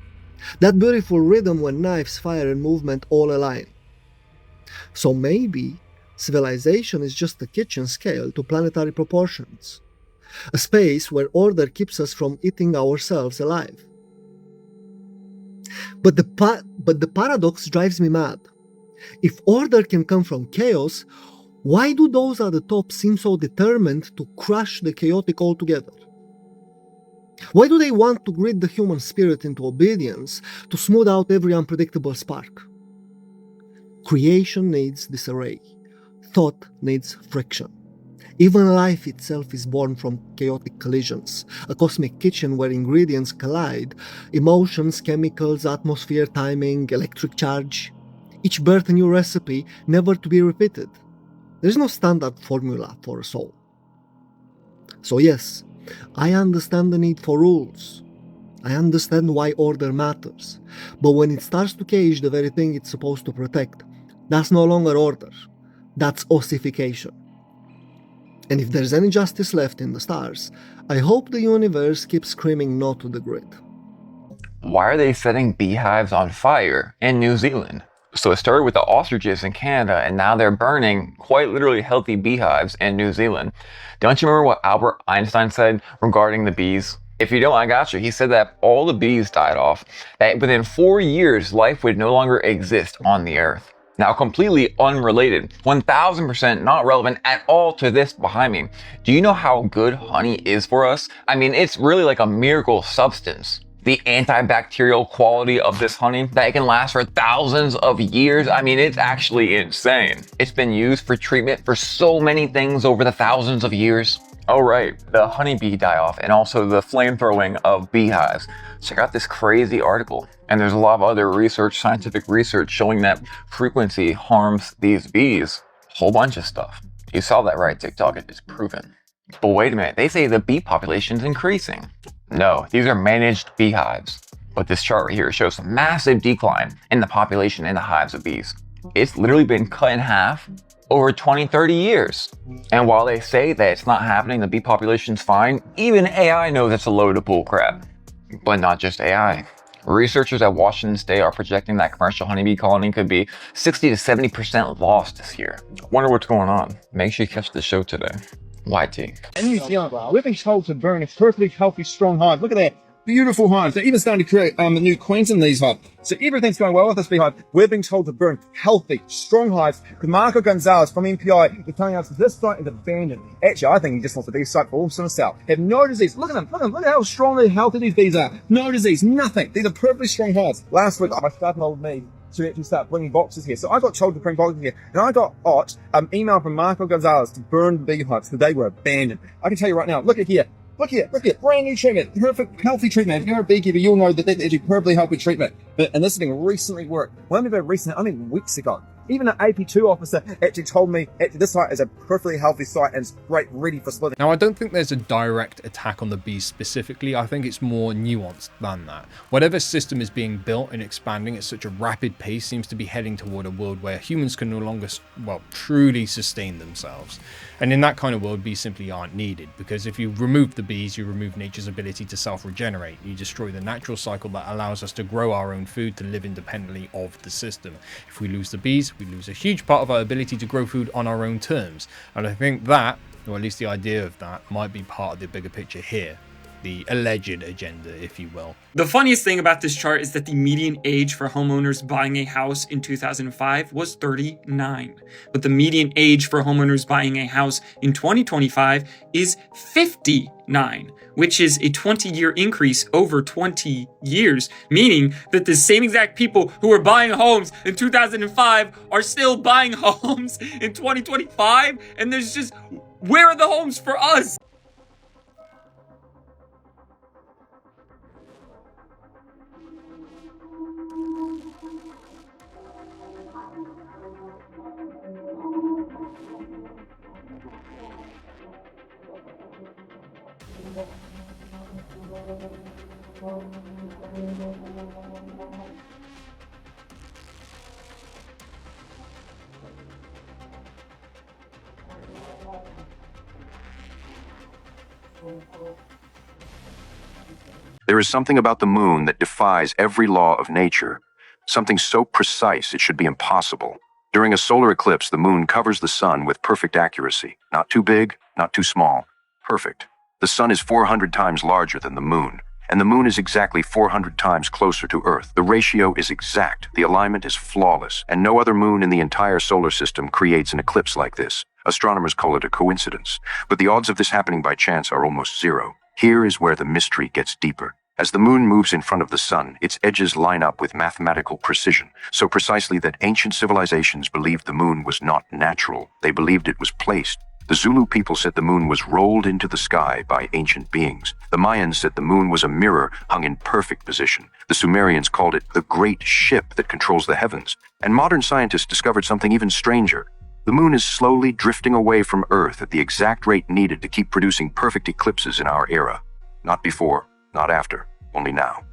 That beautiful rhythm when knives, fire, and movement all align. So maybe civilization is just a kitchen scale to planetary proportions. A space where order keeps us from eating ourselves alive. But the paradox drives me mad. If order can come from chaos, why do those at the top seem so determined to crush the chaotic altogether? Why do they want to grid the human spirit into obedience to smooth out every unpredictable spark? Creation needs disarray. Thought needs friction. Even life itself is born from chaotic collisions, a cosmic kitchen where ingredients collide, emotions, chemicals, atmosphere, timing, electric charge. Each birth a new recipe, never to be repeated. There is no standard formula for a soul. So yes, I understand the need for rules. I understand why order matters. But when it starts to cage the very thing it's supposed to protect, that's no longer order. That's ossification. And if there's any justice left in the stars, I hope the universe keeps screaming no to the grid. Why are they setting beehives on fire in New Zealand? So it started with the ostriches in Canada, and now they're burning quite literally healthy beehives in New Zealand. Don't you remember what Albert Einstein said regarding the bees? If you don't, I got you. He said that all the bees died off, that within 4 years, life would no longer exist on the earth. Now, completely unrelated, 1000% not relevant at all to this behind me. Do you know how good honey is for us? I mean, it's really like a miracle substance. The antibacterial quality of this honey, that it can last for thousands of years. I mean, it's actually insane. It's been used for treatment for so many things over the thousands of years. Oh right, the honeybee die-off and also the flamethrowing of beehives. Check out this crazy article. And there's a lot of other research, scientific research showing that frequency harms these bees. Whole bunch of stuff. You saw that right, TikTok, it's proven. But wait a minute, they say the bee population's increasing. No, these are managed beehives. But this chart right here shows a massive decline in the population in the hives of bees. It's literally been cut in half over 20, 30 years. And while they say that it's not happening, the bee population's fine, even AI knows it's a load of bullcrap. But not just AI. Researchers at Washington State are projecting that commercial honeybee colony could be 60 to 70% lost this year. Wonder what's going on. Make sure you catch the show today. YT. In New Zealand, we've been told to burn a perfectly healthy, strong hive. Look at that. beautiful hives. They're even starting to create new queens in these hives. So everything's going well with this beehive. We're being told to burn healthy, strong hives. Because Marco Gonzalez from MPI is telling us this site is abandoned. Actually, I think he just wants the bee site for all to himself. Have no disease. Look at them. Look at how strong and healthy these bees are. No disease, nothing. These are perfectly strong hives. Last week, my staff told me to actually start bringing boxes here. So I got told to bring boxes here. And I got email from Marco Gonzalez to burn the beehives because they were abandoned. I can tell you right now, look at here. Look here, brand new treatment, perfect, healthy treatment. If you're a beekeeper, you'll know that that's actually perfectly healthy treatment. And this has been recently worked. When I mean by recently, I mean weeks ago. Even an AP2 officer actually told me, actually, this site is a perfectly healthy site and it's great, ready for splitting. Now, I don't think there's a direct attack on the bees specifically. I think it's more nuanced than that. Whatever system is being built and expanding at such a rapid pace seems to be heading toward a world where humans can no longer, well, truly sustain themselves. And in that kind of world, bees simply aren't needed, because if you remove the bees, you remove nature's ability to self-regenerate. You destroy the natural cycle that allows us to grow our own food, to live independently of the system. If we lose the bees, we lose a huge part of our ability to grow food on our own terms. And I think that, or at least the idea of that, might be part of the bigger picture here. The alleged agenda, if you will. The funniest thing about this chart is that the median age for homeowners buying a house in 2005 was 39. But the median age for homeowners buying a house in 2025 is 59, which is a 20-year increase over 20 years, meaning that the same exact people who were buying homes in 2005 are still buying homes in 2025, and there's just, where are the homes for us? There is something about the moon that defies every law of nature, something so precise it should be impossible. During a solar eclipse, the moon covers the sun with perfect accuracy. Not too big, not too small. Perfect. The sun is 400 times larger than the moon, and the moon is exactly 400 times closer to Earth. The ratio is exact, the alignment is flawless, and no other moon in the entire solar system creates an eclipse like this. Astronomers call it a coincidence, but the odds of this happening by chance are almost zero. Here is where the mystery gets deeper. As the moon moves in front of the sun, its edges line up with mathematical precision, so precisely that ancient civilizations believed the moon was not natural. They believed it was placed. The Zulu people said the moon was rolled into the sky by ancient beings. The Mayans said the moon was a mirror hung in perfect position. The Sumerians called it the great ship that controls the heavens. And modern scientists discovered something even stranger. The moon is slowly drifting away from Earth at the exact rate needed to keep producing perfect eclipses in our era. Not before, not after, only now.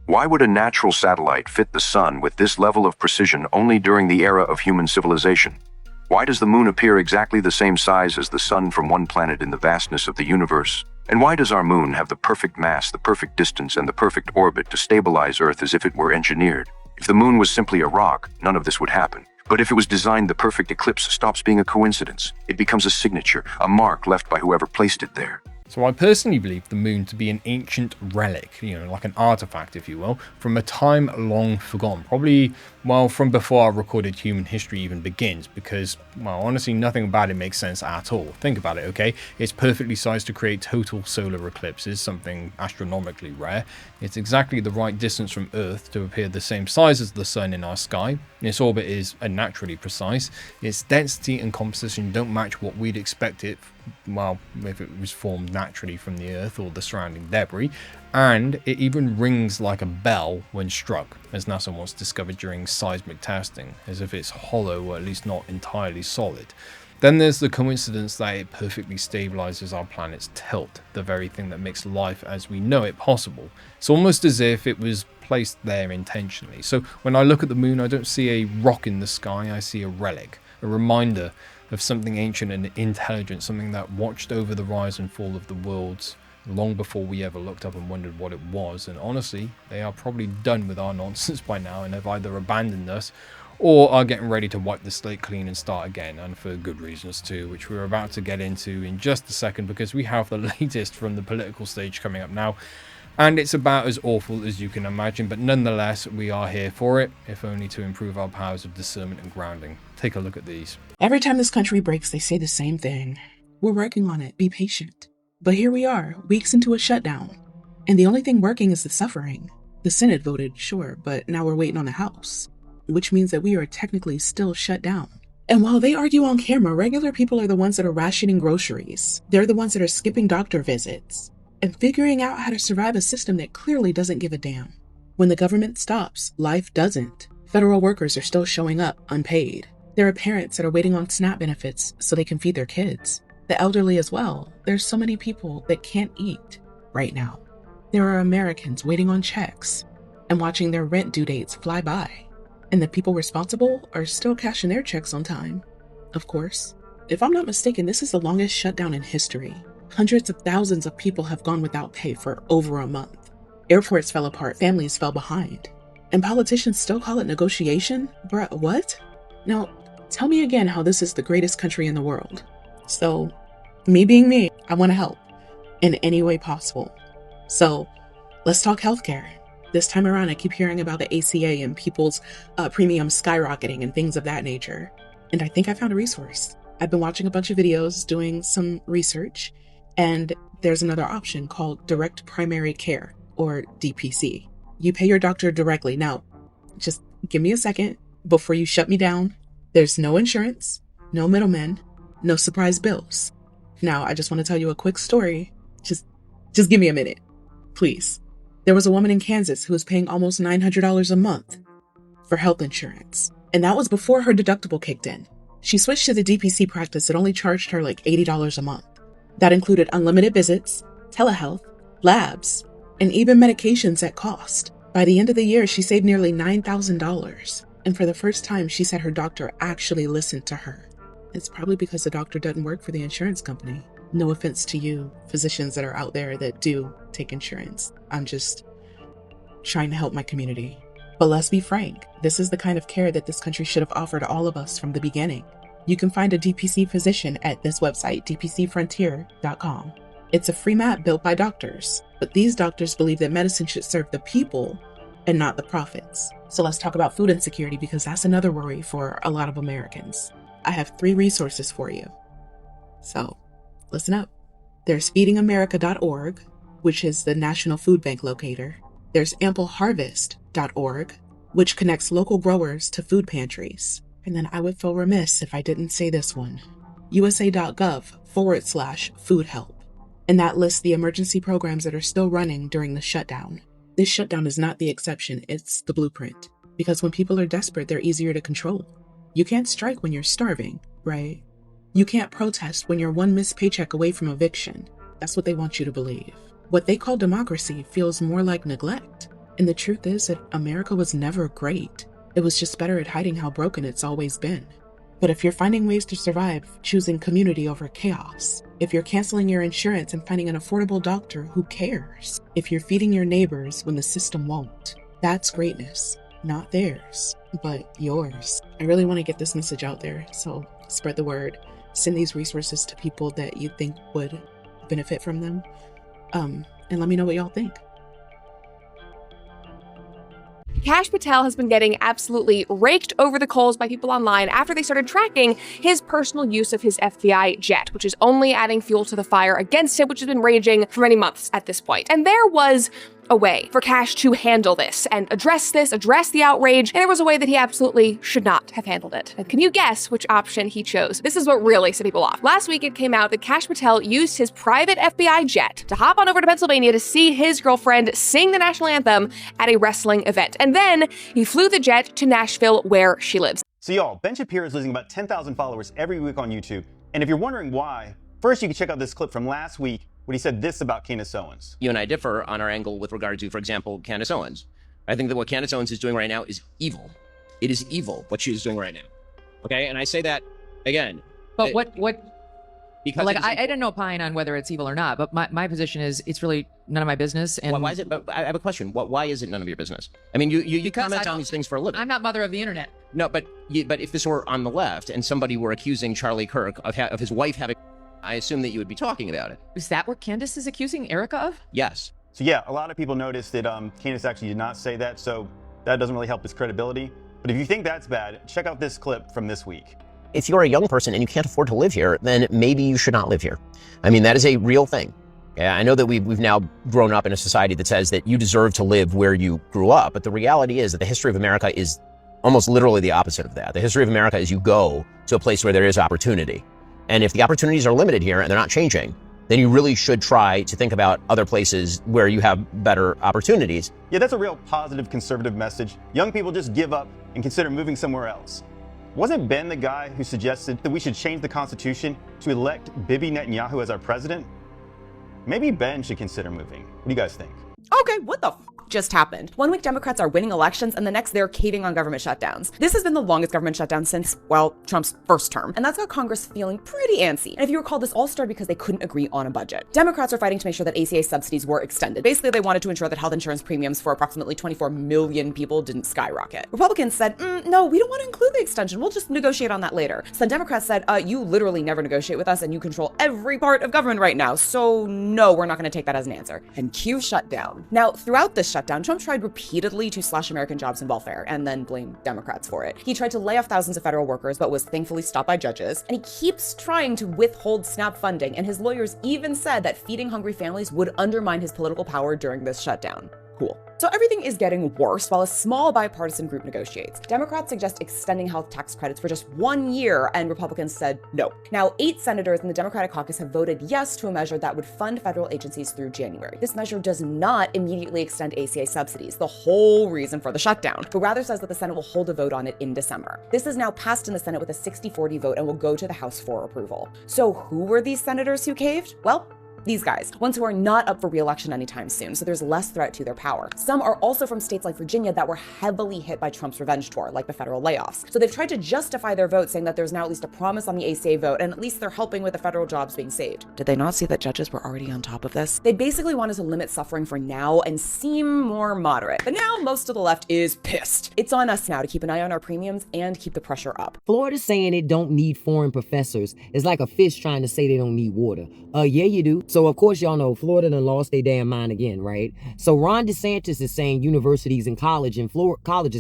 Why would a natural satellite fit the sun with this level of precision only during the era of human civilization? Why does the moon appear exactly the same size as the sun from one planet in the vastness of the universe? And why does our moon have the perfect mass, the perfect distance, and the perfect orbit to stabilize Earth as if it were engineered? If the moon was simply a rock, none of this would happen. But if it was designed, the perfect eclipse stops being a coincidence. It becomes a signature, a mark left by whoever placed it there. So I personally believe the moon to be an ancient relic, like an artifact, if you will, from a time long forgotten. Probably, well, from before our recorded human history even begins, because, well, honestly, nothing about it makes sense at all. Think about it, okay? It's perfectly sized to create total solar eclipses, something astronomically rare. It's exactly the right distance from Earth to appear the same size as the sun in our sky. Its orbit is unnaturally precise. Its density and composition don't match what we'd expect it, well, if it was formed naturally from the Earth or the surrounding debris, and it even rings like a bell when struck, as NASA once discovered during seismic testing, as if it's hollow or at least not entirely solid. Then there's the coincidence that it perfectly stabilizes our planet's tilt, the very thing that makes life as we know it possible. It's almost as if it was placed there intentionally. So when I look at the moon, I don't see a rock in the sky, I see a relic, a reminder of something ancient and intelligent, something that watched over the rise and fall of the worlds long before we ever looked up and wondered what it was. And honestly, they are probably done with our nonsense by now and have either abandoned us or are getting ready to wipe the slate clean and start again, and for good reasons too, which we're about to get into in just a second, because we have the latest from the political stage coming up now. And it's about as awful as you can imagine, but nonetheless, we are here for it, if only to improve our powers of discernment and grounding. Take a look at these. Every time this country breaks, they say the same thing. We're working on it. Be patient. But here we are, weeks into a shutdown. And the only thing working is the suffering. The Senate voted, sure, but now we're waiting on the House, which means that we are technically still shut down. And while they argue on camera, regular people are the ones that are rationing groceries. They're the ones that are skipping doctor visits and figuring out how to survive a system that clearly doesn't give a damn. When the government stops, life doesn't. Federal workers are still showing up unpaid. There are parents that are waiting on SNAP benefits so they can feed their kids. The elderly as well. There's so many people that can't eat right now. There are Americans waiting on checks and watching their rent due dates fly by. And the people responsible are still cashing their checks on time, of course. If I'm not mistaken, this is the longest shutdown in history. Hundreds of thousands of people have gone without pay for over a month. Airports fell apart, families fell behind. And politicians still call it negotiation? Bruh, what? Now, tell me again how this is the greatest country in the world. So, me being me, I want to help in any way possible. So, let's talk healthcare. This time around, I keep hearing about the ACA and people's premiums skyrocketing and things of that nature. And I think I found a resource. I've been watching a bunch of videos, doing some research, and there's another option called Direct Primary Care, or DPC. You pay your doctor directly. Now, just give me a second before you shut me down. There's no insurance, no middlemen, no surprise bills. Now, I just want to tell you a quick story. Just give me a minute, please. There was a woman in Kansas who was paying almost $900 a month for health insurance, and that was before her deductible kicked in. She switched to the DPC practice that only charged her like $80 a month. That included unlimited visits, telehealth, labs, and even medications at cost. By the end of the year, she saved nearly $9,000, and for the first time, she said her doctor actually listened to her. It's probably because the doctor doesn't work for the insurance company. No offense to you, physicians that are out there that do take insurance. I'm just trying to help my community. But let's be frank, this is the kind of care that this country should have offered all of us from the beginning. You can find a DPC physician at this website, dpcfrontier.com. It's a free map built by doctors, but these doctors believe that medicine should serve the people and not the profits. So let's talk about food insecurity, because that's another worry for a lot of Americans. I have 3 resources for you. So, listen up. There's feedingamerica.org, which is the National Food Bank locator. There's ampleharvest.org, which connects local growers to food pantries. And then I would feel remiss if I didn't say this one. USA.gov/food help. And that lists the emergency programs that are still running during the shutdown. This shutdown is not the exception, it's the blueprint. Because when people are desperate, they're easier to control. You can't strike when you're starving, right? You can't protest when you're one missed paycheck away from eviction. That's what they want you to believe. What they call democracy feels more like neglect. And the truth is that America was never great. It was just better at hiding how broken it's always been. But if you're finding ways to survive, choosing community over chaos, if you're canceling your insurance and finding an affordable doctor who cares, if you're feeding your neighbors when the system won't, that's greatness. Not theirs, but yours. I really want to get this message out there, so spread the word. Send these resources to people that you think would benefit from them. And let me know what y'all think. Kash Patel has been getting absolutely raked over the coals by people online after they started tracking his personal use of his FBI jet, which is only adding fuel to the fire against him, which has been raging for many months at this point. And there was a way for Kash to handle this and address the outrage, and there was a way that he absolutely should not have handled it. And can you guess which option he chose? This is what really set people off. Last week, it came out that Kash Patel used his private FBI jet to hop on over to Pennsylvania to see his girlfriend sing the national anthem at a wrestling event. And then he flew the jet to Nashville, where she lives. So y'all, Ben Shapiro is losing about 10,000 followers every week on YouTube. And if you're wondering why, first you can check out this clip from last week when he said this about Candace Owens. You and I differ on our angle with regard to, for example, Candace Owens. I think that what Candace Owens is doing right now is evil. It is evil what she is doing right now. Okay, and I say that again. But what? Because like I didn't opine on whether it's evil or not, but my position is it's really none of my business. And why is it? But I have a question. Why is it none of your business? I mean, you comment on these things for a living. I'm not mother of the internet. No, but if this were on the left and somebody were accusing Charlie Kirk of his wife having, I assume that you would be talking about it. Is that what Candace is accusing Erica of? Yes. So yeah, a lot of people noticed that Candace actually did not say that, so that doesn't really help his credibility. But if you think that's bad, check out this clip from this week. If you're a young person and you can't afford to live here, then maybe you should not live here. I mean, that is a real thing. Yeah, I know that we've now grown up in a society that says that you deserve to live where you grew up, but the reality is that the history of America is almost literally the opposite of that. The history of America is you go to a place where there is opportunity. And if the opportunities are limited here and they're not changing, then you really should try to think about other places where you have better opportunities. Yeah, that's a real positive conservative message. Young people just give up and consider moving somewhere else. Wasn't Ben the guy who suggested that we should change the Constitution to elect Bibi Netanyahu as our president? Maybe Ben should consider moving. What do you guys think? Okay, what the just happened? 1 week Democrats are winning elections and the next they're caving on government shutdowns. This has been the longest government shutdown since, well, Trump's first term. And that's got Congress feeling pretty antsy. And if you recall, this all started because they couldn't agree on a budget. Democrats are fighting to make sure that ACA subsidies were extended. Basically, they wanted to ensure that health insurance premiums for approximately 24 million people didn't skyrocket. Republicans said, no, we don't want to include the extension. We'll just negotiate on that later. So then Democrats said, you literally never negotiate with us and you control every part of government right now. So no, we're not going to take that as an answer. And cue shutdown. Now, throughout this shutdown, Trump tried repeatedly to slash American jobs and welfare and then blame Democrats for it. He tried to lay off thousands of federal workers, but was thankfully stopped by judges. And he keeps trying to withhold SNAP funding, and his lawyers even said that feeding hungry families would undermine his political power during this shutdown. Cool. So everything is getting worse while a small bipartisan group negotiates. Democrats suggest extending health tax credits for just 1 year, and Republicans said no. Now, 8 senators in the Democratic caucus have voted yes to a measure that would fund federal agencies through January. This measure does not immediately extend ACA subsidies, the whole reason for the shutdown, but rather says that the Senate will hold a vote on it in December. This is now passed in the Senate with a 60-40 vote and will go to the House for approval. So who were these senators who caved? Well, these guys, ones who are not up for re-election anytime soon, so there's less threat to their power. Some are also from states like Virginia that were heavily hit by Trump's revenge tour, like the federal layoffs. So they've tried to justify their vote, saying that there's now at least a promise on the ACA vote, and at least they're helping with the federal jobs being saved. Did they not see that judges were already on top of this? They basically wanted to limit suffering for now and seem more moderate. But now most of the left is pissed. It's on us now to keep an eye on our premiums and keep the pressure up. Florida saying it don't need foreign professors is like a fish trying to say they don't need water. Yeah, you do. So of course y'all know Florida done lost their damn mind again, right? So Ron DeSantis is saying universities and colleges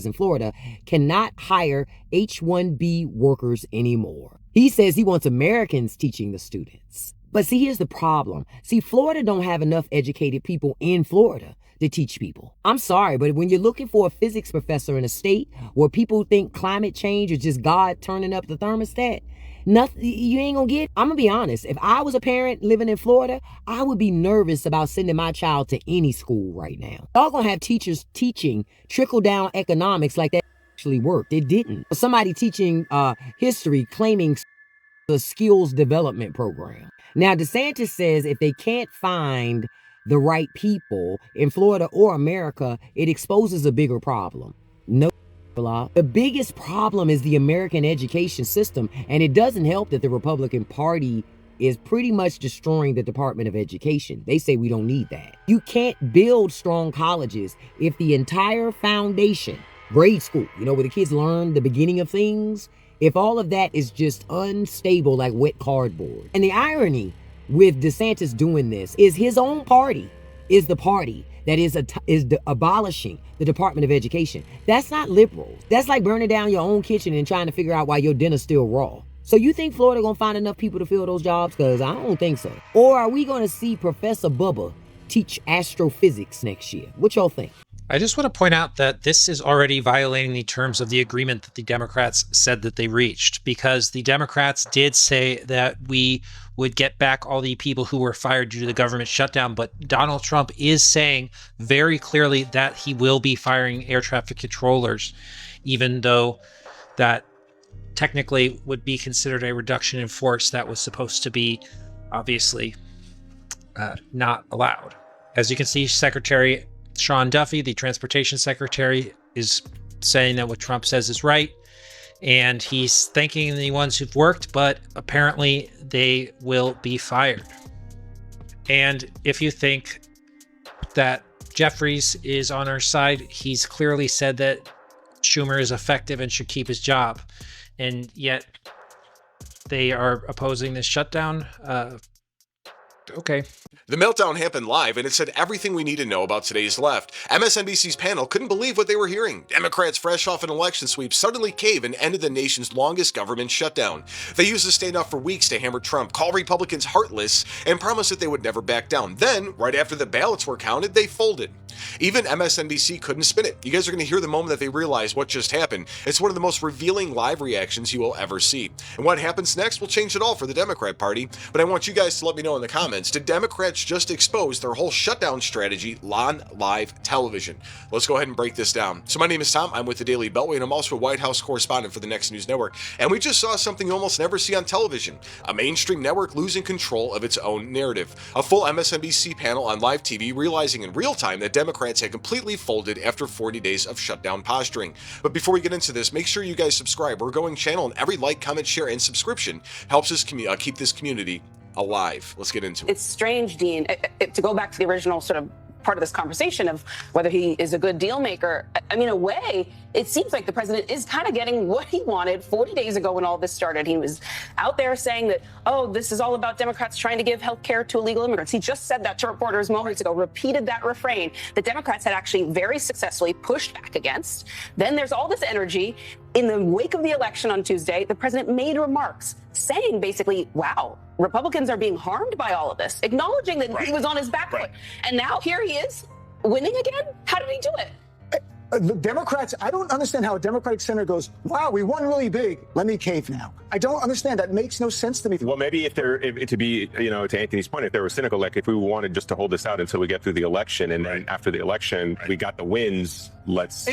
in Florida cannot hire H-1B workers anymore. He says he wants Americans teaching the students. But see, here's the problem. See, Florida don't have enough educated people in Florida to teach people. I'm sorry, but when you're looking for a physics professor in a state where people think climate change is just God turning up the thermostat, nothing, you ain't gonna get. I'm gonna be honest. If I was a parent living in Florida, I would be nervous about sending my child to any school right now. Y'all gonna have teachers teaching trickle-down economics like that actually worked. It didn't. Somebody teaching history claiming the skills development program. Now, DeSantis says if they can't find the right people in Florida or America, it exposes a bigger problem. No. The biggest problem is the American education system, and it doesn't help that the Republican Party is pretty much destroying the Department of Education. They say we don't need that. You can't build strong colleges if the entire foundation, grade school, where the kids learn the beginning of things, if all of that is just unstable like wet cardboard. And the irony with DeSantis doing this is his own party is the party that is abolishing the Department of Education. That's not liberals. That's like burning down your own kitchen and trying to figure out why your dinner's still raw. So you think Florida gonna find enough people to fill those jobs? Because I don't think so. Or are we gonna see Professor Bubba teach astrophysics next year? What y'all think? I just want to point out that this is already violating the terms of the agreement that the Democrats said that they reached, because the Democrats did say that we would get back all the people who were fired due to the government shutdown. But Donald Trump is saying very clearly that he will be firing air traffic controllers, even though that technically would be considered a reduction in force that was supposed to be obviously not allowed. As you can see, Secretary Sean Duffy, the transportation secretary, is saying that what Trump says is right, and he's thanking the ones who've worked, but apparently they will be fired. And if you think that Jeffries is on our side, he's clearly said that Schumer is effective and should keep his job, and yet they are opposing this shutdown. Okay. The meltdown happened live, and it said everything we need to know about today's left. MSNBC's panel couldn't believe what they were hearing. Democrats, fresh off an election sweep, suddenly cave and ended the nation's longest government shutdown. They used the standoff for weeks to hammer Trump, call Republicans heartless, and promise that they would never back down. Then, right after the ballots were counted, they folded. Even MSNBC couldn't spin it. You guys are going to hear the moment that they realize what just happened. It's one of the most revealing live reactions you will ever see. And what happens next will change it all for the Democrat Party. But I want you guys to let me know in the comments, did Democrats just expose their whole shutdown strategy on live television? Let's go ahead and break this down. So my name is Tom. I'm with the Daily Beltway, and I'm also a White House correspondent for the Next News Network. And we just saw something you almost never see on television, a mainstream network losing control of its own narrative. A full MSNBC panel on live TV realizing in real time that Democrats had completely folded after 40 days of shutdown posturing. But before we get into this, make sure you guys subscribe. We're going channel, and every like, comment, share, and subscription helps us keep this community alive. Let's get into it. It's strange, Dean, to go back to the original sort of part of this conversation of whether he is a good deal maker. I mean, in a way, it seems like the president is kind of getting what he wanted 40 days ago when all this started. He was out there saying that, oh, this is all about Democrats trying to give health care to illegal immigrants. He just said that to reporters moments ago, repeated that refrain that Democrats had actually very successfully pushed back against. Then there's all this energy. In the wake of the election on Tuesday, the president made remarks saying basically, wow, Republicans are being harmed by all of this, acknowledging that he was on his back foot. And now here he is winning again. How did he do it? The Democrats, I don't understand how a Democratic senator goes, wow, we won really big. Let me cave now. I don't understand. That makes no sense to me. Well, maybe to be, to Anthony's point, if they were cynical, like if we wanted just to hold this out until we get through the election, and then after the election, we got the wins, let's...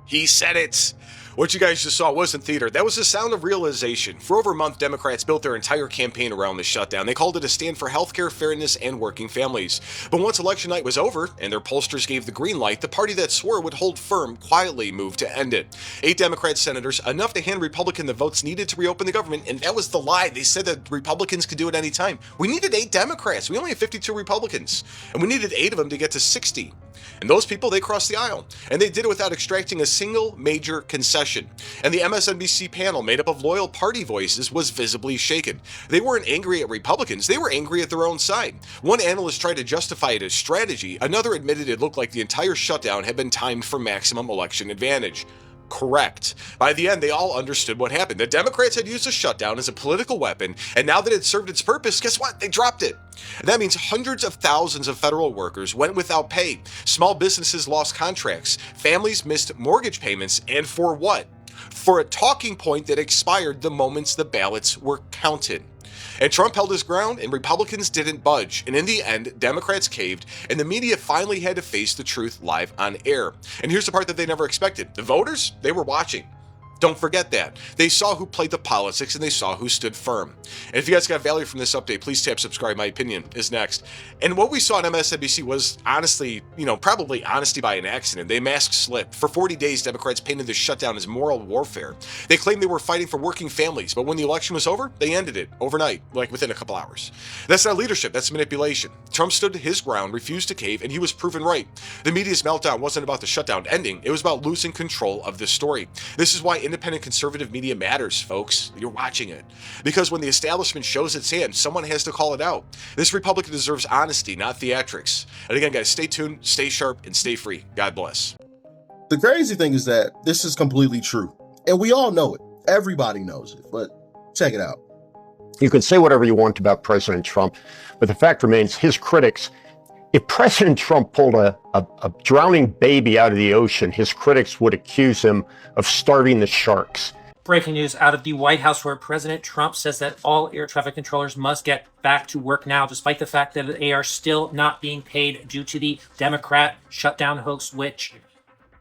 He said it. What you guys just saw wasn't theater. That was the sound of realization. For over a month, Democrats built their entire campaign around the shutdown. They called it a stand for healthcare, fairness, and working families. But once election night was over and their pollsters gave the green light, the party that swore would hold firm quietly moved to end it. 8 Democrat senators, enough to hand Republican the votes needed to reopen the government, and that was the lie. They said that Republicans could do it any time. We needed 8 Democrats. We only have 52 Republicans, and we needed 8 of them to get to 60. And those people, they crossed the aisle. And they did it without extracting a single major concession. And the MSNBC panel, made up of loyal party voices, was visibly shaken. They weren't angry at Republicans, they were angry at their own side. One analyst tried to justify it as strategy. Another admitted it looked like the entire shutdown had been timed for maximum election advantage. Correct. By the end, they all understood what happened. The Democrats had used the shutdown as a political weapon, and now that it served its purpose, guess what? They dropped it. And that means hundreds of thousands of federal workers went without pay. Small businesses lost contracts. Families missed mortgage payments. And for what? For a talking point that expired the moments the ballots were counted. And Trump held his ground, and Republicans didn't budge. And in the end, Democrats caved, and the media finally had to face the truth live on air. And here's the part that they never expected. The voters, they were watching. Don't forget that. They saw who played the politics, and they saw who stood firm. And if you guys got value from this update, please tap subscribe. My opinion is next. And what we saw on MSNBC was honestly, probably honesty by an accident. They mask slipped. For 40 days, Democrats painted this shutdown as moral warfare. They claimed they were fighting for working families, but when the election was over, they ended it overnight, like within a couple hours. That's not leadership, that's manipulation. Trump stood his ground, refused to cave, and he was proven right. The media's meltdown wasn't about the shutdown ending, it was about losing control of this story. This is why independent conservative media matters, folks. You're watching it. Because when the establishment shows its hand, someone has to call it out. This Republican deserves honesty, not theatrics. And again, guys, stay tuned, stay sharp, and stay free. God bless. The crazy thing is that this is completely true. And we all know it. Everybody knows it. But check it out. You can say whatever you want about President Trump, but the fact remains his critics, if President Trump pulled a drowning baby out of the ocean, his critics would accuse him of starving the sharks. Breaking news out of the White House, where President Trump says that all air traffic controllers must get back to work now, despite the fact that they are still not being paid due to the Democrat shutdown hoax, which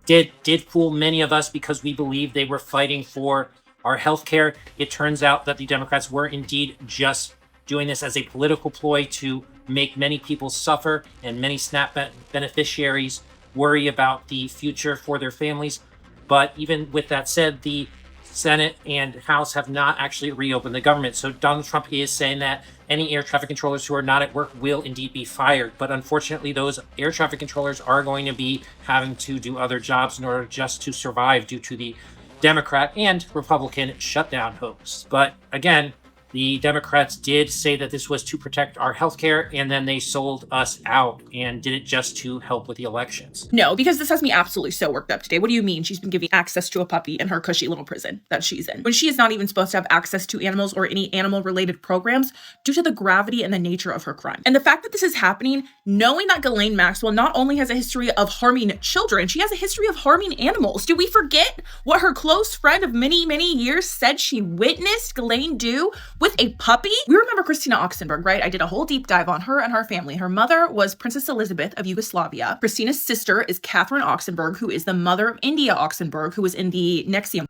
did fool many of us because we believed they were fighting for our health care. It turns out that the Democrats were indeed just doing this as a political ploy to make many people suffer and many SNAP beneficiaries worry about the future for their families. But even with that said, the Senate and House have not actually reopened the government. So Donald Trump is saying that any air traffic controllers who are not at work will indeed be fired. But unfortunately, those air traffic controllers are going to be having to do other jobs in order just to survive due to the Democrat and Republican shutdown hoax. But again, The Democrats did say that this was to protect our healthcare, and then they sold us out and did it just to help with the elections. No, because this has me absolutely so worked up today. What do you mean she's been giving access to a puppy in her cushy little prison that she's in, when she is not even supposed to have access to animals or any animal-related programs due to the gravity and the nature of her crime? And the fact that this is happening, knowing that Ghislaine Maxwell not only has a history of harming children, she has a history of harming animals. Do we forget what her close friend of many, many years said she witnessed Ghislaine do with a puppy? We remember Christina Oxenberg, right? I did a whole deep dive on her and her family. Her mother was Princess Elizabeth of Yugoslavia. Christina's sister is Catherine Oxenberg, who is the mother of India Oxenberg, who was in the Nexium.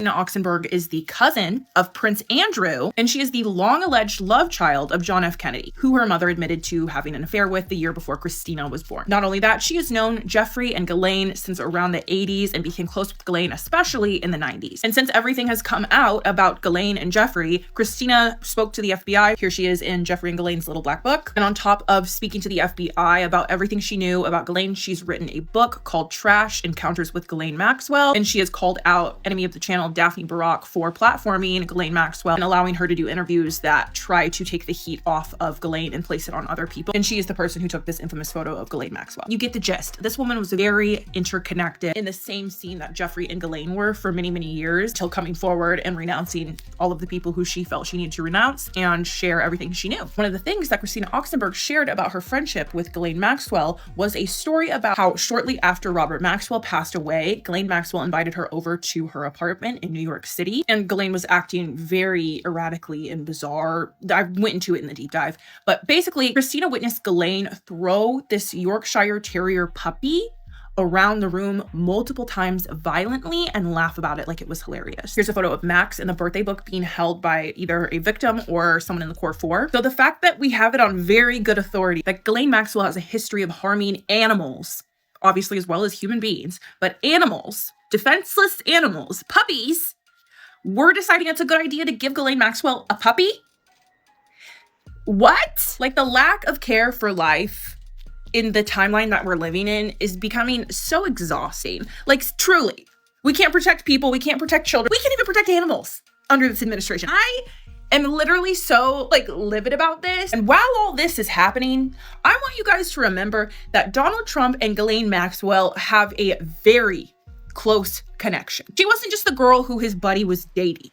Christina Oxenberg is the cousin of Prince Andrew, and she is the long-alleged love child of John F. Kennedy, who her mother admitted to having an affair with the year before Christina was born. Not only that, she has known Jeffrey and Ghislaine since around the 80s and became close with Ghislaine especially in the 90s. And since everything has come out about Ghislaine and Jeffrey, Christina spoke to the FBI. Here she is in Jeffrey and Ghislaine's little black book. And on top of speaking to the FBI about everything she knew about Ghislaine, she's written a book called Trash: Encounters with Ghislaine Maxwell, and she has called out enemy of the channel Daphne Barak for platforming Ghislaine Maxwell and allowing her to do interviews that try to take the heat off of Ghislaine and place it on other people. And she is the person who took this infamous photo of Ghislaine Maxwell. You get the gist. This woman was very interconnected in the same scene that Jeffrey and Ghislaine were for many, many years, till coming forward and renouncing all of the people who she felt she needed to renounce and share everything she knew. One of the things that Christina Oxenberg shared about her friendship with Ghislaine Maxwell was a story about how shortly after Robert Maxwell passed away, Ghislaine Maxwell invited her over to her apartment in New York City, and Ghislaine was acting very erratically and bizarre. I went into it in the deep dive, but basically Christina witnessed Ghislaine throw this Yorkshire Terrier puppy around the room multiple times violently and laugh about it like it was hilarious. Here's a photo of Max in the birthday book being held by either a victim or someone in the core four. So the fact that we have it on very good authority that Ghislaine Maxwell has a history of harming animals, obviously as well as human beings, but animals, defenseless animals, puppies, we're deciding it's a good idea to give Ghislaine Maxwell a puppy? What? Like, the lack of care for life in the timeline that we're living in is becoming so exhausting. Like, truly, we can't protect people, we can't protect children, we can't even protect animals under this administration. I am literally so, livid about this. And while all this is happening, I want you guys to remember that Donald Trump and Ghislaine Maxwell have a very close connection. She wasn't just the girl who his buddy was dating.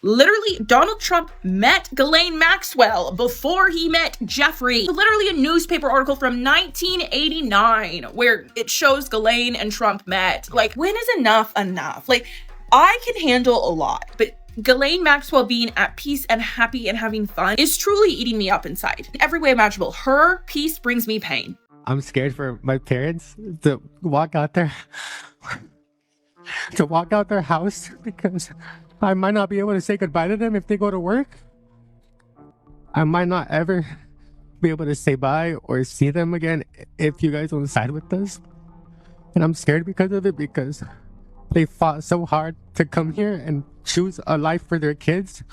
Literally, Donald Trump met Ghislaine Maxwell before he met Jeffrey. Literally a newspaper article from 1989 where it shows Ghislaine and Trump met. Like, when is enough enough? Like, I can handle a lot, but Ghislaine Maxwell being at peace and happy and having fun is truly eating me up inside. In every way imaginable, her peace brings me pain. I'm scared for my parents to walk out their house because I might not be able to say goodbye to them if they go to work. I might not ever be able to say bye or see them again if you guys don't side with us. And I'm scared because of it, because they fought so hard to come here and choose a life for their kids.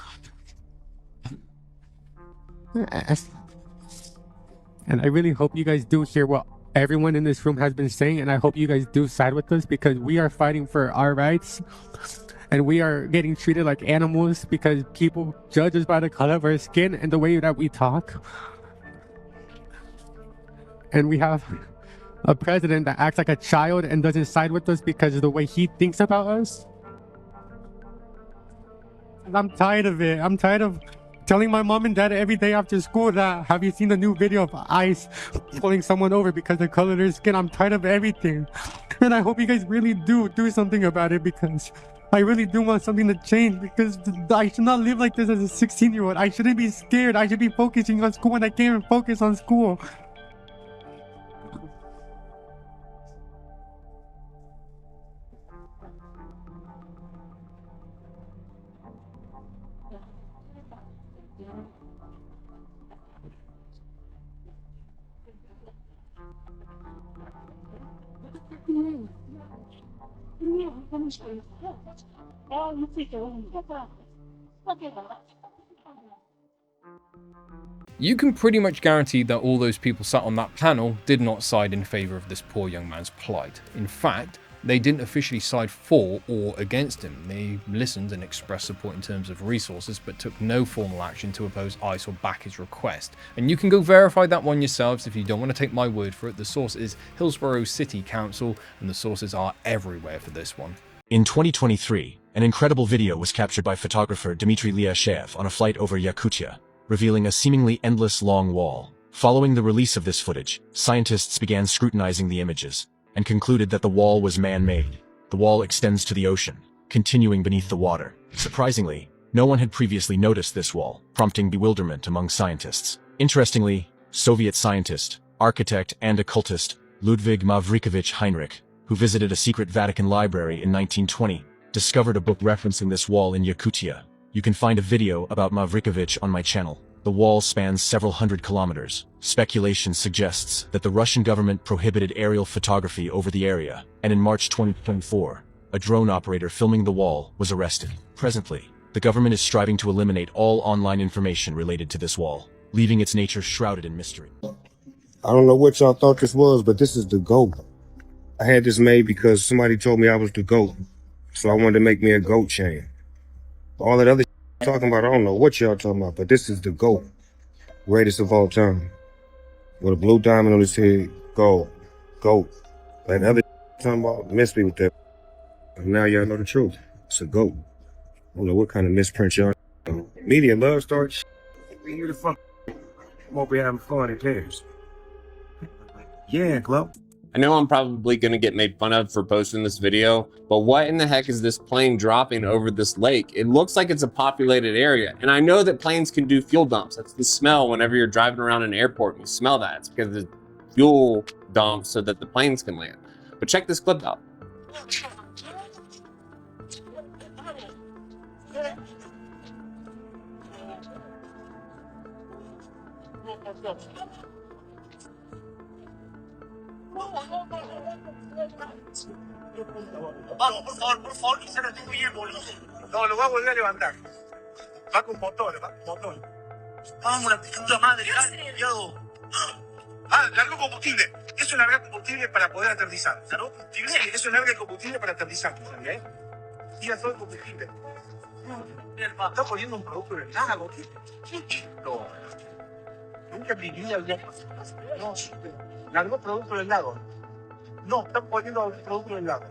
And I really hope you guys do hear what everyone in this room has been saying, and I hope you guys do side with us, because we are fighting for our rights. And we are getting treated like animals because people judge us by the color of our skin and the way that we talk. And we have a president that acts like a child and doesn't side with us because of the way he thinks about us. And I'm tired of it. I'm tired of telling my mom and dad every day after school that, have you seen the new video of ICE pulling someone over because of the color of their skin? I'm tired of everything. And I hope you guys really do something about it, because I really do want something to change, because I should not live like this as a 16-year-old. I shouldn't be scared. I should be focusing on school, and I can't even focus on school. You can pretty much guarantee that all those people sat on that panel did not side in favor of this poor young man's plight. In fact, They didn't officially side for or against him. They listened and expressed support in terms of resources, but took no formal action to oppose ICE or back his request. And you can go verify that one yourselves if you don't want to take my word for it. The source is Hillsborough City Council, and the sources are everywhere for this one. In 2023, an incredible video was captured by photographer Dmitry Lyashev on a flight over Yakutia, revealing a seemingly endless long wall. Following the release of this footage, scientists began scrutinizing the images and concluded that the wall was man-made. The wall extends to the ocean, continuing beneath the water. Surprisingly, no one had previously noticed this wall, prompting bewilderment among scientists. Interestingly, Soviet scientist, architect, and occultist Ludwig Mavrikovich Heinrich, who visited a secret Vatican library in 1920, discovered a book referencing this wall in Yakutia. You can find a video about Mavrikovich on my channel. The wall spans several hundred kilometers. Speculation suggests that the Russian government prohibited aerial photography over the area, and in March 2024, a drone operator filming the wall was arrested. Presently, the government is striving to eliminate all online information related to this wall, leaving its nature shrouded in mystery. I don't know what y'all thought this was, but this is the GOAT. I had this made because somebody told me I was the GOAT, so I wanted to make me a GOAT chain. All that other talking about, I don't know what y'all talking about, but this is the GOAT. Greatest of all time. With a blue diamond on his head, gold, GOAT. That other talking about, missed me with that. And now y'all know the truth. It's a GOAT. I don't know what kind of misprint y'all media love starts. Who the fuck won't be having fun in Paris? Yeah, Club. I know I'm probably going to get made fun of for posting this video, but what in the heck is this plane dropping over this lake? It looks like it's a populated area, and I know that planes can do fuel dumps. That's the smell whenever you're driving around an airport and you smell that. It's because the fuel dumps so that the planes can land. But check this clip out. Vamos, por favor, que se retribuye el bolillo. No, lo va a volver a levantar. Va con motor, va con motor. Vamos, la puta madre, dale, cuidado. Largo combustible. Eso es largar combustible para poder aterrizar. ¿Largo combustible? Sí, eso es largar combustible para aterrizar. ¿Eh? Tira todo el combustible. Está poniendo un producto en el lago. ¿Qué chico? Nunca en mi vida había pasado. No, largó producto del lago. No, están poniendo un producto del lago.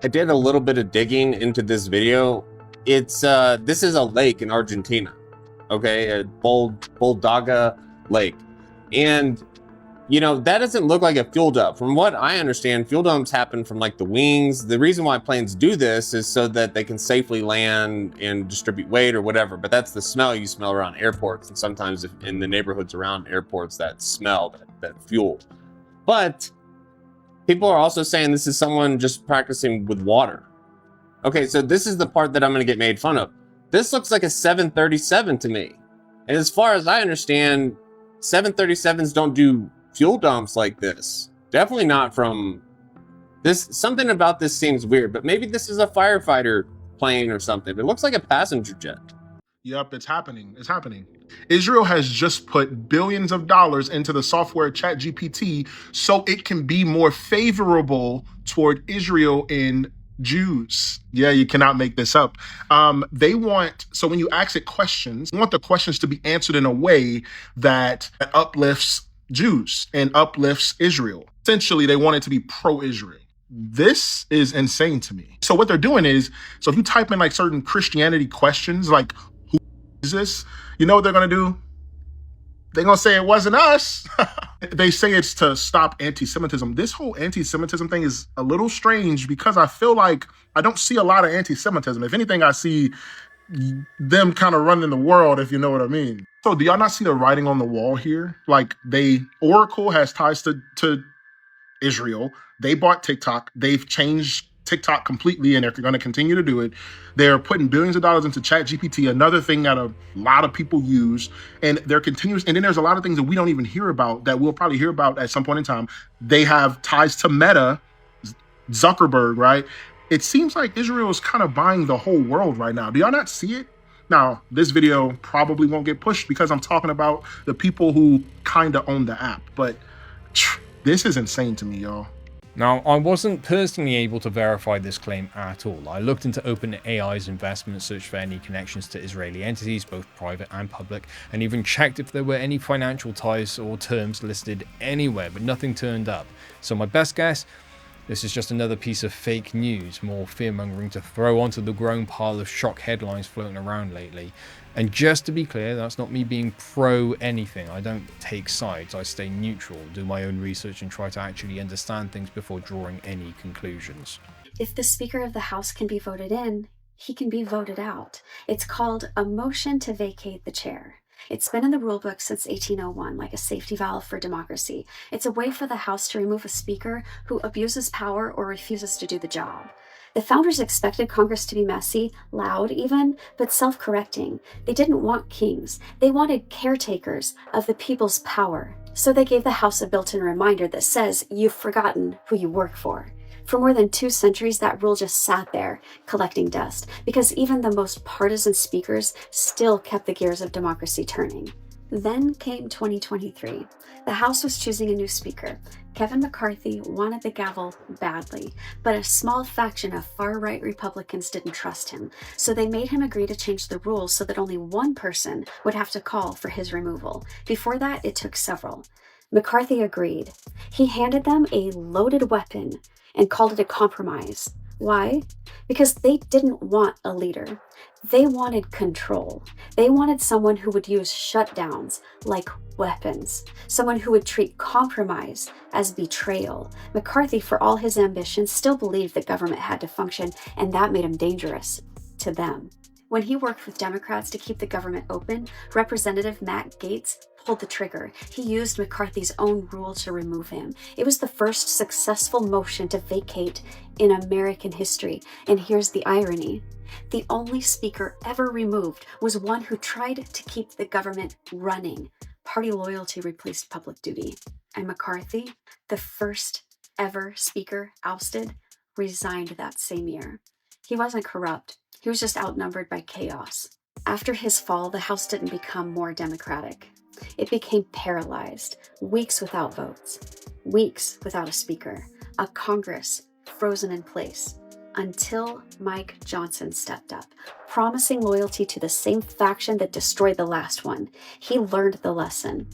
I did a little bit of digging into this video. It's this is a lake in Argentina, okay, a Boldaga Lake, and you know that doesn't look like a fuel dump. From what I understand, fuel dumps happen from like the wings. The reason why planes do this is so that they can safely land and distribute weight or whatever. But that's the smell you smell around airports, and sometimes in the neighborhoods around airports, that smell, that fuel. But people are also saying this is someone just practicing with water. Okay, so this is the part that I'm going to get made fun of. This looks like a 737 to me. And as far as I understand, 737s don't do fuel dumps like this. Definitely not from this. Something about this seems weird, but maybe this is a firefighter plane or something. It looks like a passenger jet. Yep, it's happening. It's happening. Israel has just put billions of dollars into the software ChatGPT so it can be more favorable toward Israel and Jews. Yeah, you cannot make this up. They want, so when you ask it questions, you want the questions to be answered in a way that uplifts Jews and uplifts Israel. Essentially, they want it to be pro-Israel. This is insane to me. So what they're doing is, so if you type in like certain Christianity questions, like, who is this? You know what they're going to do? They're going to say it wasn't us. They say it's to stop anti-Semitism. This whole anti-Semitism thing is a little strange because I feel like I don't see a lot of anti-Semitism. If anything, I see them kind of running the world, if you know what I mean. So do y'all not see the writing on the wall here? Like Oracle has ties to Israel. They bought TikTok. They've changed TikTok completely, and they're going to continue to do it. They're putting billions of dollars into ChatGPT, another thing that a lot of people use, and they're continuous. And then there's a lot of things that we don't even hear about that we'll probably hear about at some point in time. They have ties to Meta, Zuckerberg, right? It seems like Israel is kind of buying the whole world right now. Do y'all not see it? Now, this video probably won't get pushed because I'm talking about the people who kind of own the app, but This is insane to me, y'all. Now, I wasn't personally able to verify this claim at all. I looked into OpenAI's investment, searched for any connections to Israeli entities, both private and public, and even checked if there were any financial ties or terms listed anywhere, but nothing turned up. So my best guess, this is just another piece of fake news, more fear-mongering to throw onto the growing pile of shock headlines floating around lately. And just to be clear, that's not me being pro anything. I don't take sides. I stay neutral, do my own research, and try to actually understand things before drawing any conclusions. If the Speaker of the House can be voted in, he can be voted out. It's called a motion to vacate the chair. It's been in the rulebook since 1801, like a safety valve for democracy. It's a way for the House to remove a speaker who abuses power or refuses to do the job. The founders expected Congress to be messy, loud even, but self-correcting. They didn't want kings. They wanted caretakers of the people's power. So they gave the House a built-in reminder that says, you've forgotten who you work for. For more than 2 centuries, that rule just sat there, collecting dust, because even the most partisan speakers still kept the gears of democracy turning. Then came 2023. The House was choosing a new speaker. Kevin McCarthy wanted the gavel badly, but a small faction of far-right Republicans didn't trust him, so they made him agree to change the rules so that only one person would have to call for his removal. Before that, it took several. McCarthy agreed. He handed them a loaded weapon and called it a compromise. Why? Because they didn't want a leader. They wanted control. They wanted someone who would use shutdowns like weapons, someone who would treat compromise as betrayal. McCarthy, for all his ambitions, still believed that government had to function, and that made him dangerous to them. When he worked with Democrats to keep the government open, Representative Matt Gaetz pulled the trigger. He used McCarthy's own rule to remove him. It was the first successful motion to vacate in American history. And here's the irony. The only speaker ever removed was one who tried to keep the government running. Party loyalty replaced public duty. And McCarthy, the first ever speaker ousted, resigned that same year. He wasn't corrupt. He was just outnumbered by chaos. After his fall, the House didn't become more democratic. It became paralyzed, weeks without votes, weeks without a speaker, a Congress frozen in place, until Mike Johnson stepped up, promising loyalty to the same faction that destroyed the last one. He learned the lesson.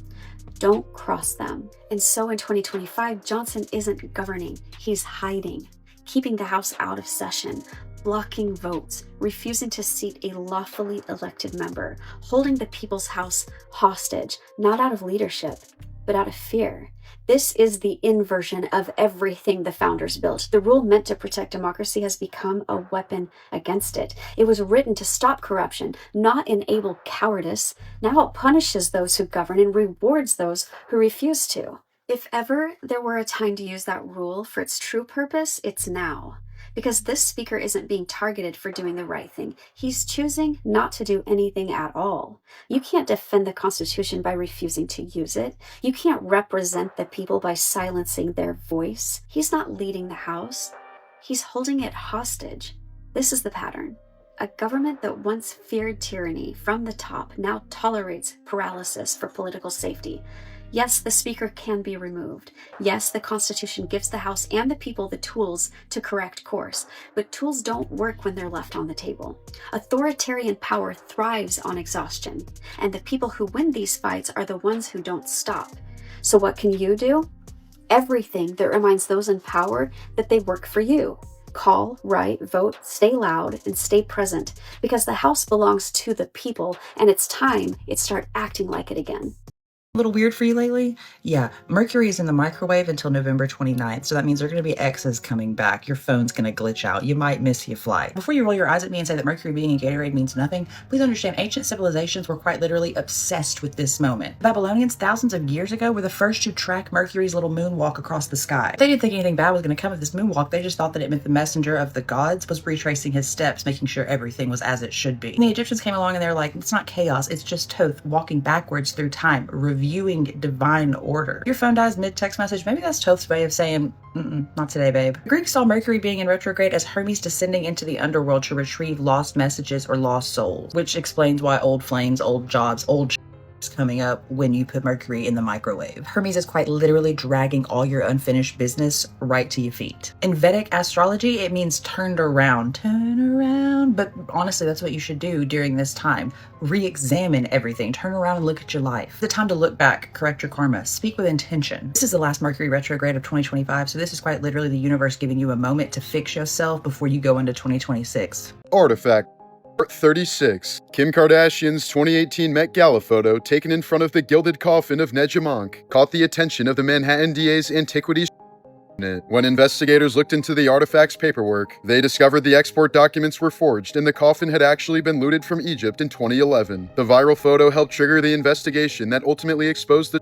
Don't cross them. And so in 2025, Johnson isn't governing, he's hiding, keeping the House out of session, blocking votes, refusing to seat a lawfully elected member, holding the people's house hostage, not out of leadership, but out of fear. This is the inversion of everything the founders built. The rule meant to protect democracy has become a weapon against it. It was written to stop corruption, not enable cowardice. Now it punishes those who govern and rewards those who refuse to. If ever there were a time to use that rule for its true purpose, it's now. Because this speaker isn't being targeted for doing the right thing. He's choosing not to do anything at all. You can't defend the Constitution by refusing to use it. You can't represent the people by silencing their voice. He's not leading the House. He's holding it hostage. This is the pattern. A government that once feared tyranny from the top now tolerates paralysis for political safety. Yes, the speaker can be removed. Yes, the Constitution gives the House and the people the tools to correct course, but tools don't work when they're left on the table. Authoritarian power thrives on exhaustion, and the people who win these fights are the ones who don't stop. So what can you do? Everything that reminds those in power that they work for you. Call, write, vote, stay loud, and stay present, because the House belongs to the people, and it's time it start acting like it again. A little weird for you lately? Yeah, Mercury is in the microwave until November 29th, so that means there are going to be X's coming back. Your phone's going to glitch out. You might miss your flight. Before you roll your eyes at me and say that Mercury being in Gatorade means nothing, please understand ancient civilizations were quite literally obsessed with this moment. Babylonians, thousands of years ago, were the first to track Mercury's little moonwalk across the sky. They didn't think anything bad was going to come of this moonwalk. They just thought that it meant the messenger of the gods was retracing his steps, making sure everything was as it should be. And the Egyptians came along and they were like, it's not chaos, it's just Thoth walking backwards through time, reviewing divine order. Your phone dies mid-text message, maybe that's Thoth's way of saying, not today, babe. The Greeks saw Mercury being in retrograde as Hermes descending into the underworld to retrieve lost messages or lost souls, which explains why old flames, old jobs, old coming up when you put Mercury in the microwave. Hermes is quite literally dragging all your unfinished business right to your feet. In Vedic astrology, it means turned around. Turn around. But honestly, that's what you should do during this time. Re-examine everything. Turn around and look at your life. The time to look back, correct your karma, speak with intention. This is the last Mercury retrograde of 2025, so this is quite literally the universe giving you a moment to fix yourself before you go into 2026. Artifact. Part 36. Kim Kardashian's 2018 Met Gala photo taken in front of the gilded coffin of Nejamonk caught the attention of the Manhattan DA's Antiquities Unit. When investigators looked into the artifact's paperwork, they discovered the export documents were forged and the coffin had actually been looted from Egypt in 2011. The viral photo helped trigger the investigation that ultimately exposed the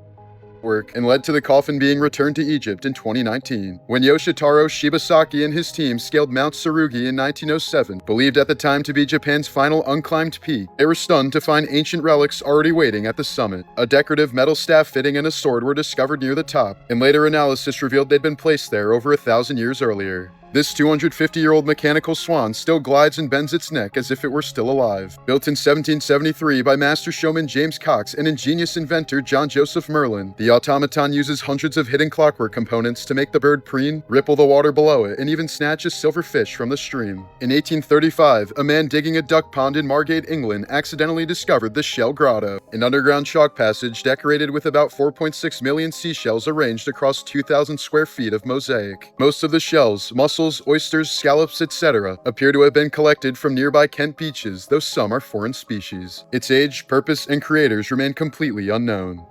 work and led to the coffin being returned to Egypt in 2019. When Yoshitaro Shibasaki and his team scaled Mount Tsurugi in 1907, believed at the time to be Japan's final unclimbed peak, they were stunned to find ancient relics already waiting at the summit. A decorative metal staff fitting and a sword were discovered near the top, and later analysis revealed they'd been placed there over 1,000 years earlier. This 250-year-old mechanical swan still glides and bends its neck as if it were still alive. Built in 1773 by master showman James Cox and ingenious inventor John Joseph Merlin, the automaton uses hundreds of hidden clockwork components to make the bird preen, ripple the water below it, and even snatch a silver fish from the stream. In 1835, a man digging a duck pond in Margate, England, accidentally discovered the Shell Grotto, an underground chalk passage decorated with about 4.6 million seashells arranged across 2,000 square feet of mosaic. Most of the shells, mussels, oysters, scallops, etc., appear to have been collected from nearby Kent beaches, though some are foreign species. Its age, purpose, and creators remain completely unknown.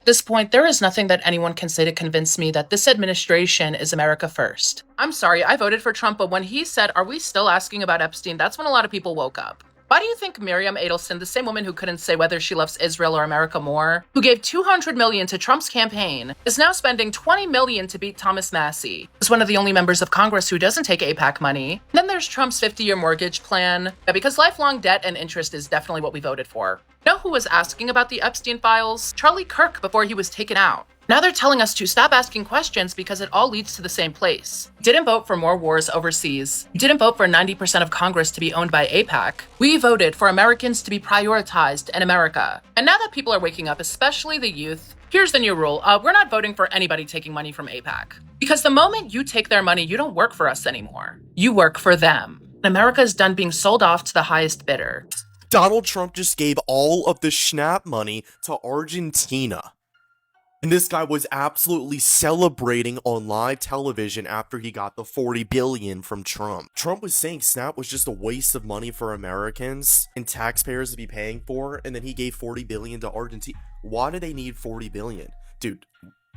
At this point, there is nothing that anyone can say to convince me that this administration is America first. I'm sorry, I voted for Trump, but when he said, "Are we still asking about Epstein?" that's when a lot of people woke up. Why do you think Miriam Adelson, the same woman who couldn't say whether she loves Israel or America more, who gave $200 million to Trump's campaign, is now spending $20 million to beat Thomas Massie, who's one of the only members of Congress who doesn't take AIPAC money? And then there's Trump's 50-year mortgage plan. Yeah, because lifelong debt and interest is definitely what we voted for. You know who was asking about the Epstein files? Charlie Kirk before he was taken out. Now they're telling us to stop asking questions because it all leads to the same place. We didn't vote for more wars overseas. We didn't vote for 90% of Congress to be owned by AIPAC. We voted for Americans to be prioritized in America. And now that people are waking up, especially the youth, here's the new rule. We're not voting for anybody taking money from AIPAC. Because the moment you take their money, you don't work for us anymore. You work for them. America is done being sold off to the highest bidder. Donald Trump just gave all of the SNAP money to Argentina. And this guy was absolutely celebrating on live television after he got the $40 billion from Trump. Trump was saying SNAP was just a waste of money for Americans and taxpayers to be paying for, and then he gave $40 billion to Argentina. Why do they need $40 billion? Dude,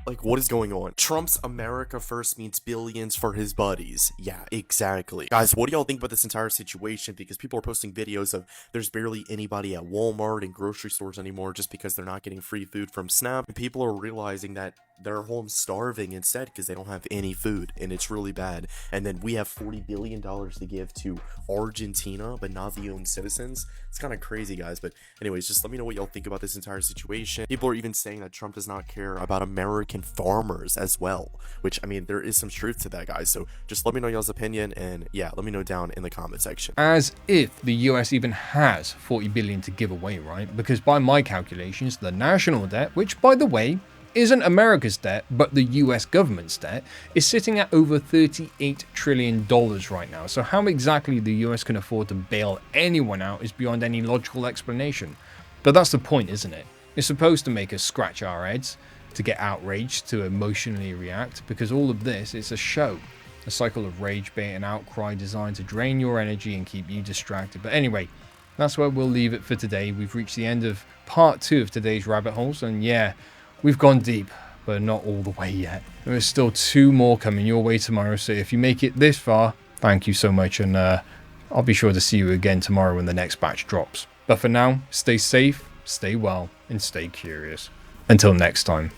like, what is going on? Trump's America first means billions for his buddies. Yeah, exactly. Guys, what do y'all think about this entire situation? Because people are posting videos of there's barely anybody at Walmart and grocery stores anymore just because they're not getting free food from SNAP. And people are realizing that they're home starving instead because they don't have any food, and it's really bad. And then we have $40 billion to give to Argentina, but not the own citizens. It's kind of crazy, guys. But anyways, just let me know what y'all think about this entire situation. People are even saying that Trump does not care about American farmers as well, which, I mean, there is some truth to that, guys. So just let me know y'all's opinion, and yeah, let me know down in the comment section. As if the US even has $40 billion to give away, right? Because by my calculations, the national debt, which by the way, isn't America's debt, but the US government's debt, is sitting at over $38 trillion right now. So how exactly the US can afford to bail anyone out is beyond any logical explanation. But that's the point, isn't it? It's supposed to make us scratch our heads, to get outraged, to emotionally react, because all of this is a show. A cycle of rage, bait, and outcry designed to drain your energy and keep you distracted. But anyway, that's where we'll leave it for today. We've reached the end of part 2 of today's rabbit holes, and yeah, we've gone deep, but not all the way yet. There is still 2 more coming your way tomorrow, so if you make it this far, thank you so much, and I'll be sure to see you again tomorrow when the next batch drops. But for now, stay safe, stay well, and stay curious. Until next time.